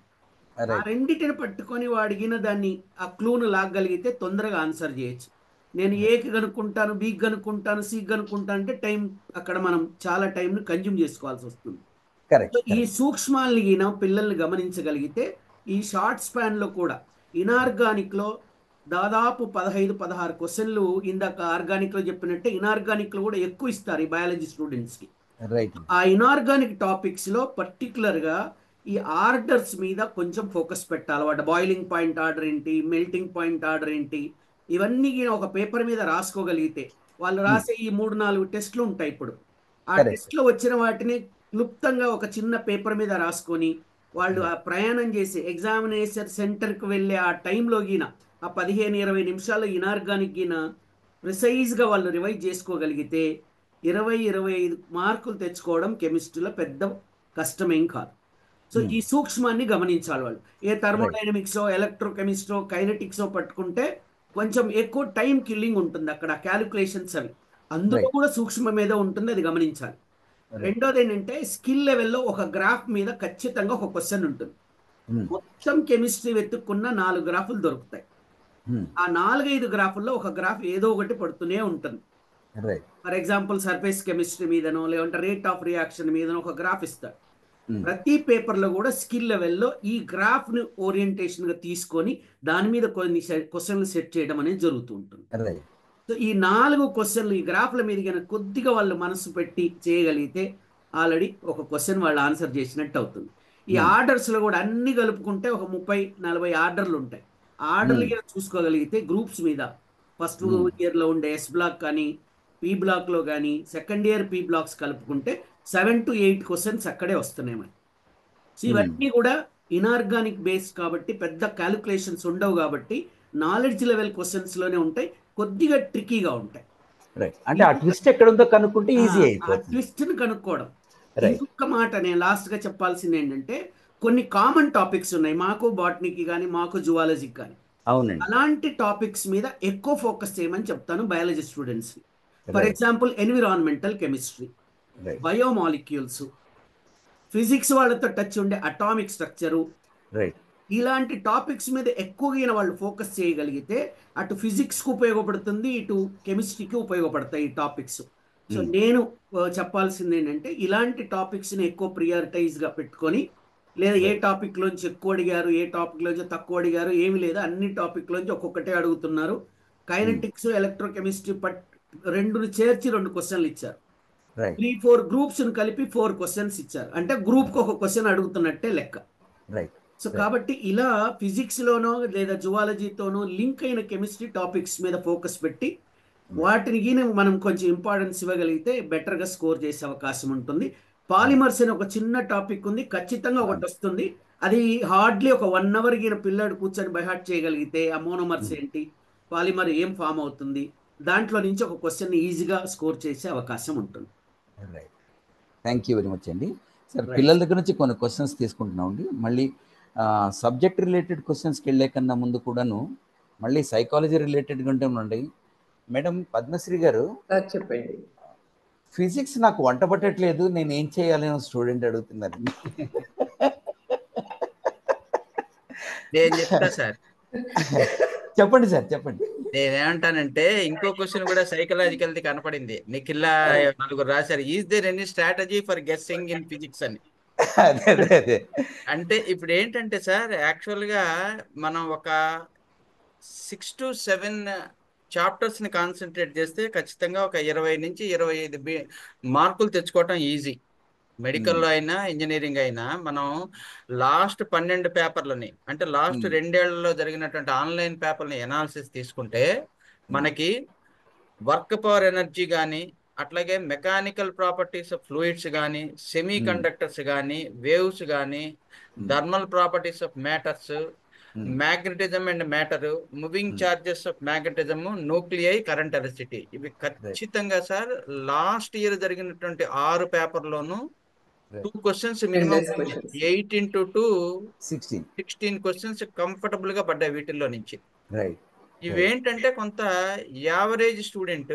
ఆ రెండిటిని పట్టుకొని వాడిగిన దాన్ని ఆ క్లూను లాగగలిగితే తొందరగా ఆన్సర్ చేయొచ్చు. నేను ఏకి కనుక్కుంటాను, బికి కనుక్కుంటాను, సికి కనుక్కుంటాను అంటే టైం అక్కడ మనం చాలా టైంను కన్జ్యూమ్ చేసుకోవాల్సి వస్తుంది. ఈ సూక్ష్మాల్ని పిల్లల్ని గమనించగలిగితే ఈ షార్ట్ స్పాన్లో కూడా ఇన్ఆర్గానిక్లో దాదాపు 15-16 క్వశ్చన్లు ఇందాక ఆర్గానిక్లో చెప్పినట్టే ఇన్ఆర్గానిక్లో కూడా ఎక్కువ ఇస్తారు ఈ బయాలజీ స్టూడెంట్స్కి. ఆ ఇన్ఆర్గానిక్ టాపిక్స్లో పర్టికులర్గా ఈ ఆర్డర్స్ మీద కొంచెం ఫోకస్ పెట్టాలి. వాటి బాయిలింగ్ పాయింట్ ఆర్డర్ ఏంటి, మెల్టింగ్ పాయింట్ ఆర్డర్ ఏంటి, ఇవన్నీ ఒక పేపర్ మీద రాసుకోగలిగితే వాళ్ళు రాసే ఈ 3-4 టెస్ట్లు ఉంటాయి. ఇప్పుడు ఆ టెస్ట్లో వచ్చిన వాటిని క్లుప్తంగా ఒక చిన్న పేపర్ మీద రాసుకొని వాళ్ళు ఆ ప్రయాణం చేసి ఎగ్జామినేషన్ సెంటర్కి వెళ్ళే ఆ టైంలో ఆ 15-20 నిమిషాలు ఇన్ఆర్గానిక్ ప్రిసైజ్గా వాళ్ళు రివైజ్ చేసుకోగలిగితే 20-25 మార్కులు తెచ్చుకోవడం కెమిస్ట్రీలో పెద్ద కష్టమేం కాదు. సో ఈ సూక్ష్మాన్ని గమనించాలి వాళ్ళు. ఏ థర్మోడైనమిక్సో, ఎలక్ట్రోకెమిస్ట్రో, కైనెటిక్సో పట్టుకుంటే కొంచెం ఎక్కువ టైం కిల్లింగ్ ఉంటుంది అక్కడ క్యాలిక్యులేషన్స్ అవి. అందులో కూడా సూక్ష్మం మీద ఉంటుంది, అది గమనించాలి. రెండోది ఏంటంటే స్కిల్ లెవెల్లో ఒక గ్రాఫ్ మీద ఖచ్చితంగా ఒక క్వశ్చన్ ఉంటుంది. మొత్తం కెమిస్ట్రీ వెతుక్కున్న 4 గ్రాఫులు దొరుకుతాయి. ఆ 4-5 గ్రాఫుల్లో ఒక గ్రాఫ్ ఏదో ఒకటి పడుతూనే ఉంటుంది. ఫర్ ఎగ్జాంపుల్ సర్ఫేస్ కెమిస్ట్రీ మీదనో లేదంటే రేట్ ఆఫ్ రియాక్షన్ మీదనో ఒక గ్రాఫ్ ఇస్తారు. ప్రతి పేపర్లో కూడా స్కిల్ లెవెల్లో ఈ గ్రాఫ్ని ఓరియంటేషన్గా తీసుకొని దాని మీద కొన్ని క్వశ్చన్లు సెట్ చేయడం అనేది జరుగుతూ ఉంటుంది. సో ఈ 4 క్వశ్చన్లు ఈ గ్రాఫ్ల మీద కొద్దిగా వాళ్ళు మనసు పెట్టి చేయగలిగితే ఆల్రెడీ ఒక క్వశ్చన్ వాళ్ళు ఆన్సర్ చేసినట్టు అవుతుంది. ఈ ఆర్డర్స్లో కూడా అన్ని కలుపుకుంటే ఒక 30-40 ఆర్డర్లు ఉంటాయి. ఆర్డర్లు చూసుకోగలిగితే గ్రూప్స్ మీద ఫస్ట్ ఇయర్లో ఉండే ఎస్ బ్లాక్ కానీ పి బ్లాక్లో కానీ సెకండ్ ఇయర్ పి బ్లాక్స్ కలుపుకుంటే 7 to 8 క్వశ్చన్స్ అక్కడే వస్తున్నాయి మరి. సో ఇవన్నీ కూడా ఇన్ఆర్గానిక్ బేస్డ్ కాబట్టి పెద్ద క్యాలిక్యులేషన్స్ ఉండవు కాబట్టి నాలెడ్జ్ లెవెల్ క్వశ్చన్స్లోనే ఉంటాయి, కొద్దిగా ట్రికీగా ఉంటాయి. అంటే ఆ ట్విస్ట్ ఎక్కడ ఉందో కనుక్కుంటే ఈజీ అయిపోతుంది. ఆ ట్విస్ట్ని కనుక్కోవడం. ఇంకొక మాట నేను లాస్ట్గా చెప్పాల్సింది ఏంటంటే కొన్ని కామన్ టాపిక్స్ ఉన్నాయి మాకు బాటనీకి కానీ మాకు జువాలజీకి కానీ. అవునండి. అలాంటి టాపిక్స్ మీద ఎక్కువ ఫోకస్ చేయమని చెప్తాను బయాలజీ స్టూడెంట్స్కి. For example environmental chemistry, biomolecules, physics వాళ్ళతో టచ్ ఉండే అటామిక్ స్ట్రక్చరు, రైట్ ఇలాంటి టాపిక్స్ మీద ఎక్కువగా వాళ్ళు ఫోకస్ చేయగలిగితే అటు ఫిజిక్స్కి ఉపయోగపడుతుంది, ఇటు కెమిస్ట్రీకి ఉపయోగపడతాయి ఈ టాపిక్స్. సో నేను చెప్పాల్సింది ఏంటంటే ఇలాంటి టాపిక్స్ని ఎక్కువ ప్రియారిటైజ్గా పెట్టుకొని, లేదా ఏ టాపిక్లోంచి ఎక్కువ అడిగారు, ఏ టాపిక్లోంచి తక్కువ అడిగారు ఏమి లేదు, అన్ని టాపిక్లోంచి ఒక్కొక్కటే అడుగుతున్నారు. కైనెటిక్స్, ఎలక్ట్రోకెమిస్ట్రీ రెండుని చేర్చి 2 క్వశ్చన్లు ఇచ్చారు. 3-4 గ్రూప్స్ కలిపి 4 క్వశ్చన్స్ ఇచ్చారు. అంటే గ్రూప్కి ఒక క్వశ్చన్ అడుగుతున్నట్టే లెక్క. సో కాబట్టి ఇలా ఫిజిక్స్ లోనో లేదా జువాలజీతోనో లింక్ అయిన కెమిస్ట్రీ టాపిక్స్ మీద ఫోకస్ పెట్టి వాటికి మనం కొంచెం ఇంపార్టెన్స్ ఇవ్వగలిగితే బెటర్గా స్కోర్ చేసే అవకాశం ఉంటుంది. పాలిమర్స్ అని ఒక చిన్న టాపిక్ ఉంది, ఖచ్చితంగా ఒకటి వస్తుంది. అది హార్డ్లీ ఒక 1 అవర్ పిల్లాడు కూర్చొని బైహార్ట్ చేయగలిగితే ఆ మోనోమర్స్ ఏంటి, పాలిమర్ ఏం ఫామ్ అవుతుంది, దాంట్లో నుంచి ఒక క్వశ్చన్ ఈజీగా స్కోర్ చేసే అవకాశం ఉంటుంది. థ్యాంక్ యూ వెరీ మచ్ అండి. సార్ పిల్లల దగ్గర నుంచి కొన్ని క్వశ్చన్స్ తీసుకుంటున్నాం అండి. మళ్ళీ సబ్జెక్ట్ రిలేటెడ్ క్వశ్చన్స్కి వెళ్ళే కన్నా ముందు కూడాను మళ్ళీ సైకాలజీ రిలేటెడ్గా ఉంటే మేడం పద్మశ్రీ గారు చెప్పండి. ఫిజిక్స్ నాకు వంట పట్టట్లేదు, నేను ఏం చేయాలి అని స్టూడెంట్ అడుగుతున్నారు. నేను చెప్తా సార్. చెప్పండి సార్ చెప్పండి. నేనేమంటానంటే ఇంకో క్వశ్చన్ కూడా సైకలాజికల్ది కనపడింది. నిఖిల్లా 4 రాశారు, is there any strategy for guessing in physics అని. అంటే ఇప్పుడు ఏంటంటే సార్, యాక్చువల్గా మనం ఒక 6 to 7 చాప్టర్స్ని కాన్సన్ట్రేట్ చేస్తే ఖచ్చితంగా ఒక 20 నుంచి 25 మార్కులు తెచ్చుకోవటం ఈజీ. మెడికల్లో అయినా ఇంజనీరింగ్ అయినా మనం లాస్ట్ 12 పేపర్లని, అంటే లాస్ట్ 2 ఏళ్లలో జరిగినటువంటి ఆన్లైన్ పేపర్ని ఎనాలిసిస్ తీసుకుంటే మనకి వర్క్ పవర్ ఎనర్జీ కానీ, అట్లాగే మెకానికల్ ప్రాపర్టీస్ ఆఫ్ ఫ్లూయిడ్స్ కానీ, సెమీ కండక్టర్స్ కానీ, వేవ్స్ కానీ, thermal properties of matters, magnetism and matter, moving charges of magnetism, nuclei, current electricity, ఇవి ఖచ్చితంగా సార్ లాస్ట్ ఇయర్ జరిగినటువంటి 6 పేపర్లోనూ 2 questions minimum 8 into 2 16 questions comfortable గా పడ్డాయి వీటిల్లో నుంచి. ఇవేంటంటే కొంత యావరేజ్ స్టూడెంట్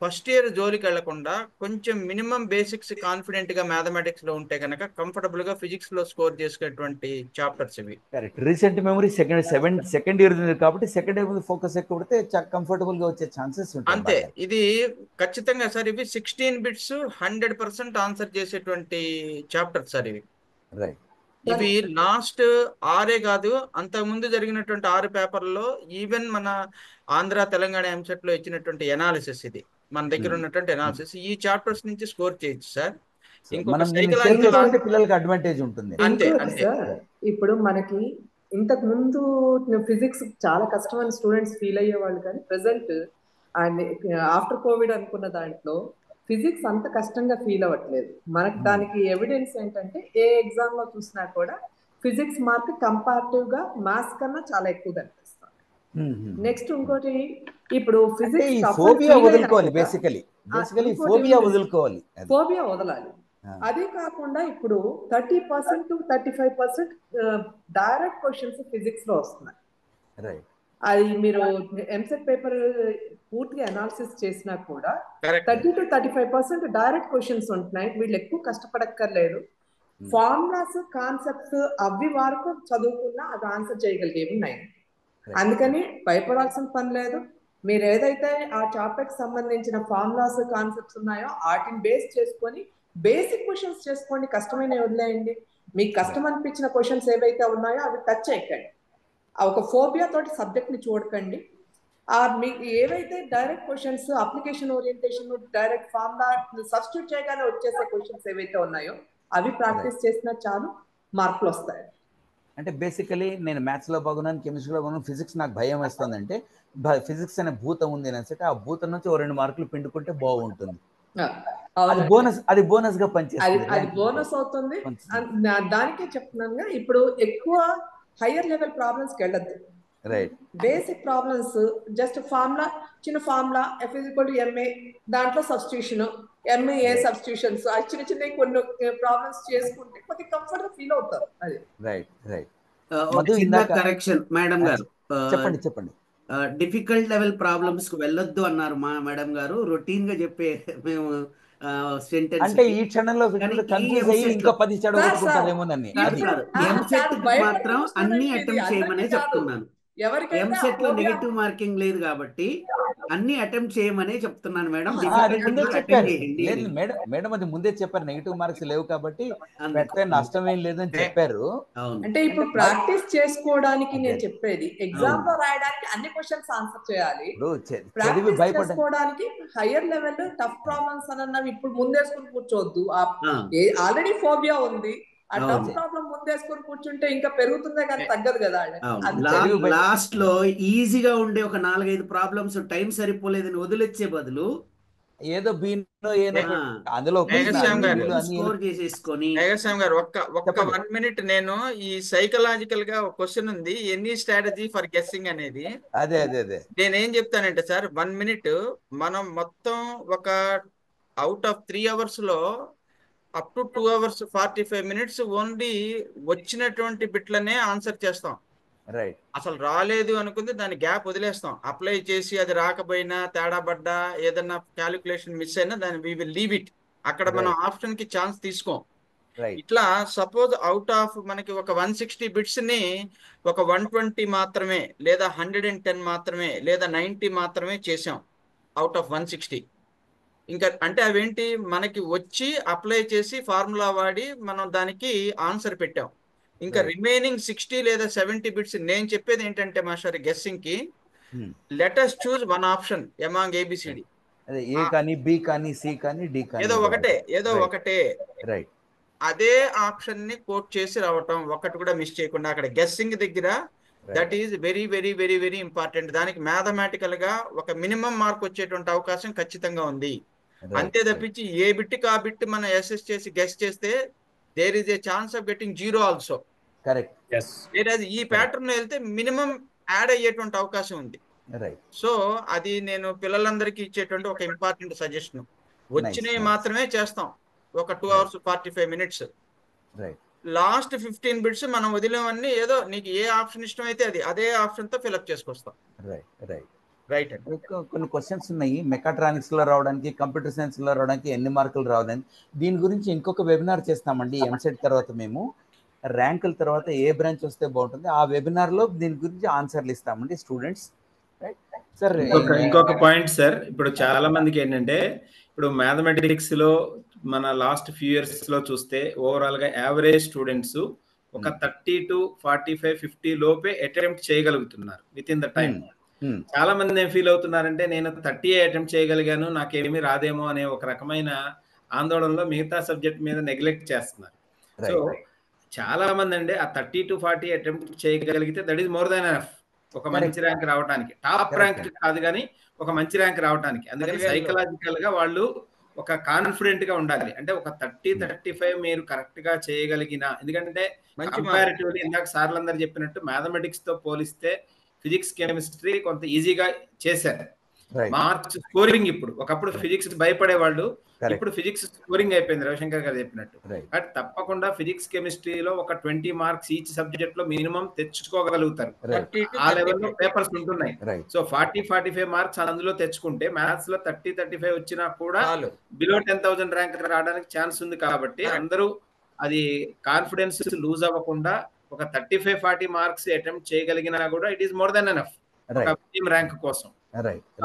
ఫస్ట్ ఇయర్ జోలికి వెళ్లకుండా కొంచెం మినిమం బేసిక్స్ కాన్ఫిడెంట్ గా మ్యాథమెటిక్స్ లో ఉంటే కనుక కంఫర్టబుల్ గా ఫిజిక్స్ లో స్కోర్ చేసుకునేటువంటి చాప్టర్స్ ఇవి. రీసెంట్ మెమరీ సెకండ్ ఇయర్ కాబట్టి సెకండ్ ఇయర్ మీద ఫోకస్ ఎక్కువ పెడితే కంఫర్టబుల్ గా వచ్చే ఛాన్సెస్ ఉంటాయి. అంతే, ఇది ఖచ్చితంగా సార్ ఇవి 16 బిట్స్ 100% ఆన్సర్ చేసేటువంటి చాప్టర్స్ సార్ ఇవి. ఇవి లాస్ట్ 6 కాదు, అంతకు ముందు జరిగినటువంటి 6 పేపర్లలో ఈవెన్ మన ఆంధ్ర తెలంగాణ ఎంసెట్ లో ఇచ్చినటువంటి ఎనాలిసిస్, ఇది మన దగ్గర ఉన్నటువంటి ఎనాలిసిస్, ఈ చాప్టర్స్ నుంచి స్కోర్ చేయొచ్చు సార్. పిల్లలకి అడ్వాంటేజ్ ఉంటుంది. అంతే ఇప్పుడు మనకి ఇంతకు ముందు ఫిజిక్స్ చాలా కష్టమని స్టూడెంట్స్ ఫీల్ అయ్యేవాళ్ళు, కానీ ప్రెసెంట్ ఆఫ్టర్ కోవిడ్ అనుకున్న దాంట్లో ఫిజిక్స్ అంత కష్టంగా ఫీల్ అవ్వట్లేదు. మనకి దానికి ఎవిడెన్స్ ఏంటంటే ఏ ఎగ్జామ్ లో చూసినా కూడా ఫిజిక్స్ మార్క్ కంపారిటివ్ గా మ్యాథ్స్ కన్నా చాలా ఎక్కువ కనిపిస్తుంది. నెక్స్ట్ ఇంకోటి, ఇప్పుడు ఫిజిక్స్ ఫోబియా వదలాలి. అదే కాకుండా ఇప్పుడు 30% to 35% డైరెక్ట్ క్వశ్చన్స్ ఫిజిక్స్ లో వస్తున్నాయి. అది మీరు ఎంసెట్ పేపర్ పూర్తిగా అనాలిసిస్ చేసినా కూడా 30 to 35% డైరెక్ట్ క్వశ్చన్స్ ఉంటున్నాయి. వీళ్ళు ఎక్కువ కష్టపడక్కర్లేదు. ఫార్ములాస్, కాన్సెప్ట్స్ అవి వరకు చదువుకున్నా అది ఆన్సర్ చేయగలిగేవి ఉన్నాయి. అందుకని భయపడాల్సిన పని లేదు. మీరు ఏదైతే ఆ టాపిక్ సంబంధించిన ఫార్ములాస్, కాన్సెప్ట్స్ ఉన్నాయో వాటిని బేస్ చేసుకొని బేసిక్ క్వశ్చన్స్ చేసుకోండి, కష్టమైన వదిలేయండి. మీకు కష్టం అనిపించిన క్వశ్చన్స్ ఏవైతే ఉన్నాయో అవి టచ్ చేయకండి. ఒక ఫోబియా తోటి సబ్జెక్ట్ ని చూడకండి. మీకు ఏవైతే direct questions, application orientation, direct formula substitute చేయగానే వచ్చేసే క్వశ్చన్స్ ఏవైతే ఉన్నాయో అవి ప్రాక్టీస్ చేసినా చాలు, మార్కులు వస్తాయి. అంటే బేసికలీ నేను మ్యాథ్స్లో బాగున్నాను, కెమిస్ట్రీలో బాగున్నాను, ఫిజిక్స్ నాకు భయం వేస్తుందంటే ఫిజిక్స్ అనే భూతం ఉంది అని ఆ భూతం నుంచి 2 మార్కులు పిండుకుంటే బాగుంటుంది. అది బోనస్ గా పనిచేస్తుంది. అది బోనస్ అవుతుంది. దానికే చెప్తున్నాను, ఇప్పుడు ఎక్కువ హైయర్ లెవెల్ ప్రాబ్లమ్స్ కి వెళ్ళద్దు. బేసిక్ ప్రాబ్లమ్స్ జస్ట్ ఫార్ములా, చిన్న ఫార్ములా F=ma, దాంట్లో సబ్స్టిట్యూషన్, MA సబ్స్టిట్యూషన్స్, చిన్న చిన్న కొన్ని ప్రాబ్లమ్స్ చేసుకుంటే కొద్దిగా కంఫర్ట్ గా ఫీల్ అవుతారు. అది కరెక్షన్ మేడం గారు, చెప్పండి. డిఫికల్ట్ లెవెల్ ప్రాబ్లమ్స్ కు వెళ్ళొద్దు అన్నారు మా మేడం గారు. రొటీన్ గా చెప్పే మేము సెంటెన్స్ అంటే ఈ క్షణంలో కానీ ఈ కన్ఫ్యూజ్ అయ్యి MSET ఇంకా లో 10 చెడగొట్టుకుంటారేమోనని కాదు అది కాదు సార్ ఎంసెట్ మాత్రం భయపడుతున్న అన్ని స్టూడెంట్స్ ఇది అటెంప్ట్ చేయమనే అందరికీ కాదు, చెప్తున్నాను. ఎవరికైతే ఎంసెట్ లో ఫోబియా నెగటివ్ మార్కింగ్ లేదు కాబట్టి అన్ని అటెంప్ట్ చేయమనే చెప్తున్నాను మేడం. అది డిఫరెంట్ ముందే అటెంప్ట్ చెప్పారు. చేయండి లేదు అని. మేడం, మేడం అది ముందే చెప్పారు, నెగిటివ్ మార్క్స్ లేవు కాబట్టి అందుకు పెడితే నష్టం ఏం లేదని చెప్పారు. అవును అంటే ఇప్పుడు ప్రాక్టీస్ చేసుకోవడానికి నేను అదే. చెప్పేది ఎగ్జామ్ లో రాయడానికి అన్ని క్వశ్చన్స్ ఆన్సర్ చేయాలి, ఇప్పుడు చదివి ప్రాక్టీస్ భయపడ్డా చేసుకోవడానికి హయ్యర్ లెవెల్ టఫ్ ప్రాబ్లమ్స్ అన్నవి ఇప్పుడు ముందేసుకుని కూర్చోవద్దు. ఆల్రెడీ ఫోబియా ఉంది, ఆ టఫ్ అవును ప్రాబ్లం ముందేసుకొని కూర్చుంటే ఇంకా పెరుగుతుందే కానీ తగ్గదు కదా. అవును లాస్ట్ లో ఈజీగా ఉండే ఒక 4-5 ప్రాబ్లమ్స్ టైం సరిపోలేదని వదిలేచ్చే బదులు ఏదో బీనో ఏదో అందులో స్కోర్ చేసేసుకొని. మేఘశ్యామ్ గారు ఒక్క 1 minute, నేను ఈ సైకలాజికల్ గా ఒక క్వశ్చన్ ఉంది, ఎనీ స్ట్రాటజీ ఫర్ గెస్సింగ్ అనేది. అదే అదే అదే నేనేం చెప్తానంటే సార్, 1 minute మనం మొత్తం ఒక అవుట్ ఆఫ్ 3 hours లో up to 2 hours 45 minutes only వచ్చినటువంటి బిట్లనే ఆన్సర్ చేస్తాం. రైట్. అసలు రాలేదు అనుకుంది దాని గ్యాప్ వదిలేస్తాం. అప్లై చేసి అది రాకపోయినా, తేడా పడ్డా, ఏదన్నా క్యాలిక్యులేషన్ మిస్ అయినా దాన్ని వి విల్ లీవ్ ఇట్. అక్కడ మనం ఆప్షన్ కి ఛాన్స్ తీసుకోం. ఇట్లా సపోజ్ అవుట్ ఆఫ్ మనకి ఒక 160 బిట్స్ ని ఒక 120 మాత్రమే, లేదా 110 మాత్రమే, లేదా 90 మాత్రమే చేసాం అవుట్ ఆఫ్ 160. ఇంకా అంటే అవేంటి, మనకి వచ్చి అప్లై చేసి ఫార్ములా వాడి మనం దానికి ఆన్సర్ పెట్టాం. ఇంకా రిమైనింగ్ 60 లేదా 70 బిట్స్ నేను చెప్పేది ఏంటంటే మాస్టర్, గెస్సింగ్ కి let us choose one option among A B C D. A కానీ, బి కానీ, సి కానీ, డి కానీ, ఏదో ఒకటే రైట్. అదే ఆప్షన్ ని కోట్ చేసి రావటం, ఒకటి కూడా మిస్ చేయకుండా. అక్కడ గెస్సింగ్ దగ్గర that is very very very very important. దానికి మ్యాథమెటికల్ గా ఒక మినిమం మార్క్ వచ్చేటువంటి అవకాశం ఖచ్చితంగా ఉంది. అంతే తప్పించి ఏ బిట్కి ఆ బిట్ మనం అసెస్ చేసి గెస్ చేస్తే there is a chance of getting 0 also. Correct. ఈ ప్యాటర్న్ లో వెళ్తే మినిమం యాడ్ అయ్యేటువంటి అవకాశం ఉంది. సో అది నేను పిల్లలందరికీ ఇచ్చేటువంటి ఒక ఇంపార్టెంట్ సజెషన్. వచ్చినవి మాత్రమే చేస్తాం ఒక 2 hours 45 minutes. లాస్ట్ 15 బిట్స్ మనం వదిలేవన్నీ ఏదో నీకు ఏ ఆప్షన్ ఇష్టం అయితే అదే ఆప్షన్ తో ఫిల్అప్ చేసుకొస్తాం. రైట్ అండి. కొన్ని క్వశ్చన్స్ ఉన్నాయి, మెకాట్రానిక్స్ లో రావడానికి, కంప్యూటర్ సైన్స్ లో రావడానికి ఎన్ని మార్కులు రావడానికి. దీని గురించి ఇంకొక వెబినార్ చేస్తామండి ఎంసెట్ తర్వాత. మేము ర్యాంకుల తర్వాత ఏ బ్రాంచ్ వస్తే బాగుంటుంది, ఆ వెబినార్ లో దీని గురించి ఆన్సర్లు ఇస్తామండి స్టూడెంట్స్. సార్ ఇంకొక పాయింట్ సార్, ఇప్పుడు చాలా మందికి ఏంటంటే, ఇప్పుడు మ్యాథమెటిక్స్ లో మన లాస్ట్ ఫ్యూ ఇయర్స్ లో చూస్తే ఓవరాల్ గా యావరేజ్ స్టూడెంట్స్ ఒక 30 to 45, 50 లోపే అటెంప్ట్ చేయగలుగుతున్నారు విత్ ఇన్ ద టైం. చాలా మంది ఏం ఫీల్ అవుతున్నారంటే, నేను 30 అటెంప్ట్ చేయగలిగాను, నాకేమీ రాదేమో అనే ఒక రకమైన ఆందోళనలో మిగతా సబ్జెక్ట్ మీద నెగ్లెక్ట్ చేస్తున్నారు. సో చాలా మంది అండి ఆ 30 to 40 అటెంప్ట్ చేయగలిగితే that is more than enough ఒక మంచి ర్యాంక్ రావడానికి. టాప్ ర్యాంక్ కాదు కానీ ఒక మంచి ర్యాంక్ రావడానికి. అందుకని సైకలాజికల్ గా వాళ్ళు ఒక కాన్ఫిడెంట్ గా ఉండాలి. అంటే ఒక 30-35 మీరు కరెక్ట్ గా చేయగలిగిన, ఎందుకంటే కంపారిటివ్లీ ఇందాక సార్లందరూ చెప్పినట్టు మ్యాథమెటిక్స్ తో పోలిస్తే ఫిజిక్స్, కెమిస్ట్రీ కొంత ఈజీగా చేశారు. మార్క్స్ స్కోరింగ్ ఇప్పుడు, ఒకప్పుడు ఫిజిక్స్ భయపడేవాళ్ళు, ఇప్పుడు ఫిజిక్స్ స్కోరింగ్ అయిపోయింది రవిశంకర్ గారు చెప్పినట్టు. బట్ తప్పకుండా ఫిజిక్స్, కెమిస్ట్రీలో ఒక 20 మార్క్స్ ఈచ్ సబ్జెక్ట్ లో మినిమం తెచ్చుకోగలుగుతారు. ఆ లెవెల్లో పేపర్స్ ఉంటున్నాయి. సో 40-45 మార్క్స్ అందులో తెచ్చుకుంటే మ్యాథ్స్ లో 30-35 వచ్చినా కూడా బిలో 10,000 ర్యాంక్ రావడానికి ఛాన్స్ ఉంది. కాబట్టి అందరూ అది కాన్ఫిడెన్స్ లూజ్ అవ్వకుండా ఒక 35-40 మార్క్స్ అటెంప్ట్ చేయగలిగినా కూడా it is more than enough rank కోసం.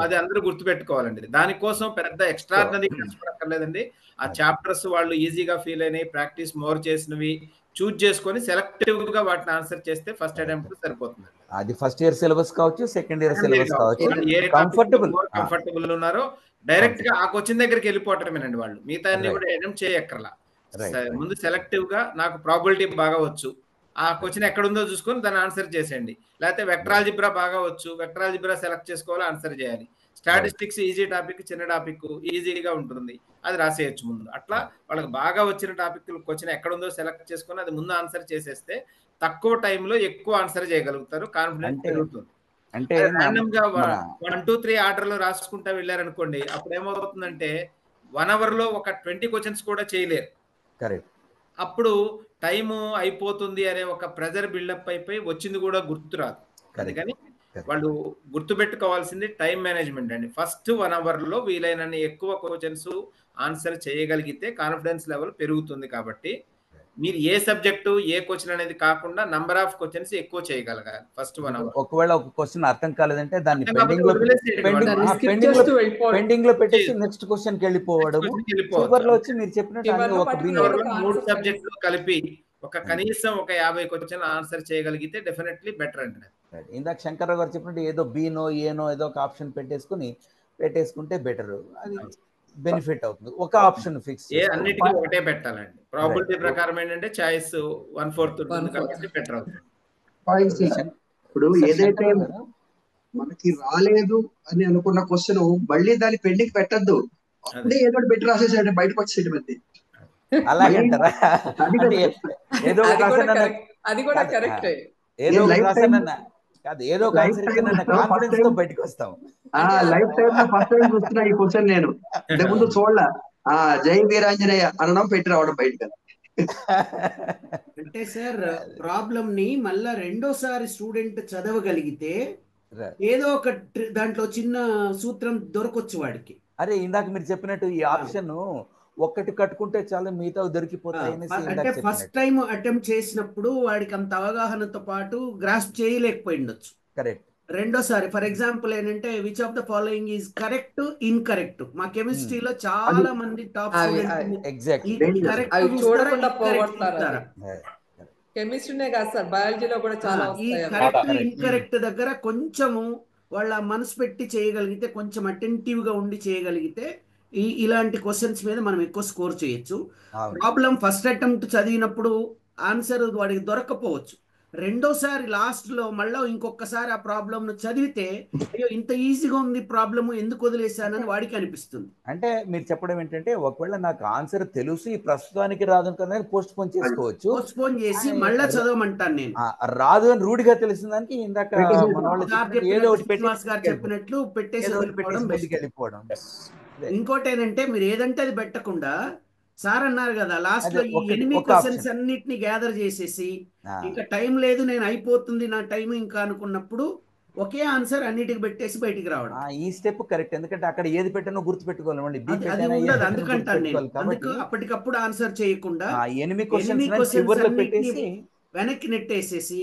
అది అందరూ గుర్తుపెట్టుకోవాలండి. దానికోసం పెద్ద ఎక్స్ట్రాడినరీ కష్టపడక్కర్లేదండి. ఆ చాప్టర్స్ వాళ్ళు ఈజీగా ఫీల్ అయినాయి, ప్రాక్టీస్ మోర్ చేసినవి చూజ్ చేసుకొని సెలెక్టివ్ గా వాటిని ఆన్సర్ చేస్తే ఫస్ట్ అటెంప్ట్ సరిపోతుంది. అది ఫస్ట్ ఇయర్ సిలబస్ కావచ్చు, సెకండ్ ఇయర్ సిలబస్ కావచ్చు, కంఫర్టబుల్ ఉన్నారో డైరెక్ట్ గా ఆ క్వశ్చన్ దగ్గరికి వెళ్ళిపోవటమేనండి వాళ్ళు. మిగతా అన్ని కూడా అటెంప్ట్ చేయక్కర్లా. ముందు సెలెక్టివ్ గా నాకు ప్రాబిలిటీ బాగా వచ్చు, ఆ క్వశ్చన్ ఎక్కడుందో చూసుకొని దాన్ని ఆన్సర్ చేసేయండి. లేకపోతే వెక్టర్ ఆల్జిబ్రా బాగా వచ్చు, వెక్టర్ ఆల్జిబ్రా సెలెక్ట్ చేసుకోవాలి, ఆన్సర్ చేయాలి. స్టాటిస్టిక్స్ ఈజీ టాపిక్, చిన్న టాపిక్ ఈజీగా ఉంటుంది, అది రాసేయచ్చు ముందు. అట్లా వాళ్ళకి బాగా వచ్చిన టాపిక్ క్వశ్చన్ ఎక్కడుందో సెలెక్ట్ చేసుకొని అది ముందు ఆన్సర్ చేసేస్తే తక్కువ టైంలో ఎక్కువ ఆన్సర్ చేయగలుగుతారు, కాన్ఫిడెన్స్ పెరుగుతుంది. అంటే ర్యాండమ్ గా 1, 2, 3 ఆర్డర్ లో రాసుకుంటా వెళ్ళారనుకోండి, అప్పుడు ఏమవుతుందంటే 1 hour లో ఒక 20 క్వశ్చన్స్ కూడా చేయలేరు. అప్పుడు టైము అయిపోతుంది అనే ఒక ప్రెజర్ బిల్డప్ అయిపోయి వచ్చింది కూడా గుర్తురాదు. అందుకని వాళ్ళు గుర్తుపెట్టుకోవాల్సింది టైం మేనేజ్మెంట్ అండి. ఫస్ట్ 1 అవర్లో వీలైనన్ని ఎక్కువ క్వశ్చన్స్ ఆన్సర్ చేయగలిగితే కాన్ఫిడెన్స్ లెవెల్ పెరుగుతుంది. కాబట్టి మీరు ఏ సబ్జెక్టు ఏ క్వశ్చన్ అనేది కాకుండా నంబర్ ఆఫ్ క్వశ్చన్స్ ఎక్కువ చేయగలగాలి ఫస్ట్ 1 అవర్. ఒకవేళ ఒక క్వశ్చన్ అర్థం కాలేదంటే దాన్ని పెండింగ్ లో పెట్టేసి నెక్స్ట్ క్వశ్చన్ కి వెళ్ళిపోవడము. చివర్లో వచ్చి మీరు చెప్పినట్టు అన్ని ఒక బిన్ 3 సబ్జెక్టులు కలిపి కనీసం ఒక 50 క్వశ్చన్ ఆన్సర్ చేయగలిగితే డెఫినెట్లీ బెటర్ అండి. ఇందాక శంకర్రావు గారు చెప్పినట్టు ఏదో బీనో ఏనో ఏదో ఒక ఆప్షన్ పెట్టేసుకుంటే బెటర్. అది బెనిఫిట్ అవుతుంది. ఒక ఆప్షన్ ఫిక్స్ అన్నిటికీ ఒకటే పెట్టాలండి. ప్రాబిలిటీ ప్రకారం ఏంటంటే చాయిస్ 1/4 ఉంటుంది కాబట్టి బెటర్ అవుతుంది. ఇప్పుడు ఏదైతే మనకి రాలేదు అని అనుకున్న క్వశ్చన్ మళ్ళీ దాన్ని పెండింగ్ పెట్టద్దు. అప్పుడే ఏదో పెట్టి రాసేసాడు బయటకు వచ్చేది మంది. అలాగంటారా? ఏదో ఏదో కాన్ఫిడెన్స్ తో బయటకు వస్తాం. లైఫ్ టైమ్ లో ఫస్ట్ టైం చూస్తున్నా ఈ క్వశ్చన్ నేను. ఇంతకుముందు చూడలా. జై వీరాంజనేయ అనడం పెట్టి రావడం బయటకు. అంటే సార్ ప్రాబ్లం ని మళ్ళా రెండోసారి స్టూడెంట్ చదవగలిగితే ఏదో ఒక దాంట్లో చిన్న సూత్రం దొరకొచ్చు వాడికి. అరే ఇందాక మీరు చెప్పినట్టు ఈ ఆప్షన్ ఒక్కటి కట్టుకుంటే చాలా మిగతా దొరికిపోతాయి. అంటే ఫస్ట్ టైం అటెంప్ట్ చేసినప్పుడు వాడికి అంత అవగాహనతో పాటు గ్రాస్ప్ చేయలేకపోయిండొచ్చు. కరెక్ట్. రెండోసారి ఫర్ ఎగ్జాంపుల్ ఏంటంటే which of the following is correct incorrect. మా కెమిస్ట్రీలో చాలా మంది టాప్ కెమిస్ట్రీనే కాదు సార్ బయాలజీలో కూడా చాలా ఈ కరెక్ట్ ఇన్కరెక్ట్ దగ్గర కొంచెము వాళ్ళ మనసు పెట్టి చేయగలిగితే, కొంచెం అటెంటివ్ గా ఉండి చేయగలిగితే ఇలాంటి క్వశ్చన్స్ మీద మనం ఎక్కువ స్కోర్ చేయొచ్చు. ప్రాబ్లం ఫస్ట్ అటెంప్ట్ చదివినప్పుడు ఆన్సర్ వాడికి దొరకపోవచ్చు. రెండోసారి లాస్ట్ లో మళ్ళీ ఇంకొకసారి ఆ ప్రాబ్లం ను చదివితే అయ్యో ఇంత ఈజీగా ఉంది ప్రాబ్లమ్ ఎందుకు వదిలేశానని వాడికి అనిపిస్తుంది. అంటే మీరు చెప్పడం ఏంటంటే ఒకవేళ నాకు ఆన్సర్ తెలుసు ఈ ప్రస్తుతానికి రాదు కదా పోస్ట్ పోన్ చేసుకోవచ్చు. పోస్ట్ పోన్ చేసి మళ్ళీ చదవమంటాను నేను. రాదు అని రూఢిగా తెలిసిన దానికి ఇందాక శ్రీనివాస్ గారు చెప్పినట్లు పెట్టేసి వెళ్ళిపోవడం. ఇంకోటి ఏంటంటే మీరు ఏదంటే అది పెట్టకుండా సార్ అన్నారు కదా లాస్ట్ లో ఈ 8 క్వశ్చన్స్ అన్నిటిని గ్యాదర్ చేసేసి ఇంకా టైం లేదు నేను అయిపోతుంది నా టైం ఇంకా అనుకున్నప్పుడు ఒకే ఆన్సర్ అన్నిటికి పెట్టేసి బయటికి రావడం. ఈ స్టెప్ కరెక్ట్. ఎందుకంటే అక్కడ ఏది పెట్టానో గుర్తు పెట్టుకోవాలి. అందుకంటాను నేను. అప్పటికప్పుడు ఆన్సర్ చేయకుండా 8 క్వశ్చన్స్ వెనక్కి నెట్టేసేసి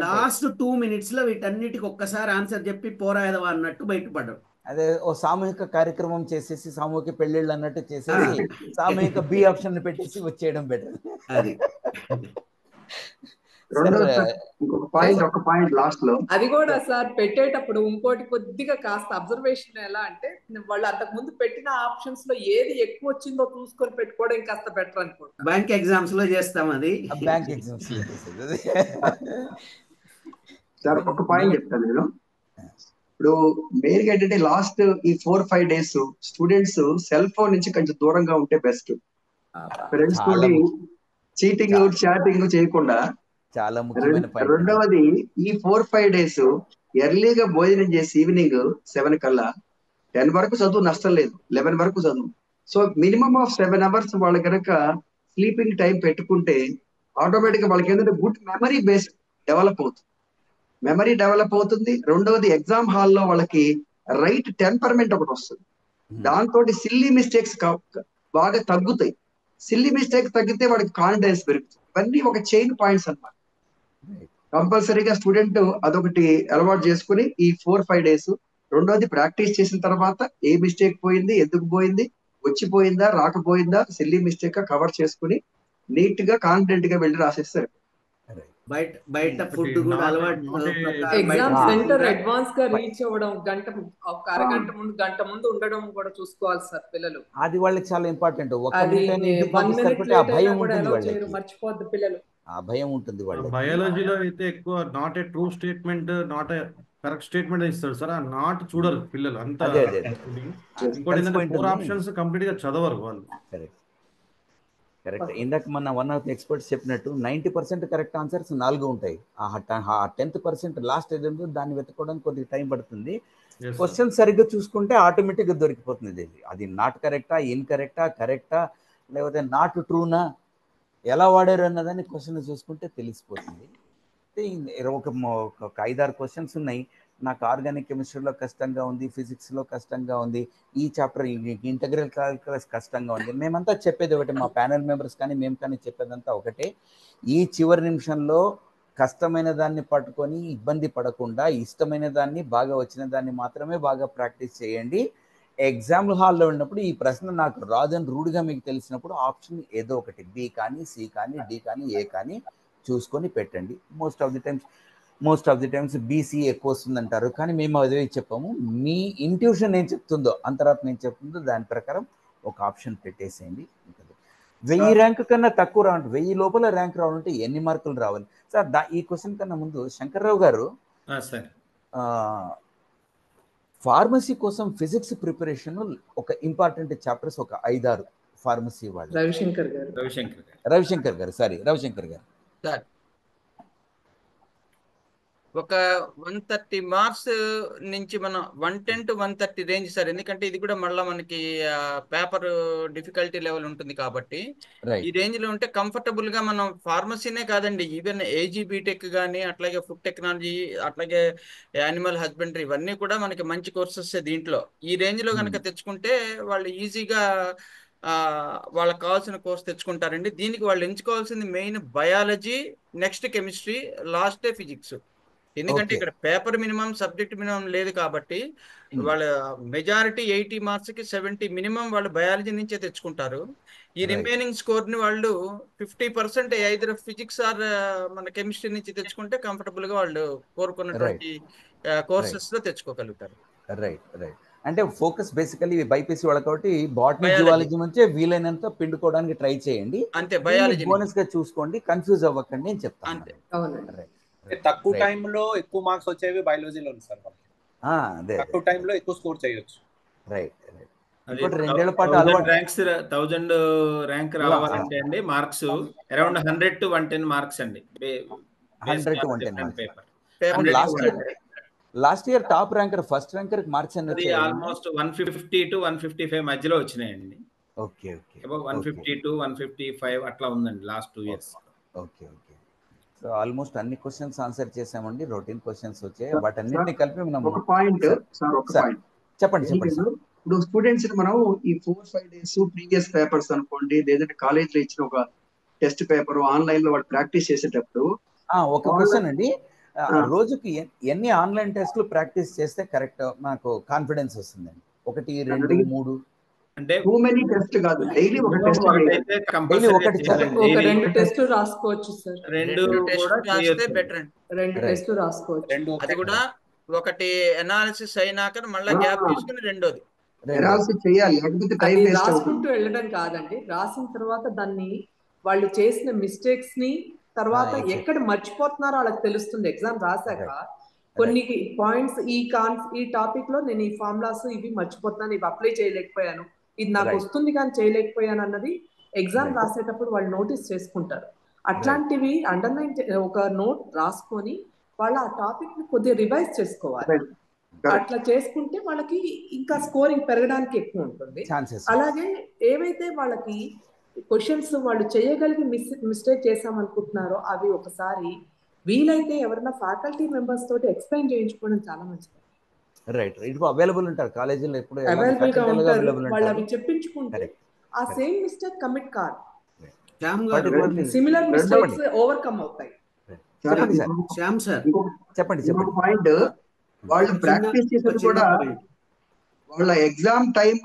లాస్ట్ 2 minutes లో వీటన్నిటికి ఒక్కసారి ఆన్సర్ చెప్పి పోరాయదవా అన్నట్టు బయటపడడం. అదే ఓ సామూహిక కార్యక్రమం చేసేసి సామూహిక పెళ్లిళ్ళు అన్నట్టు చేసేసి సామూహిక బి ఆప్షన్ పెట్టేసి వచ్చేయడం బెటర్. అది అది కూడా సార్ పెట్టేటప్పుడు ఇంకోటి కొద్దిగా కాస్త అబ్జర్వేషన్ ఎలా అంటే వాళ్ళు అంతకు ముందు పెట్టిన ఆప్షన్స్ లో ఏది ఎక్కువ వచ్చిందో చూసుకొని పెట్టుకోవడం కాస్త బెటర్ అనుకుంటా. బ్యాంక్ ఎగ్జామ్స్ లో చేస్తాం అది. బ్యాంక్ ఎగ్జామ్స్ సార్ ఒక పాయింట్ చెప్తాను నేను. ఇప్పుడు మెయిన్ గా ఏంటంటే లాస్ట్ ఈ 4-5 days స్టూడెంట్స్ సెల్ ఫోన్ నుంచి కొంచెం దూరంగా ఉంటే బెస్ట్. ఫ్రెండ్స్ తోటి చీటింగ్ చాటింగ్ చేయకుండా. చాలా ముఖ్యమైన పాయింట్. రెండవది ఈ 4-5 days ఎర్లీగా భోజనం చేసి ఈవినింగ్ 7 కల్లా 10 వరకు చదువు నష్టం లేదు, 11 వరకు చదువు. సో మినిమం ఆఫ్ 7 hours వాళ్ళు కనుక స్లీపింగ్ టైం పెట్టుకుంటే ఆటోమేటిక్ గా వాళ్ళకి ఏంటంటే గుడ్ మెమరీ బేస్ డెవలప్ అవుతుంది. రెండవది ఎగ్జామ్ హాల్లో వాళ్ళకి రైట్ టెంపర్మెంట్ ఒకటి వస్తుంది. దాంతో సిల్లీ మిస్టేక్స్ బాగా తగ్గుతాయి. సిల్లీ మిస్టేక్స్ తగ్గితే వాడికి కాన్ఫిడెన్స్ పెరుగుతుంది. ఇవన్నీ ఒక చైన్ పాయింట్స్ అన్నమాట. కంపల్సరీగా స్టూడెంట్ అదొకటి అలవాటు చేసుకుని ఈ 4-5 days. రెండోది ప్రాక్టీస్ చేసిన తర్వాత ఏ మిస్టేక్ పోయింది, ఎందుకు పోయింది, వచ్చిపోయిందా రాకపోయిందా, సిల్లీ మిస్టేక్ కవర్ చేసుకుని నీట్ గా కాన్ఫిడెంట్ గా వెళ్ళి రాసేస్తారు. బయట ఫుడ్ కూడా అలవాటు. ఎగ్జామ్ సెంటర్ అడ్వాన్స్ గా రీచ్ అవ్వడం, ఒక అరగంట ముందు గంట ముందు ఉండడం కూడా చూసుకోవాలి సార్ పిల్లలు. అది వాళ్ళకి చాలా ఇంపార్టెంట్. మర్చిపోద్ది పిల్లలు. ఆ భయం ఉంటుంది వాళ్ళకి. బయాలజీలో అయితే ఎక్కువ not a true statement, not a correct statement ఇస్తాడు సార్. ఆ నాట్ చూడరు పిల్లలు అంతా. ఇంకోటి ఏంటంటే 4 options కంప్లీట్ గా చదవరు వాళ్ళు. కరెక్ట్. ఇందాక మన వన్ ఆఫ్ ది ఎక్స్పర్ట్స్ చెప్పినట్టు 90% కరెక్ట్ ఆన్సర్స్ 4 ఉంటాయి. ఆ 10% లాస్ట్ ఏదో దాన్ని వెతుక్కోవడానికి కొద్దిగా టైం పడుతుంది. క్వశ్చన్ సరిగ్గా చూసుకుంటే ఆటోమేటిక్గా దొరికిపోతుంది. అది నాట్ కరెక్టా, ఇన్కరెక్టా, కరెక్టా, లేకపోతే నాట్ ట్రూనా, ఎలా వాడారు అన్నదాన్ని క్వశ్చన్ చూసుకుంటే తెలిసిపోతుంది. ఒక 5-6 క్వశ్చన్స్ ఉన్నాయి. నాకు ఆర్గానిక్ కెమిస్ట్రీలో కష్టంగా ఉంది, ఫిజిక్స్లో కష్టంగా ఉంది, ఈ చాప్టర్ ఇంటగ్రల్ కాలిక్యులస్ కష్టంగా ఉంది. మేమంతా చెప్పేది ఒకటే, మా ప్యానెల్ మెంబర్స్ కానీ మేము కానీ చెప్పేదంతా ఒకటే, ఈ చివరి నిమిషంలో కష్టమైన దాన్ని పట్టుకొని ఇబ్బంది పడకుండా ఇష్టమైన దాన్ని, బాగా వచ్చిన దాన్ని మాత్రమే బాగా ప్రాక్టీస్ చేయండి. ఎగ్జామ్ హాల్లో ఉన్నప్పుడు ఈ ప్రశ్న నాకు రాదని రూడ్గా మీకు తెలిసినప్పుడు ఆప్షన్ ఏదో ఒకటి బి కానీ, సి కానీ, డి కానీ, ఏ కానీ చూసుకొని పెట్టండి. Most of the times BC ఎక్కువ వస్తుందంటారు, కానీ మేము అదే చెప్పాము. మీ ఇంట్యూషన్ ఏం చెప్తుందో, అంతరాత్మ ఏం చెప్తుందో దాని ప్రకారం ఒక ఆప్షన్ పెట్టేసేయండి. 1000 ర్యాంక్ కన్నా తక్కువ రావాలి, 1000 లోపల ర్యాంక్ రావాలంటే ఎన్ని మార్కులు రావాలి సార్? ఈ క్వశ్చన్ కన్నా ముందు శంకర్రావు గారు, సార్ ఫార్మసీ కోసం ఫిజిక్స్ ప్రిపరేషన్ ఒక ఇంపార్టెంట్ చాప్టర్స్ ఒక 5-6 ఫార్మసీ వాళ్ళు, రవిశంకర్ గారు సార్ ఒక 130 మార్క్స్ నుంచి మనం 110 to 130 రేంజ్ సార్. ఎందుకంటే ఇది కూడా మళ్ళీ మనకి పేపర్ డిఫికల్టీ లెవెల్ ఉంటుంది కాబట్టి ఈ రేంజ్ లో ఉంటే కంఫర్టబుల్ గా మనం ఫార్మసీనే కాదండి, ఈవెన్ ఏజీ బీటెక్ కానీ, అట్లాగే ఫుడ్ టెక్నాలజీ, అట్లాగే యానిమల్ హస్బెండరీ, ఇవన్నీ కూడా మనకి మంచి కోర్సెస్ దీంట్లో. ఈ రేంజ్ లో కనుక తెచ్చుకుంటే వాళ్ళు ఈజీగా వాళ్ళకి కావాల్సిన కోర్స్ తెచ్చుకుంటారండి. దీనికి వాళ్ళు ఎంచుకోవాల్సింది main biology, next chemistry, last physics. ఎందుకంటే ఇక్కడ పేపర్ మినిమం, సబ్జెక్ట్ మినిమం లేదు కాబట్టి వాళ్ళ మెజారిటీ 80 మార్క్స్ కి 70 మినిమం వాళ్ళు బయాలజీ నుంచే తెచ్చుకుంటారు. ఈ రిమైనింగ్ స్కోర్ ని వాళ్ళు 50% ఐదర్ ఫిజిక్స్ ఆర్ మన కెమిస్ట్రీ నుంచి తెచ్చుకుంటే కంఫర్టబుల్ గా వాళ్ళు కోరుకున్నటువంటి కోర్సెస్ లో తెచ్చుకోగలుగుతారు. అంటే ఫోకస్ బేసికలీ బైపీసీ వాళ్ళ కాబట్టి బాటనీ, జువాలజీ నుంచే వీలైనంత పిండుకోవడానికి ట్రై చేయండి. అంతే, బయాలజీ బోనస్ గా చూసుకోండి, కన్ఫ్యూజ్ అవ్వకండి అని చెప్తాను. అంతే. తక్కువ టైంలో ఎక్కువ మార్క్స్ వచ్చేవి బయాలజీలో సార్. తక్కువ టైంలో ఎక్కువ స్కోర్ చేయొచ్చు. 2 ఏళ్ల పాటు అలవాటు 1000 ర్యాంక్ రావాలంటే అండి మార్క్స్ అరౌండ్ 100 to 110 మార్క్స్ అండి. 100 to 110 paper. Last year top ranker, first ranker marks అన్ని ఆల్మోస్ట్ 150 to 155 మధ్యలో వచ్చినాయండి. ఓకే 150 to 155 అట్లా ఉందండి last 2 years. Okay so almost అన్ని క్వశ్చన్స్ ఆన్సర్ చేసామండి. రొటీన్ క్వశ్చన్స్ వచ్చాయి, వాటన్నిటిని కలిపి మనం ఒక పాయింట్ చెప్పండి. ఇప్పుడు స్టూడెంట్స్ మనం ఈ 4-5 days ప్రీవియస్ పేపర్స్ అనుకోండి, లేదంటే కాలేజ్ లో ఇచ్చిన ఒక టెస్ట్ పేపర్ ఆన్లైన్ లో వాళ్ళు ప్రాక్టీస్ చేసేటప్పుడు ఒక క్వశ్చన్ అండి, రోజుకి ఎన్ని ఆన్లైన్ టెస్ట్లు ప్రాక్టీస్ చేస్తే కరెక్ట్ నాకు కాన్ఫిడెన్స్ వస్తుందండి? 1, 2, 3 అంటే టూ మెనీ టెస్ట్ కాదు, డైలీ ఒక టెస్ట్ అయితే కంపల్సరీ ఒక 2 టెస్టులు రాసుకోవచ్చు సార్. 2 టెస్టులు రాస్తే బెటర్ అండి. 2 టెస్టులు రాసుకోవచ్చు. అది కూడా ఒకటి అనాలిసిస్ అయినాక మళ్ళీ గ్యాప్ తీసుకుని రెండోది అనాలిసిస్ చేయాలి, లేకపోతే టైం వేస్ట్ అవుతుంది. రాసుకుంటూ వెళ్ళడం కాదండి, రాసిన తర్వాత దాన్ని వాళ్ళు చేసిన మిస్టేక్స్ ని తర్వాత ఎక్కడ మర్చిపోతున్నారో వాళ్ళకి తెలుస్తుంది. ఎగ్జామ్ రాశాక కొన్ని పాయింట్స్ ఈ టాపిక్ లో నేను ఈ ఫార్ములాస్ ఇవి మర్చిపోతున్నాను, ఇవి అప్లై చేయలేకపోయాను, ఇది నాకు వస్తుంది కానీ చేయలేకపోయాను అన్నది ఎగ్జామ్ రాసేటప్పుడు వాళ్ళు నోటీస్ చేసుకుంటారు. అట్లాంటివి అండర్లైన్ ఒక నోట్ రాసుకొని వాళ్ళు ఆ టాపిక్ ని కొద్దిగా రివైజ్ చేసుకోవాలి. అట్లా చేసుకుంటే వాళ్ళకి ఇంకా స్కోరింగ్ పెరగడానికి ఎక్కువ ఉంటుంది. అలాగే ఏవైతే వాళ్ళకి క్వశ్చన్స్ వాళ్ళు చేయగలిగి మిస్టేక్ చేసామనుకుంటున్నారో అవి ఒకసారి వీలైతే ఎవరైనా ఫ్యాకల్టీ మెంబర్స్ తోటి ఎక్స్ప్లెయిన్ చేయించుకోవడం చాలా మంచిది. అవైలబుల్ ఉంటారు కాలేజీలో, ఎప్పుడు అవైలబుల్ గా ఉంటారు, వాళ్ళు అవి చెప్పించుకుంటే ఆ సేమ్ మిస్టేక్ కమిట్ కాదు, సిమిలర్ మిస్టేక్స్ ఓవర్కమ్ అవుతాయి. చెప్పండి. పాయింట్, వాళ్ళు ప్రాక్టీస్ చేసేది కూడా వాళ్ళ ఎగ్జామ్ టైమ్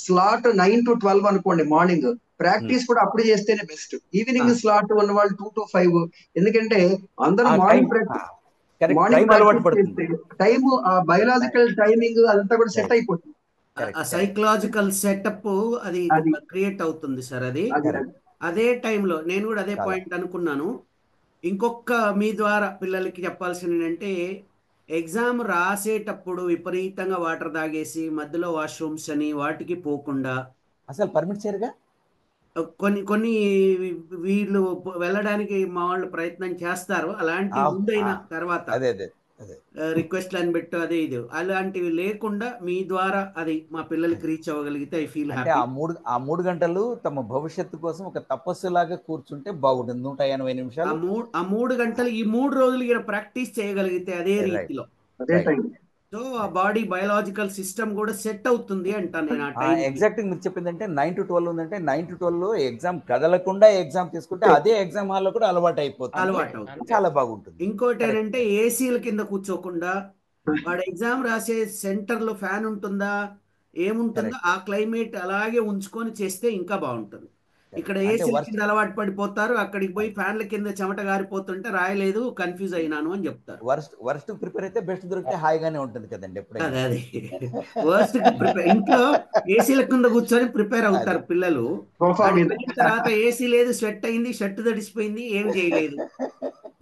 స్లాట్ 9 to 12 అనుకోండి మార్నింగ్, ప్రాక్టీస్ కూడా అప్పుడు చేస్తేనే బెస్ట్. ఈవినింగ్ స్లాట్ ఉన్న వాళ్ళు 2 to 5, ఎందుకంటే అందరూ మార్నింగ్ టైమ్ ఆ బయోలాజికల్ టైమింగ్ అదంతా కూడా సెట్ అయిపోతుంది. సైకలాజికల్ సెటప్ అది క్రియేట్ అవుతుంది సార్. అది అదే టైంలో నేను కూడా అదే పాయింట్ అనుకున్నాను. ఇంకొక మీ ద్వారా పిల్లలకి చెప్పాల్సింది ఏంటంటే, ఎగ్జామ్ రాసేటప్పుడు విపరీతంగా వాటర్ తాగేసి మధ్యలో వాష్రూమ్స్ అని వాటికి పోకుండా, అసలు పర్మిట్ చేయరుగా, కొన్ని వీళ్ళు వెళ్ళడానికి మా వాళ్ళు ప్రయత్నం చేస్తారు. అలాంటి ముందైన తర్వాత రిక్వెస్ట్ అని పెట్టు అదే ఇది అలాంటివి లేకుండా మీ ద్వారా అది మా పిల్లలకి రీచ్ అవ్వగలిగితే ఐ ఫీల్ హ్యాపీ. ఆ 3 గంటలు తమ భవిష్యత్తు కోసం ఒక తపస్సులాగా కూర్చుంటే బాగుంటుంది. 180 నిమిషాలు ఆ 3 గంటలు ఈ 3 రోజులు ప్రాక్టీస్ చేయగలిగితే అదే రీతిలో అదే టైం. సో ఆ బాడీ బయోలాజికల్ సిస్టమ్ కూడా సెట్ అవుతుంది అంటాను నేను ఆ టైం. ఎగ్జాక్ట్ మీరు చెప్పిందంటే 9 to 12 ఉందంటే 9 to 12 ఎగ్జామ్ కదలకుండా ఎగ్జామ్ తీసుకుంటే అదే ఎగ్జామ్ హాల్లో కూడా అలవాటు అయిపోతుంది, అలవాటు అవుతుంది. చాలా బాగుంటుంది. ఇంకోటి ఏంటంటే ఏసీల కింద కూర్చోకుండా వాడు ఎగ్జామ్ రాసే సెంటర్ లో ఫ్యాన్ ఉంటుందా ఏముంటుందో ఆ క్లైమేట్ అలాగే ఉంచుకొని చేస్తే ఇంకా బాగుంటుంది. ఇక్కడ ఏసీల కింద అలవాటు పడిపోతారు, అక్కడికి పోయి ఫ్యాన్ల కింద చెమట గారిపోతుంటే రాయలేదు కన్ఫ్యూజ్ అయినాను అని చెప్తారు. వర్స్ట్ ప్రిపేర్ అయితే బెస్ట్ దొరికితే హాయిగానే ఉంటుంది కదండి ఎప్పుడైనా. అదే వర్స్ట్ ప్రిపేర్ ఇంట్లో ఏసీల కింద కూర్చొని ప్రిపేర్ అవుతారు పిల్లలు. తర్వాత ఏసీ లేదు, స్వెట్ అయింది, షర్ట్ తడిసిపోయింది, ఏం చేయలేదు.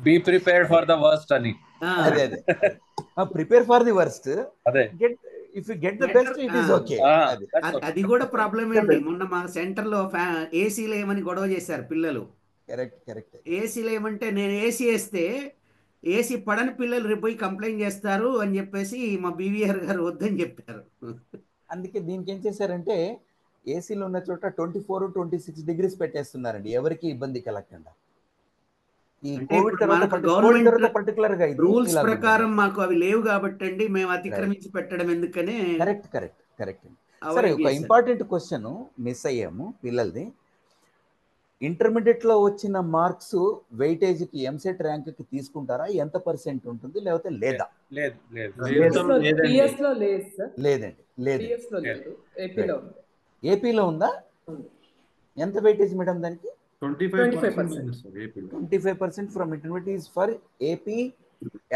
Be prepared for the worst అని. అదే ప్రిపేర్ ఫర్ ది వర్స్ట్. అదే if you get the best it is okay. అది కూడా ప్రాబ్లమ్ ఏంటి, మొన్న మా సెంటర్ లో ఏసీలు ఏమని గొడవ చేశారు పిల్లలు. కరెక్ట్. ఏసీలు ఏమంటే నేను ఏసీ వేస్తే ఏసీ పడని పిల్లలు రేపు పోయి కంప్లైంట్ చేస్తారు అని చెప్పేసి మా బీవీఆర్ గారు వద్దని చెప్పారు. అందుకే దీనికి ఏం చేశారంటే ఏసీలో ఉన్న చోట 24-26 degrees పెట్టేస్తున్నారండి, ఎవరికి ఇబ్బంది కలగకుండా. ఈ కోవిడ్ తర్వాత గవర్నమెంట్ పర్టికులర్ గా రూల్స్ ప్రకారం మాకు అవి లేవు కాబట్టి అండి మేము అతిక్రమించి పెట్టడం ఎందుకనే. కరెక్ట్. సరే, ఒక ఇంపార్టెంట్ క్వశ్చన్ మిస్ అయ్యాము పిల్లలది. ఇంటర్మీడియట్ లో వచ్చిన మార్క్స్ వెయిటేజ్ కి ఎంసెట్ ర్యాంక్ కి తీసుకుంటారా? ఎంత పర్సెంట్ ఉంటుంది లేకపోతే లేదా? ఏపీలో ఉందా? ఎంత వెయిటేజ్ మేడం దానికి? 25% from intermediate is for AP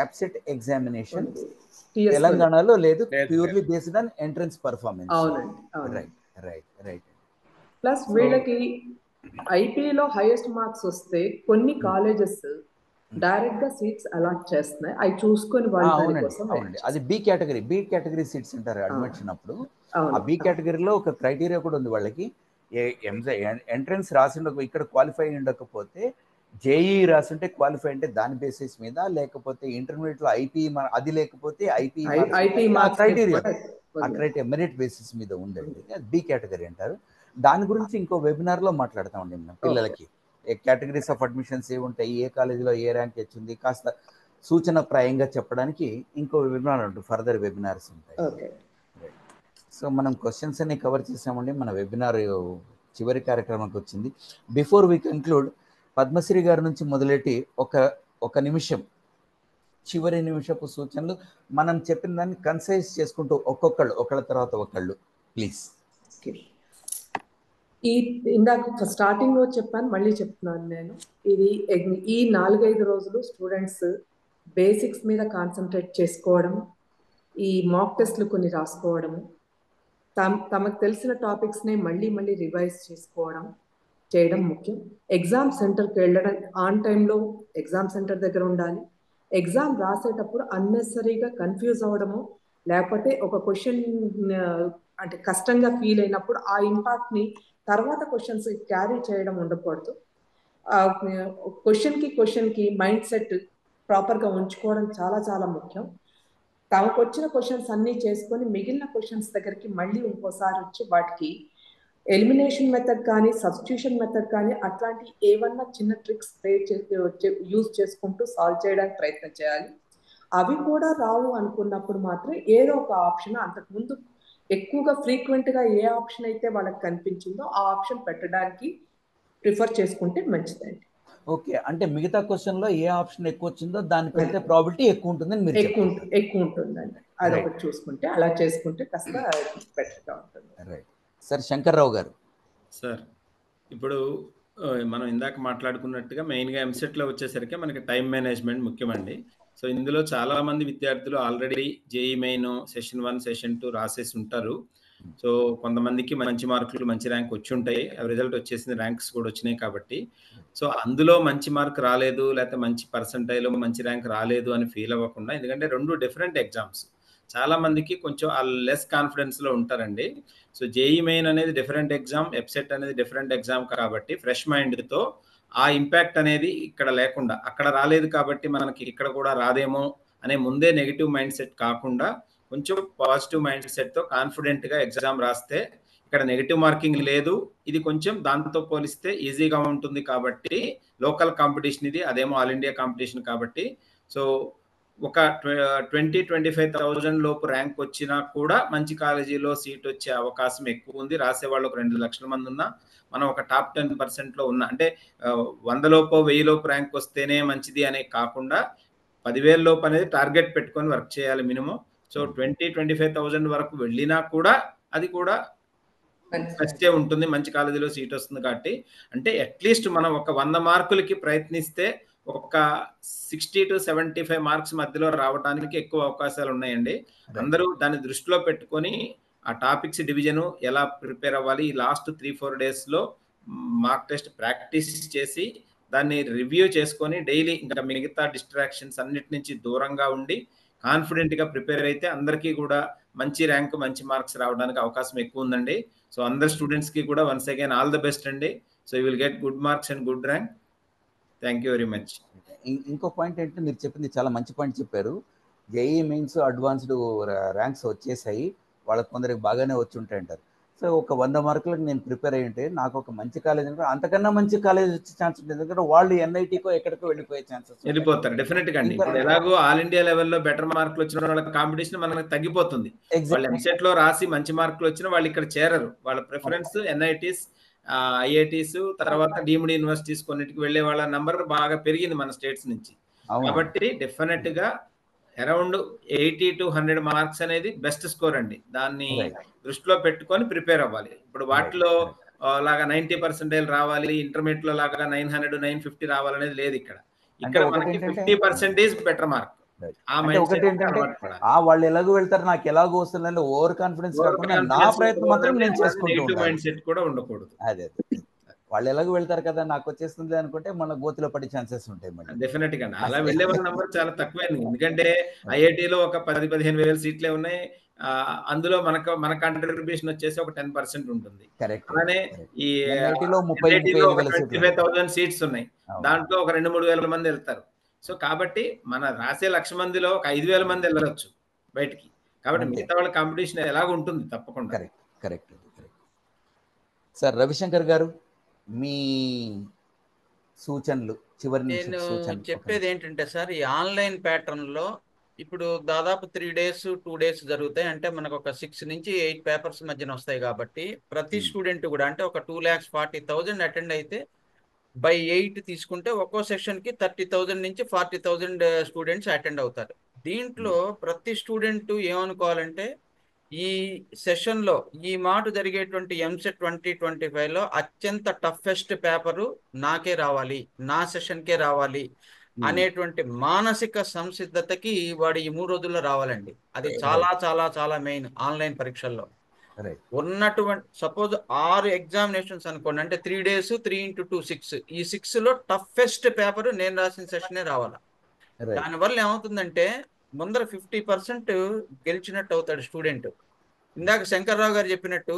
EAPCET examination. తెలంగాణలో లేదు, purely based on entrance performance. Right. Plus వీళ్ళకి ఐపీలో హైయెస్ట్ మార్క్స్ వస్తే కొన్ని కాలేజెస్ డైరెక్ట్ గా సీట్స్ అలాట్ చేస్తున్నాయి, అవి చూసుకొని అవునండి. అది బి కేటగిరీ సీట్స్ అంటారు అడ్మిషన్ అప్పుడు. ఆ బి కేటగిరీలో ఒక క్రైటీరియా కూడా ఉంది వాళ్ళకి. ఎంట్రన్స్ రాసి ఇక్కడ క్వాలిఫై ఉండకపోతే జేఈ రాసుంటే క్వాలిఫై అంటే దాని బేసిస్ మీద, లేకపోతే ఇంటర్మీడియట్ లో ఐపీ అది లేకపోతే ఐపీ క్రైటీరియా మెరిట్ బేసిస్ మీద ఉందండి. బి కేటగిరీ అంటారు. దాని గురించి ఇంకో వెబినార్ లో మాట్లాడతామండి మనం పిల్లలకి. కేటగిరీస్ ఆఫ్ అడ్మిషన్స్ ఏ ఉంటాయి, ఏ కాలేజీలో ఏ ర్యాంక్ వచ్చింది, కాస్త సూచన ప్రాయంగా చెప్పడానికి ఇంకో వెబినార్ ఉంటుంది, ఫర్దర్ వెబినార్స్ ఉంటాయి. సో మనం క్వశ్చన్స్ అన్ని కవర్ చేసామండి. మన వెబినార్ చివరి కార్యక్రమానికి వచ్చింది. బిఫోర్ వి కంక్లూడ్, పద్మశ్రీ గారి నుంచి మొదలెట్టి ఒక నిమిషం, చివరి నిమిషపు సూచనలు మనం చెప్పిన దాన్ని కన్సైజ్ చేసుకుంటూ ఒకళ్ళ తర్వాత ఒకళ్ళు ప్లీజ్. ఇందాక స్టార్టింగ్ లో చెప్పాను, మళ్ళీ చెప్తున్నాను నేను. ఈ 4-5 రోజులు స్టూడెంట్స్ బేసిక్స్ మీద కాన్సన్ట్రేట్ చేసుకోవడం, ఈ మాక్ టెస్ట్లు కొన్ని రాసుకోవడము, తమకు తెలిసిన టాపిక్స్ ని మళ్ళీ రివైజ్ చేయడం ముఖ్యం. ఎగ్జామ్ సెంటర్కి వెళ్ళడం, ఆన్ టైంలో ఎగ్జామ్ సెంటర్ దగ్గర ఉండాలి. ఎగ్జామ్ రాసేటప్పుడు అన్నెసరీగా కన్ఫ్యూజ్ అవ్వడము, లేకపోతే ఒక క్వశ్చన్ అంటే కష్టంగా ఫీల్ అయినప్పుడు ఆ ఇంపాక్ట్ ని తర్వాత క్వశ్చన్స్ క్యారీ చేయడం ఉండకూడదు. క్వశ్చన్ కి మైండ్ సెట్ ప్రాపర్ గా ఉంచుకోవడం చాలా చాలా ముఖ్యం. తమకు వచ్చిన క్వశ్చన్స్ అన్ని చేసుకొని మిగిలిన క్వశ్చన్స్ దగ్గరికి మళ్ళీ ఇంకోసారి వచ్చి వాటికి ఎలిమినేషన్ మెథడ్ కానీ సబ్స్టిట్యూషన్ మెథడ్ కానీ అట్లాంటి ఏవన్నా చిన్న ట్రిక్స్ యూజ్ చేసుకుంటూ సాల్వ్ చేయడానికి ప్రయత్నం చేయాలి. అవి కూడా రావు అనుకున్నప్పుడు మాత్రం ఏదో ఒక ఆప్షన్, అంతకుముందు ఎక్కువగా ఫ్రీక్వెంట్ గా ఏ ఆప్షన్ అయితే వాళ్ళకి కనిపించిందో ఆ ఆప్షన్ పెట్టడానికి ప్రిఫర్ చేసుకుంటే మంచిదండి. ఓకే, అంటే మిగతా క్వశ్చన్ లో ఏ ఆప్షన్ ఎక్కువ వచ్చిందో దాని పెడితే ప్రాబిలిటీ ఎక్కువ ఉంటుందని మీరు ఎక్కువ ఉంటుందండి. అదొకటి చూసుకుంటే అలా చేసుకుంటే కాస్త బెటర్గా ఉంటుంది. Right sir. శంకర్రావు గారు. సార్, ఇప్పుడు మనం ఇందాక మాట్లాడుకున్నట్టుగా మెయిన్గా ఎంసెట్లో వచ్చేసరికి మనకి టైం మేనేజ్మెంట్ ముఖ్యమండి. సో ఇందులో చాలా మంది విద్యార్థులు already JEE main session 1 session 2 రాసేసి ఉంటారు. సో కొంతమందికి మంచి మార్కులు మంచి ర్యాంక్ వచ్చి ఉంటాయి, రిజల్ట్ వచ్చేసింది, ర్యాంక్స్ కూడా వచ్చినాయి కాబట్టి. సో అందులో మంచి మార్క్ రాలేదు, లేకపోతే మంచి పర్సంటైల్ మంచి ర్యాంక్ రాలేదు అని ఫీల్ అవ్వకుండా, ఎందుకంటే 2 డిఫరెంట్ ఎగ్జామ్స్, చాలా మందికి కొంచెం లెస్ కాన్ఫిడెన్స్ లో ఉంటారండి. సో జేఈ మెయిన్ అనేది డిఫరెంట్ ఎగ్జామ్, ఎబ్సెట్ అనేది డిఫరెంట్ ఎగ్జామ్ కాబట్టి ఫ్రెష్ మైండ్తో ఆ ఇంపాక్ట్ అనేది ఇక్కడ లేకుండా, అక్కడ రాలేదు కాబట్టి మనకి ఇక్కడ కూడా రాదేమో అనే ముందే నెగిటివ్ మైండ్ సెట్ కాకుండా కొంచెం పాజిటివ్ మైండ్ సెట్తో కాన్ఫిడెంట్గా ఎగ్జామ్ రాస్తే ఇక్కడ నెగిటివ్ మార్కింగ్ లేదు, ఇది కొంచెం దాంతో పోలిస్తే ఈజీగా ఉంటుంది కాబట్టి లోకల్ కాంపిటీషన్ ఇది, అదేమో ఆల్ ఇండియా కాంపిటీషన్ కాబట్టి. సో ఒక 20-25,000 లోపు ర్యాంక్ వచ్చినా కూడా మంచి కాలేజీలో సీట్ వచ్చే అవకాశం ఎక్కువ ఉంది. రాసే వాళ్ళు ఒక 2 లక్షల మంది ఉన్నా మనం ఒక టాప్ 10% ఉన్న అంటే 100 లోపో 1000 లోపు ర్యాంక్ వస్తేనే మంచిది అనే కాకుండా 10,000 లోపు అనేది టార్గెట్ పెట్టుకొని వర్క్ చేయాలి మినిమం. సో 20-25,000 వరకు వెళ్ళినా కూడా అది కూడా బెస్టే ఉంటుంది, మంచి కాలేజీలో సీట్ వస్తుంది కాబట్టి. అంటే అట్లీస్ట్ మనం ఒక 100 మార్కులకి ప్రయత్నిస్తే ఒక 60 to 75 మార్క్స్ మధ్యలో రావడానికి ఎక్కువ అవకాశాలు ఉన్నాయండి. అందరూ దాన్ని దృష్టిలో పెట్టుకొని ఆ టాపిక్స్ డివిజన్ ఎలా ప్రిపేర్ అవ్వాలి, ఈ లాస్ట్ 3-4 డేస్లో మార్క్ టెస్ట్ ప్రాక్టీస్ చేసి దాన్ని రివ్యూ చేసుకొని డైలీ ఇంకా మిగతా డిస్ట్రాక్షన్స్ అన్నిటి నుంచి దూరంగా ఉండి కాన్ఫిడెంట్గా ప్రిపేర్ అయితే అందరికీ కూడా మంచి ర్యాంక్ మంచి మార్క్స్ రావడానికి అవకాశం ఎక్కువ ఉందండి. సో అందరు స్టూడెంట్స్కి కూడా once again all the best అండి. So you will get good marks and good rank. Thank you very much. ఇంకో పాయింట్ ఏంటంటే మీరు చెప్పింది చాలా మంచి పాయింట్ చెప్పారు. జేఈ మెయిన్స్ అడ్వాన్స్డ్ ర్యాంక్స్ వచ్చేసాయి, వాళ్ళకి కొందరికి బాగానే వచ్చి ఉంటాయి అంటారు. సో ఒక 100 మార్కులకు నేను ప్రిపేర్ అయ్యి ఉంటే నాకు ఒక మంచి కాలేజ్ అంతకన్నా మంచి కాలేజ్ వచ్చే ఛాన్స్ ఉంటుంది. ఎందుకంటే వాళ్ళు ఎన్ఐటీకో ఎక్కడికో వెళ్ళిపోయే ఛాన్సెస్ వెళ్ళిపోతారు డెఫినెట్గా అండి. ఇప్పుడు ఎలాగో ఆల్ ఇండియా లెవెల్లో బెటర్ మార్కులు వచ్చిన వాళ్ళకి కాంపిటీషన్ మనకు తగ్గిపోతుంది. వాళ్ళు ఎంసెట్ లో రాసి మంచి మార్కులు వచ్చిన వాళ్ళు ఇక్కడ చేరరు. వాళ్ళ ప్రిఫరెన్స్ ఎన్ఐటీస్, ఐఐటీస్, తర్వాత డీమ్డ్ యూనివర్సిటీస్ కొన్నిటికి వెళ్ళే వాళ్ళ నంబర్ బాగా పెరిగింది మన స్టేట్స్ నుంచి. కాబట్టి డెఫినెట్ గా అరౌండ్ 80 to 100 మార్క్స్ అనేది బెస్ట్ స్కోర్ అండి. దాన్ని దృష్టిలో పెట్టుకొని ప్రిపేర్ అవ్వాలి. ఇప్పుడు వాటిలో లాగా 90% రావాలి, ఇంటర్మీడియట్ లో లాగా 900-950 రావాలనేది లేదు. ఇక్కడ మనకి 50% బెటర్ మార్క్. వాళ్ళు ఎలాగో వెళ్తారు, నాకు ఎలాగో వస్తుందని ఓవర్ కాన్ఫిడెన్స్ కాకుండా నా ప్రయత్నం మాత్రం నేను చేసుకుంటూ మైండ్ సెట్ కూడా ఉండకూడదు. అదే వాళ్ళు ఎలాగో వెళ్తారు కదా నాకు వచ్చేస్తుంది అనుకుంటే మన గోతిలో పడే ఛాన్సెస్ ఉంటాయి. డెఫినెట్ గా అలా వెళ్ళే వాళ్ళ నంబర్ చాలా తక్కువే. ఎందుకంటే ఐఐటీలో ఒక 10-15 వేల సీట్లే ఉన్నాయి. అందులో మన కాంట్రిబ్యూషన్ వచ్చేసి ఒక 10% ఉంటుంది. అలానే ఈ 25,000 సీట్స్ ఉన్నాయి, దాంట్లో ఒక 2-3 వేల మంది వెళ్తారు. సో కాబట్టి మన రాసే 1,00,000 మందిలో ఒక 5,000 మంది వెళ్ళవచ్చు బయటికి. కాబట్టి మిగతా వాళ్ళ కాంపిటీషన్ ఎలాగ ఉంటుంది తప్పకుండా. కరెక్ట్. సార్ రవిశంకర్ గారు, మీ సూచనలు చివరి నేను చెప్పేది ఏంటంటే సార్, ఈ ఆన్లైన్ ప్యాటర్న్ లో ఇప్పుడు దాదాపు 3 days 2 days జరుగుతాయి. అంటే మనకు ఒక 6 నుంచి 8 పేపర్స్ మధ్యన వస్తాయి. కాబట్టి ప్రతి స్టూడెంట్ కూడా అంటే ఒక 2,40,000 అటెండ్ అయితే by 8 తీసుకుంటే ఒక్కో సెషన్ కి 30,000 నుంచి 40,000 స్టూడెంట్స్ అటెండ్ అవుతారు. దీంట్లో ప్రతి స్టూడెంట్ ఏమనుకోవాలంటే ఈ సెషన్ లో ఈ మాట జరిగేటువంటి ఎంసెట్ 2025 లో అత్యంత టఫెస్ట్ పేపరు నాకే రావాలి, నా సెషన్ కే రావాలి అనేటువంటి మానసిక సంసిద్ధతకి వాడు ఈ 3 రోజుల్లో రావాలండి. అది చాలా చాలా చాలా మెయిన్. ఆన్లైన్ పరీక్షల్లో ఉన్నటువంటి సపోజ్ 6 ఎగ్జామినేషన్స్ అనుకోండి, అంటే 3 days 3 into 2 6. ఈ 6 లో టఫెస్ట్ పేపర్ నేను రాసిన సెషనే రావాలా. దానివల్ల ఏమవుతుందంటే ముందర 50% గెలిచినట్టు అవుతాడు స్టూడెంట్. ఇందాక శంకర్రావు గారు చెప్పినట్టు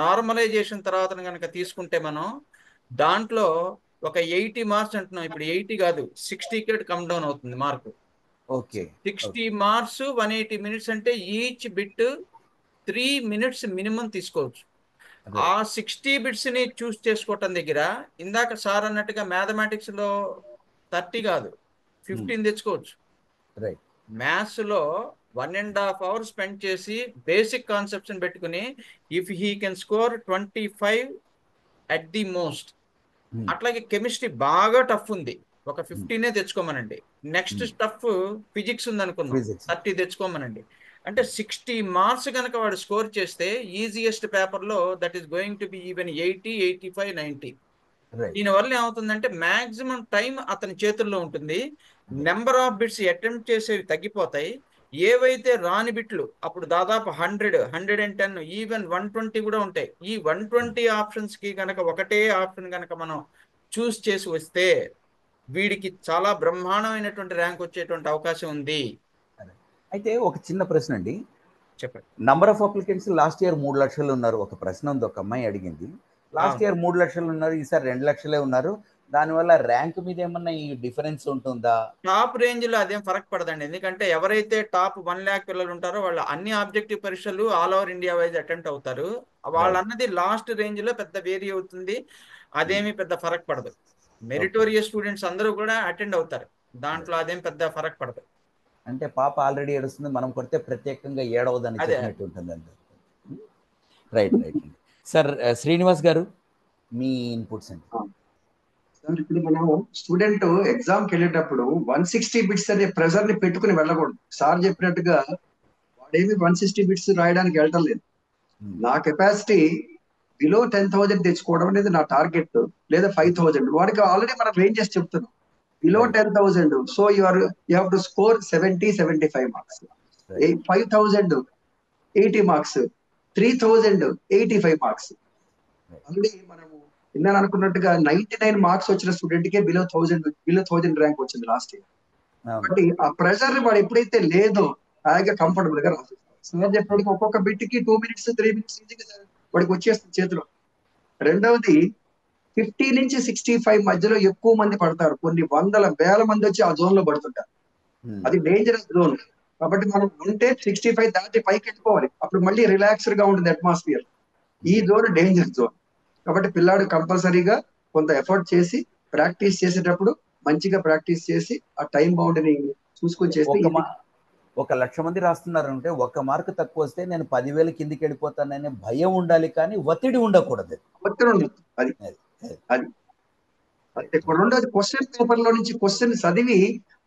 నార్మలైజేషన్ తర్వాత కనుక తీసుకుంటే మనం దాంట్లో ఒక 80 మార్క్స్ అంటున్నాం, ఇప్పుడు 80 కాదు 60 కమ్ డౌన్ అవుతుంది మార్కు. 60 మార్క్స్ 180 minutes అంటే ఈచ్ బిట్ 3 minutes మినిమం తీసుకోవచ్చు. ఆ 60 bits ని చూస్ చేసుకోవటం దగ్గర ఇందాక సార్ అన్నట్టుగా మ్యాథమెటిక్స్ లో 30 కాదు 15 తెచ్చుకోవచ్చు. మ్యాథ్స్ లో 1.5 hours స్పెండ్ చేసి బేసిక్ కాన్సెప్ట్స్ పెట్టుకుని if he can score 25 at the most. అట్లాగే కెమిస్ట్రీ బాగా టఫ్ ఉంది, ఒక 15 తెచ్చుకోమనండి. నెక్స్ట్ టఫ్ ఫిజిక్స్ ఉంది అనుకున్నాం, 30 తెచ్చుకోమనండి. అంటే 60 మార్క్స్ కనుక వాడు స్కోర్ చేస్తే ఈజియెస్ట్ పేపర్ లో that is going to be even 80, 85, 90. దీనివల్ల ఏమవుతుందంటే మాక్సిమం టైం అతని చేతుల్లో ఉంటుంది. నెంబర్ ఆఫ్ బిట్స్ అటెంప్ట్ చేసేవి తగ్గిపోతాయి. ఏవైతే రాని బిట్లు అప్పుడు దాదాపు 100, 110, ఈవెన్ 120 కూడా ఉంటాయి. ఈ 120 ఆప్షన్స్ కి కనుక ఒకటే ఆప్షన్ కనుక మనం చూస్ చేసి వస్తే వీడికి చాలా బ్రహ్మాండమైనటువంటి ర్యాంక్ వచ్చేటువంటి అవకాశం ఉంది. అయితే ఒక చిన్న ప్రశ్న అండి, చెప్పండి. Number of applicants last year 3 లక్షలు ఉన్నారు. ఒక ప్రశ్న ఉంది, ఒక అమ్మాయి అడిగింది. లాస్ట్ ఇయర్ 3 లక్షలు ఉన్నారు, ఈసారి 2 లక్షలే ఉన్నారు. దానివల్ల ర్యాంక్ మీద ఏమన్నా ఈ డిఫరెన్స్ ఉంటుందా? టాప్ రేంజ్ లో అదేం ఫరక్ పడదండి. ఎందుకంటే ఎవరైతే టాప్ 1 lakh పిల్లలు ఉంటారో వాళ్ళు అన్ని ఆబ్జెక్టివ్ పరీక్షలు all over India wise attempt అవుతారు. వాళ్ళన్నది లాస్ట్ రేంజ్ లో పెద్ద వేరీ అవుతుంది, అదేమి పెద్ద ఫరక్ పడదు. మెరిటోరియస్ స్టూడెంట్స్ అందరూ కూడా అటెండ్ అవుతారు, దాంట్లో అదేం పెద్ద ఫరక్ పడదు. అంటే పాప ఆల్రెడీ ఏడుస్తుంది, మనం కొడితే ప్రత్యేకంగా ఏడవదని అదే. చెప్పినట్టు ఉంటుందండి. రైట్ రైట్ అండి. సార్ శ్రీనివాస్ గారు మీ ఇన్పుట్స్ అండి. సార్ ఇప్పుడు మనం స్టూడెంట్ ఎగ్జామ్కి వెళ్ళేటప్పుడు 160 బిట్స్ అనే ప్రెజర్ ని పెట్టుకుని వెళ్ళకూడదు. సార్ చెప్పినట్టుగా వాడేమి 160 బిట్స్ రాయడానికి వెళ్ళటం లేదు. నా కెపాసిటీ బిలో 10,000 తెచ్చుకోవడం అనేది నా టార్గెట్, లేదా 5,000. వాడికి ఆల్రెడీ మనం రేంజెస్ చెప్తున్నాం. Below 10,000 so you have to score 70-75 marks. 5,000 80 marks, 3,000 85 marks. Already మనము నేను అనుకున్నట్టుగా 99 మార్క్స్ వచ్చిన స్టూడెంట్ కే బిలో 1000 ర్యాంక్ వచ్చింది లాస్ట్ ఇయర్. కాబట్టి ఆ ప్రెషర్ వాడు ఎప్పుడైతే లేదో హాయిగా కంఫర్టబుల్ గా రాసేస్తాడు. సార్ చెప్పడానికి ఒక్కొక్క బిట్ కి 2 minutes 3 minutes ఈజీగా వాడికి వచ్చేస్తుంది చేతిలో. రెండవది 50 నుంచి 65 మధ్యలో ఎక్కువ మంది పడతారు. కొన్ని వందల వేల మంది వచ్చి ఆ జోన్ లో పడుతుంటారు. అది డేంజరస్ జోన్. కాబట్టి మనం ఉంటే 65 దాటి పైకి వెళ్ళిపోవాలి. అప్పుడు మళ్ళీ రిలాక్స్డ్ గా ఉంటుంది అట్మాస్ఫియర్. ఈ జోన్ డేంజర్ జోన్. కాబట్టి పిల్లాడు కంపల్సరీగా కొంత ఎఫర్ట్ చేసి ప్రాక్టీస్ చేసేటప్పుడు మంచిగా ప్రాక్టీస్ చేసి ఆ టైం బౌండరీని చూసుకొని చేస్తే 1,00,000 మంది రాస్తున్నారంటే 1 మార్కు తక్కువ వస్తే నేను 10,000 కిందికి వెళ్ళిపోతాననే భయం ఉండాలి, కానీ ఒత్తిడి ఉండకూడదు. ఒత్తిడి ఉండదు. అది రెండోది క్వశ్చన్ పేపర్ లో నుంచి క్వశ్చన్ చదివి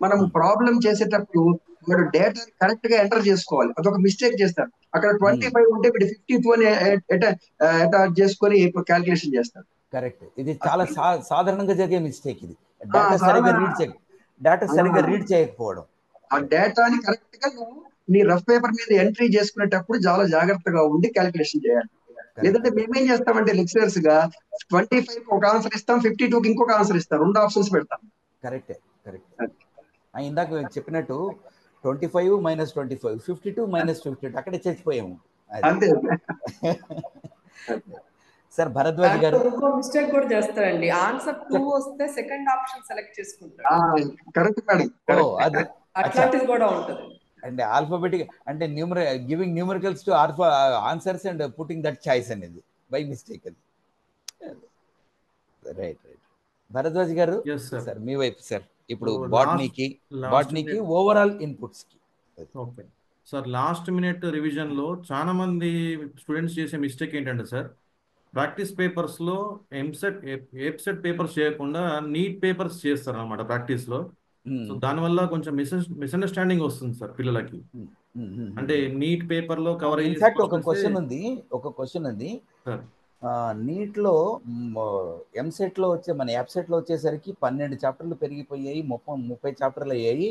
మనం ప్రాబ్లం చేసేటప్పుడు వాడు డేటా కరెక్ట్ గా ఎంటర్ చేసుకోవాలి. అదొక మిస్టేక్ చేస్తారు. అక్కడ 25 ఉంటే వీడు 52 అని అటాచ్ చేసుకొని క్యాల్కులేషన్ చేస్తారు. కరెక్ట్. ఇది చాలా సాధారణంగా జరిగే మిస్టేక్. ఇది డేటా సరిగా రీడ్ చేయకపోవడం. ఆ డేటాని కరెక్ట్ గా నువ్వు నీ రఫ్ పేపర్ మీద ఎంట్రీ చేసుకునేటప్పుడు చాలా జాగ్రత్తగా ఉండి క్యాల్కులేషన్ చేయాలి. లేదంటే మేమేం చేస్తామంటే లెక్చరర్స్ గా 25 ఒక ఆన్సర్ ఇస్తాం, 52కి ఇంకొక ఆన్సర్ ఇస్తాం, 2 ఆప్షన్స్ పెడతాం. కరెక్ట్. ఇందాక చెప్పినట్టు 25 - 25, 52 - 52 అక్కడే చచ్చిపోయాము. అంతే. సార్ భరద్వాజ్ గారు ఇంకో మిస్టేక్ కూడా చేస్తారండి. ఆన్సర్ 2 వస్తే సెకండ్ ఆప్షన్ సెలెక్ట్ చేసుకుంటారు. Correct madam. అది అట్లాంటిది కూడా ఉంటుంది. అంటే ఆల్ఫాబెటిక్ అంటే giving numericals to answers and putting that choice అనేది బై మిస్టేక్. అది రైట్. భరద్వాజ్ గారు సార్ మీ వైపు సార్ ఇప్పుడు బాటనీకి ఓవరాల్ ఇన్పుట్స్ కి. Okay sir, last minute revision లో చాలా మంది స్టూడెంట్స్ చేసే మిస్టేక్ ఏంటంటే సార్, ప్రాక్టీస్ పేపర్స్ లో ఎప్సెట్ పేపర్స్ చేయకుండా నీట్ పేపర్స్ చేస్తారు అనమాట ప్రాక్టీస్ లో. సో దానివల్ల కొంచెం మిస్అండర్స్టాండింగ్ వస్తుంది సార్ పిల్లలకి. అంటే నీట్ పేపర్ లో కవర్ ఇన్ఫాక్ట్ ఒక క్వశ్చన్ ఉంది నీట్ లో ఎంసెట్ లో వచ్చే మన యాప్సెట్ లో వచ్చేసరికి 12 చాప్టర్లు పెరిగిపోయాయి, 30 చాప్టర్లు అయ్యాయి.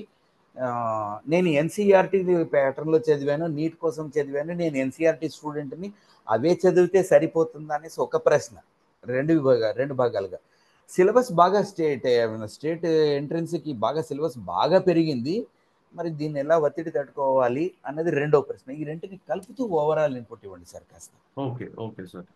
నేను ఎన్సీఆర్టీ ప్యాటర్న్లో చదివాను, నీట్ కోసం చదివాను, నేను ఎన్సీఆర్టీ స్టూడెంట్ని, అవే చదివితే సరిపోతుందా అనేసి ఒక ప్రశ్న. రెండు భాగాలుగా సిలబస్ బాగా స్టేట్ ఎంట్రన్స్కి బాగా సిలబస్ బాగా పెరిగింది, మరి దీన్ని ఎలా ఒత్తిడి తట్టుకోవాలి అన్నది రెండో ప్రశ్న. ఈ రెంటిని కలుపుతూ ఓవరాల్ ఇన్పుట్ ఇవ్వండి సార్ కాస్త. Okay sir.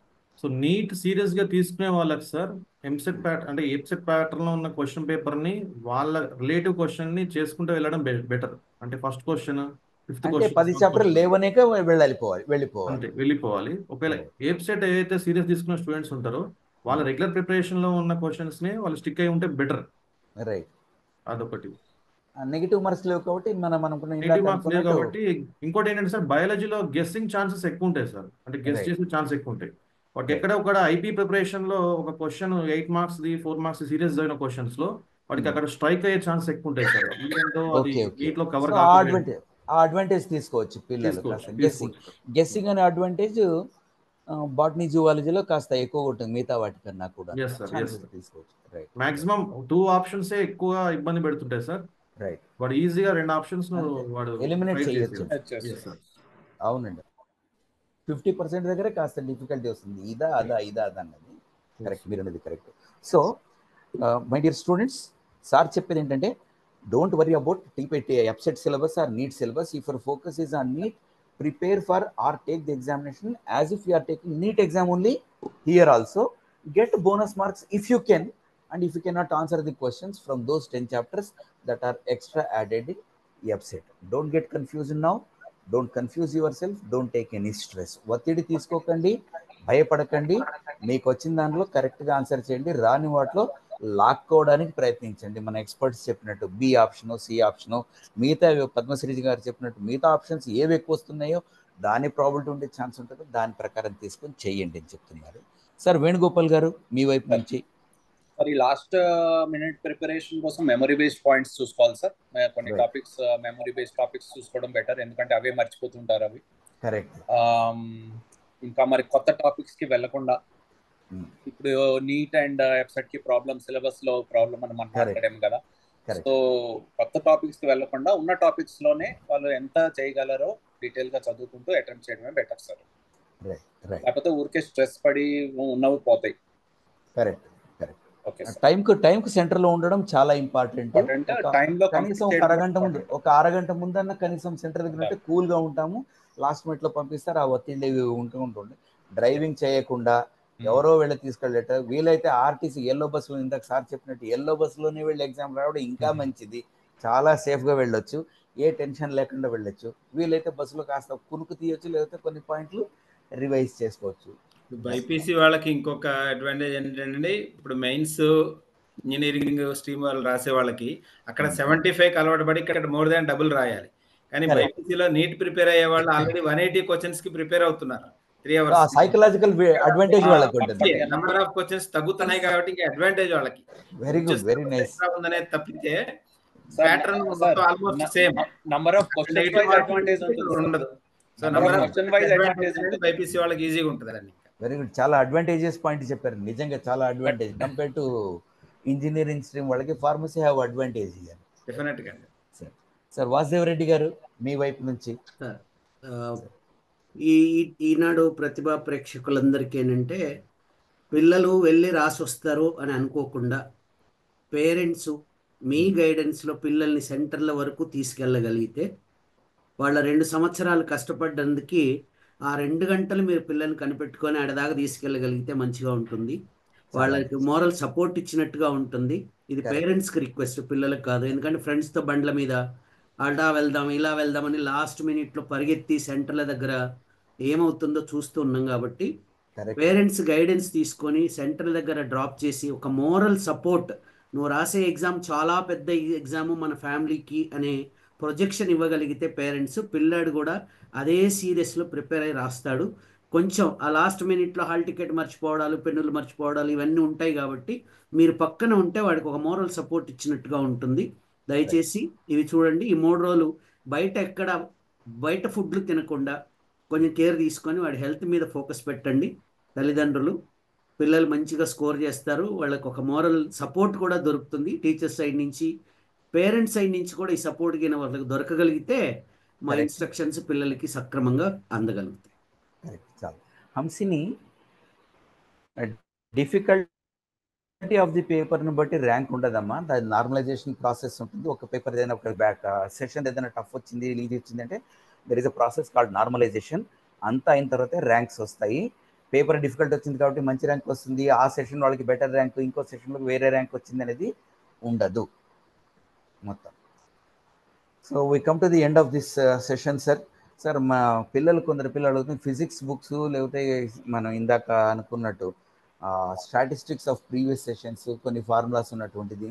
So NEET serious గా తీసుకునే వాళ్ళకి సార్ ఎంసెట్ అంటే ఎప్సెట్ ప్యాటర్న్ లో ఉన్న క్వశ్చన్ పేపర్ ని వాళ్ళ రిలేటివ్ క్వశ్చన్ ని చేసుకుంటూ వెళ్ళడం బెటర్. అంటే first question 5th question 10 chapter లేవనేక వెళ్ళిపోవాలి. ఒకవేళ ఎప్సెట్ ఏదైతే సీరియస్ తీసుకున్న స్టూడెంట్స్ ఉంటారో వాళ్ళ రెగ్యులర్ ప్రిపరేషన్ లో ఉన్న క్వశ్చన్స్ ని వాళ్ళు స్టిక్ అయి ఉంటే బెటర్. రైట్. అదొకటి. నెగిటివ్ మార్క్స్ లేవు కాబట్టి కాబట్టి ఇంకోటి ఏంటంటే సార్, బయాలజీలో గెస్సింగ్ ఛాన్సెస్ ఎక్కువ ఉంటాయి సార్. అంటే గెస్ చేసే ఛాన్స్ ఎక్కువ ఉంటాయి. వాటి ఎక్కడ ఒక ఐపీ ప్రిపరేషన్ లో ఒక క్వశ్చన్ 8 మార్క్స్ 4 మార్క్స్ సీరియస్ అయిన క్వశ్చన్స్ లో వాటికి అక్కడ స్ట్రైక్ అయ్యే ఛాన్స్ ఎక్కువ ఉంటాయి సార్. వీటిలో కవర్ అడ్వాంటేజ్ తీసుకోవచ్చు పిల్లలు. గెస్సింగ్ అనే అడ్వాంటేజ్ బాటనీ జువాలజీలో కాస్త ఎక్కువ ఉంటుంది మిగతా వాటికన్నా కూడా. తీసుకోవచ్చు. మాక్సిమం 2 ఆప్షన్స్ ఎక్కువ ఇబ్బంది పెడుతుంటాయి సార్. రైట్. వాడు ఈజీగా 2 ఆప్షన్స్ వాడు ఎలిమినేట్ చేయొచ్చు. అవునండి. 50% దగ్గర కాస్త డిఫికల్టీ వస్తుంది, ఇదా అన్నది కరెక్ట్, మీరు అనేది correct. So my dear students, sir చెప్పేది ఏంటంటే don't worry about EAPCET syllabus or NEET syllabus. If your focus is on NEET, prepare for or take the examination as if you are taking NEET exam only. Here also get bonus marks if you can, and if you cannot answer the questions from those 10 chapters that are extra added in EPSET. Don't get confused now, don't confuse yourself, don't take any stress. ఒత్తిడి తీసుకోకండి, భయపడకండి, మీకు వచ్చిన దాంట్లో కరెక్ట్గా answer చేయండి, రాని వాటిలో లాక్కోవడానికి ప్రయత్నించండి. మన ఎక్స్పర్ట్స్ చెప్పినట్టు బి ఆప్షను, సి ఆప్షను, మిగతా పద్మశ్రీ గారు చెప్పినట్టు మిగతా ఆప్షన్స్ ఏవి ఎక్కువ వస్తున్నాయో దాని ప్రాబిలిటీ ఉండే ఛాన్స్ ఉంటుందో దాని ప్రకారం తీసుకొని చెయ్యండి అని చెప్తున్నారు. సార్ వేణుగోపాల్ గారు మీ వైపు నుంచి. సార్ ఈ లాస్ట్ మినిట్ ప్రిపరేషన్ కోసం మెమరీ బేస్డ్ పాయింట్స్ చూసుకోవాలి సార్. కొన్ని టాపిక్స్ మెమరీ బేస్డ్ టాపిక్స్ చూసుకోవడం బెటర్, ఎందుకంటే అవే మర్చిపోతుంటారు అవి. కరెక్ట్. ఇంకా మరి కొత్త టాపిక్స్ కి వెళ్ళకుండా ఇప్పుడు నీట్ అండ్ ఎఫ్సెట్ కి ప్రాబ్లమ్, సిలబస్ లో ప్రాబ్లమ్ అని మనం మాట్లాడాము కదా. సో కొత్త టాపిక్స్ కి వెళ్ళకుండా ఉన్న టాపిక్స్ లోనే వాళ్ళు ఎంత చేయగలరో డీటెయిల్ గా చదువుకుంటూ అటెంప్ట్ చేయడమే బెటర్ సార్. లేకపోతే ఊరికే స్ట్రెస్ పడి ఉన్నవి పోతాయి. కరెక్ట్. టైంకు సెంటర్ లో ఉండడం చాలా ఇంపార్టెంట్. కనీసం ఒక అరగంట ముందన్న కనీసం సెంటర్ దగ్గర ఉంటే కూల్ గా ఉంటాము. లాస్ట్ మినిట్ లో పంపిస్తారు, ఆ ఒత్తిడి ఉంటుండే. డ్రైవింగ్ చేయకుండా ఎవరో వెళ్ళి తీసుకెళ్ళేట, వీలైతే ఆర్టీసీ ఎల్లో బస్సులో, ఇందాక సార్ చెప్పినట్టు ఎల్లో బస్సులోనే వెళ్ళి ఎగ్జామ్ రావడం ఇంకా మంచిది. చాలా సేఫ్ గా వెళ్ళొచ్చు, ఏ టెన్షన్ లేకుండా వెళ్ళొచ్చు. వీలైతే బస్సులో కాస్త కునుకు తీయొచ్చు, లేకపోతే కొన్ని పాయింట్లు రివైజ్ చేసుకోవచ్చు. బైపీసీ వాళ్ళకి ఇంకొక అడ్వాంటేజ్ ఏంటంటే, ఇప్పుడు మెయిన్స్ ఇంజనీరింగ్ స్ట్రీమ్ వాళ్ళు రాసే వాళ్ళకి అక్కడ 75 అలవాటు పడి ఇక్కడ మోర్ దాన్ డబుల్ రాయాలి. కానీ బైపీసీలో నీట్ ప్రిపేర్ అయ్యే వాళ్ళు ఆల్రెడీ 180 క్వశ్చన్స్ కి ప్రిపేర్ అవుతున్నారు. 3 hours. సైకలాజికల్ అడ్వాంటేజ్ వాళ్ళకి ఉంటుంది. నెంబర్ ఆఫ్ క్వశ్చన్స్ తగ్గుతున్నాయి కాబట్టి ఇంకా అడ్వాంటేజ్ వాళ్ళకి. Very good, very nice. ఉందనే తప్పితే ప్యాటర్న్ మొత్తం almost same. Number of questions wise advantage ఉండదు. So number of question wise advantage BiPC వాళ్ళకి ఈజీగా ఉంటుందండి. వెరీ గుడ్, చాలా అడ్వాంటేజెస్ పాయింట్ చెప్పారు. నిజంగా చాలా advantage compare to engineering stream వాళ్ళకి. Pharmacy have advantage. డెఫినెట్గా. సార్ వాసుదేవ్ రెడ్డి గారు మీ వైపు నుంచి. ఈనాడు ప్రతిభా ప్రేక్షకులందరికీ ఏంటంటే, పిల్లలు వెళ్ళి రాసి వస్తారు అని అనుకోకుండా పేరెంట్స్ మీ గైడెన్స్లో పిల్లల్ని సెంటర్ల వరకు తీసుకెళ్ళగలిగితే, వాళ్ళ 2 సంవత్సరాలు కష్టపడ్డందుకు ఆ 2 గంటలు మీరు పిల్లల్ని కనిపెట్టుకొని ఆడదాకా తీసుకెళ్ళగలిగితే మంచిగా ఉంటుంది. వాళ్ళకి మోరల్ సపోర్ట్ ఇచ్చినట్టుగా ఉంటుంది. ఇది పేరెంట్స్కి రిక్వెస్ట్, పిల్లలకు కాదు. ఎందుకంటే ఫ్రెండ్స్తో బండ్ల మీద అలా వెళ్దాం ఇలా వెళ్దామని లాస్ట్ మినిట్లో పరిగెత్తి సెంటర్ల దగ్గర ఏమవుతుందో చూస్తూ ఉన్నాం. కాబట్టి పేరెంట్స్ గైడెన్స్ తీసుకొని సెంటర్ దగ్గర డ్రాప్ చేసి ఒక మోరల్ సపోర్ట్, నువ్వు రాసే ఎగ్జామ్ చాలా పెద్ద ఎగ్జాము మన ఫ్యామిలీకి అనే ప్రొజెక్షన్ ఇవ్వగలిగితే పేరెంట్స్, పిల్లాడు కూడా అదే సీరియస్లో ప్రిపేర్ అయ్యి రాస్తాడు. కొంచెం ఆ లాస్ట్ మినిట్లో హాల్ టికెట్ మర్చిపోవడాలు, పెన్నులు మర్చిపోవడాలు ఇవన్నీ ఉంటాయి. కాబట్టి మీరు పక్కన ఉంటే వాడికి ఒక మోరల్ సపోర్ట్ ఇచ్చినట్టుగా ఉంటుంది. దయచేసి ఇవి చూడండి. ఈ 3 రోజులు బయట ఫుడ్లు తినకుండా కొంచెం కేర్ తీసుకొని వాడి హెల్త్ మీద ఫోకస్ పెట్టండి. తల్లిదండ్రులు, పిల్లలు మంచిగా స్కోర్ చేస్తారు. వాళ్ళకి ఒక మోరల్ సపోర్ట్ కూడా దొరుకుతుంది. టీచర్స్ సైడ్ నుంచి, పేరెంట్స్ సైడ్ నుంచి కూడా ఈ సపోర్ట్ కింద వాళ్ళకి దొరకగలిగితే మా ఇన్స్ట్రక్షన్స్ పిల్లలకి సక్రమంగా అందగలుగుతాయి. హంసిని, డిఫికల్టీ ఆఫ్ ది పేపర్ని బట్టి ర్యాంక్ ఉండదమ్మా. దాని నార్మలైజేషన్ ప్రాసెస్ ఉంటుంది. ఒక పేపర్ ఏదైనా ఒక సెషన్ ఏదైనా టఫ్ వచ్చింది, ఈజీ వచ్చింది అంటే there is a process called normalization. అంతా అయిన తర్వాత ర్యాంక్స్ వస్తాయి. పేపర్ డిఫికల్ట్ వచ్చింది కాబట్టి మంచి ర్యాంక్ వస్తుంది, ఆ సెషన్ వాళ్ళకి బెటర్ ర్యాంక్, ఇంకో సెషన్లో వేరే ర్యాంక్ వచ్చింది అనేది ఉండదు మొత్తం. So we come to the end of this session sir. Sir, మా కొందరు పిల్లలు అడుగుతుంది ఫిజిక్స్ బుక్స్, లేకపోతే మనం ఇందాక అనుకున్నట్టు స్టాటిస్టిక్స్ ఆఫ్ ప్రీవియస్ సెషన్స్, కొన్ని ఫార్ములాస్ ఉన్నటువంటిది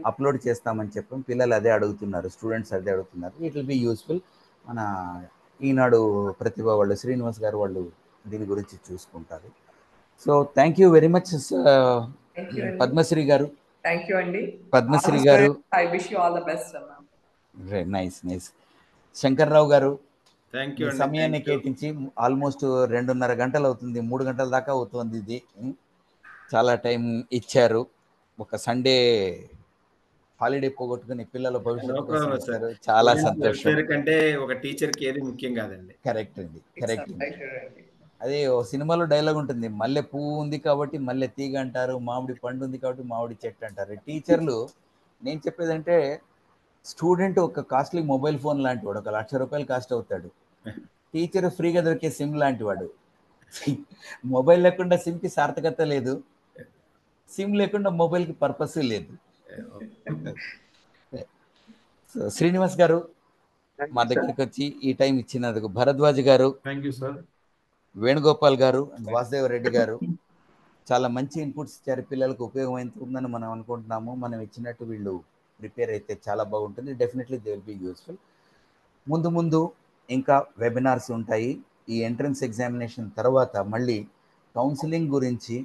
అప్లోడ్ చేస్తామని చెప్పాం. పిల్లలు అదే అడుగుతున్నారు, స్టూడెంట్స్ అదే అడుగుతున్నారు. It will be useful. మన ఈనాడు ప్రతిభ వాళ్ళు, శ్రీనివాస్ గారు వాళ్ళు దీని గురించి చూసుకుంటారు. So thank you very much Padmashri garu. Thank you అండి Padmashri garu. I wish you all the best అన్న. Nice nice. శంకర్రావు గారు, సమయాన్ని కేటాయించి ఆల్మోస్ట్ 2.5 గంటలు అవుతుంది, 3 గంటల దాకా అవుతుంది. ఇది చాలా టైం ఇచ్చారు. ఒక సండే హాలిడే పోగొట్టుకుని పిల్లల భవిష్యత్తు చాలా సంతోషం. కంటే ఒక టీచర్కి ఏది ముఖ్యం కాదండి. కరెక్ట్ అండి, కరెక్ట్. అదే సినిమాలో డైలాగ్ ఉంటుంది, మల్లె పువ్వు ఉంది కాబట్టి మల్లె తీగ అంటారు, మామిడి పండు ఉంది కాబట్టి మామిడి చెట్టు అంటారు. టీచర్లు, నేను చెప్పేదంటే స్టూడెంట్ ఒక కాస్ట్లీ మొబైల్ ఫోన్ లాంటి వాడు, 1,00,000 రూపాయలు కాస్ట్ అవుతాడు. టీచర్ ఫ్రీగా దొరికే సిమ్ లాంటి వాడు. మొబైల్ లేకుండా సిమ్కి సార్థకత లేదు, సిమ్ లేకుండా మొబైల్కి పర్పస్ లేదు. శ్రీనివాస్ గారు మా దగ్గరికి వచ్చి ఈ టైం ఇచ్చినందుకు, భరద్వాజ్ గారు, థ్యాంక్ యూ సార్, వేణుగోపాల్ గారు, వాసుదేవ్ రెడ్డి గారు, చాలా మంచి ఇన్పుట్స్ ఇచ్చారు. పిల్లలకు ఉపయోగమవుతుందని మనం అనుకుంటున్నాము. మనం ఇచ్చినట్టు వీళ్ళు ప్రిపేర్ అయితే చాలా బాగుంటుంది. Definitely they will be useful. ముందు ముందు ఇంకా వెబినార్స్ ఉంటాయి. ఈ ఎంట్రన్స్ ఎగ్జామినేషన్ తర్వాత మళ్ళీ కౌన్సిలింగ్ గురించి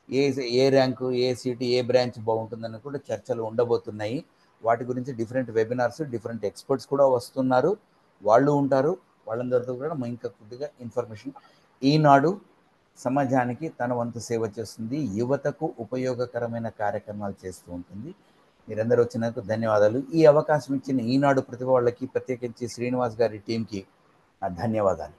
ఏ ర్యాంకు, ఏ సీటు, ఏ బ్రాంచ్ బాగుంటుందని కూడా చర్చలు ఉండబోతున్నాయి. వాటి గురించి డిఫరెంట్ వెబినార్స్, డిఫరెంట్ ఎక్స్పర్ట్స్ కూడా వస్తున్నారు. వాళ్ళు ఉంటారు. వాళ్ళందరితో కూడా ఇంకా కొద్దిగా ఇన్ఫర్మేషన్. ఈనాడు సమాజానికి తన వంతు సేవ చేస్తుంది, యువతకు ఉపయోగకరమైన కార్యక్రమాలు చేస్తూ ఉంటుంది. మీరందరూ వచ్చినందుకు ధన్యవాదాలు. ఈ అవకాశం ఇచ్చిన ఈనాడు ప్రతిభ వాళ్ళకి, ప్రత్యేకించి శ్రీనివాస్ గారి టీంకి ధన్యవాదాలు.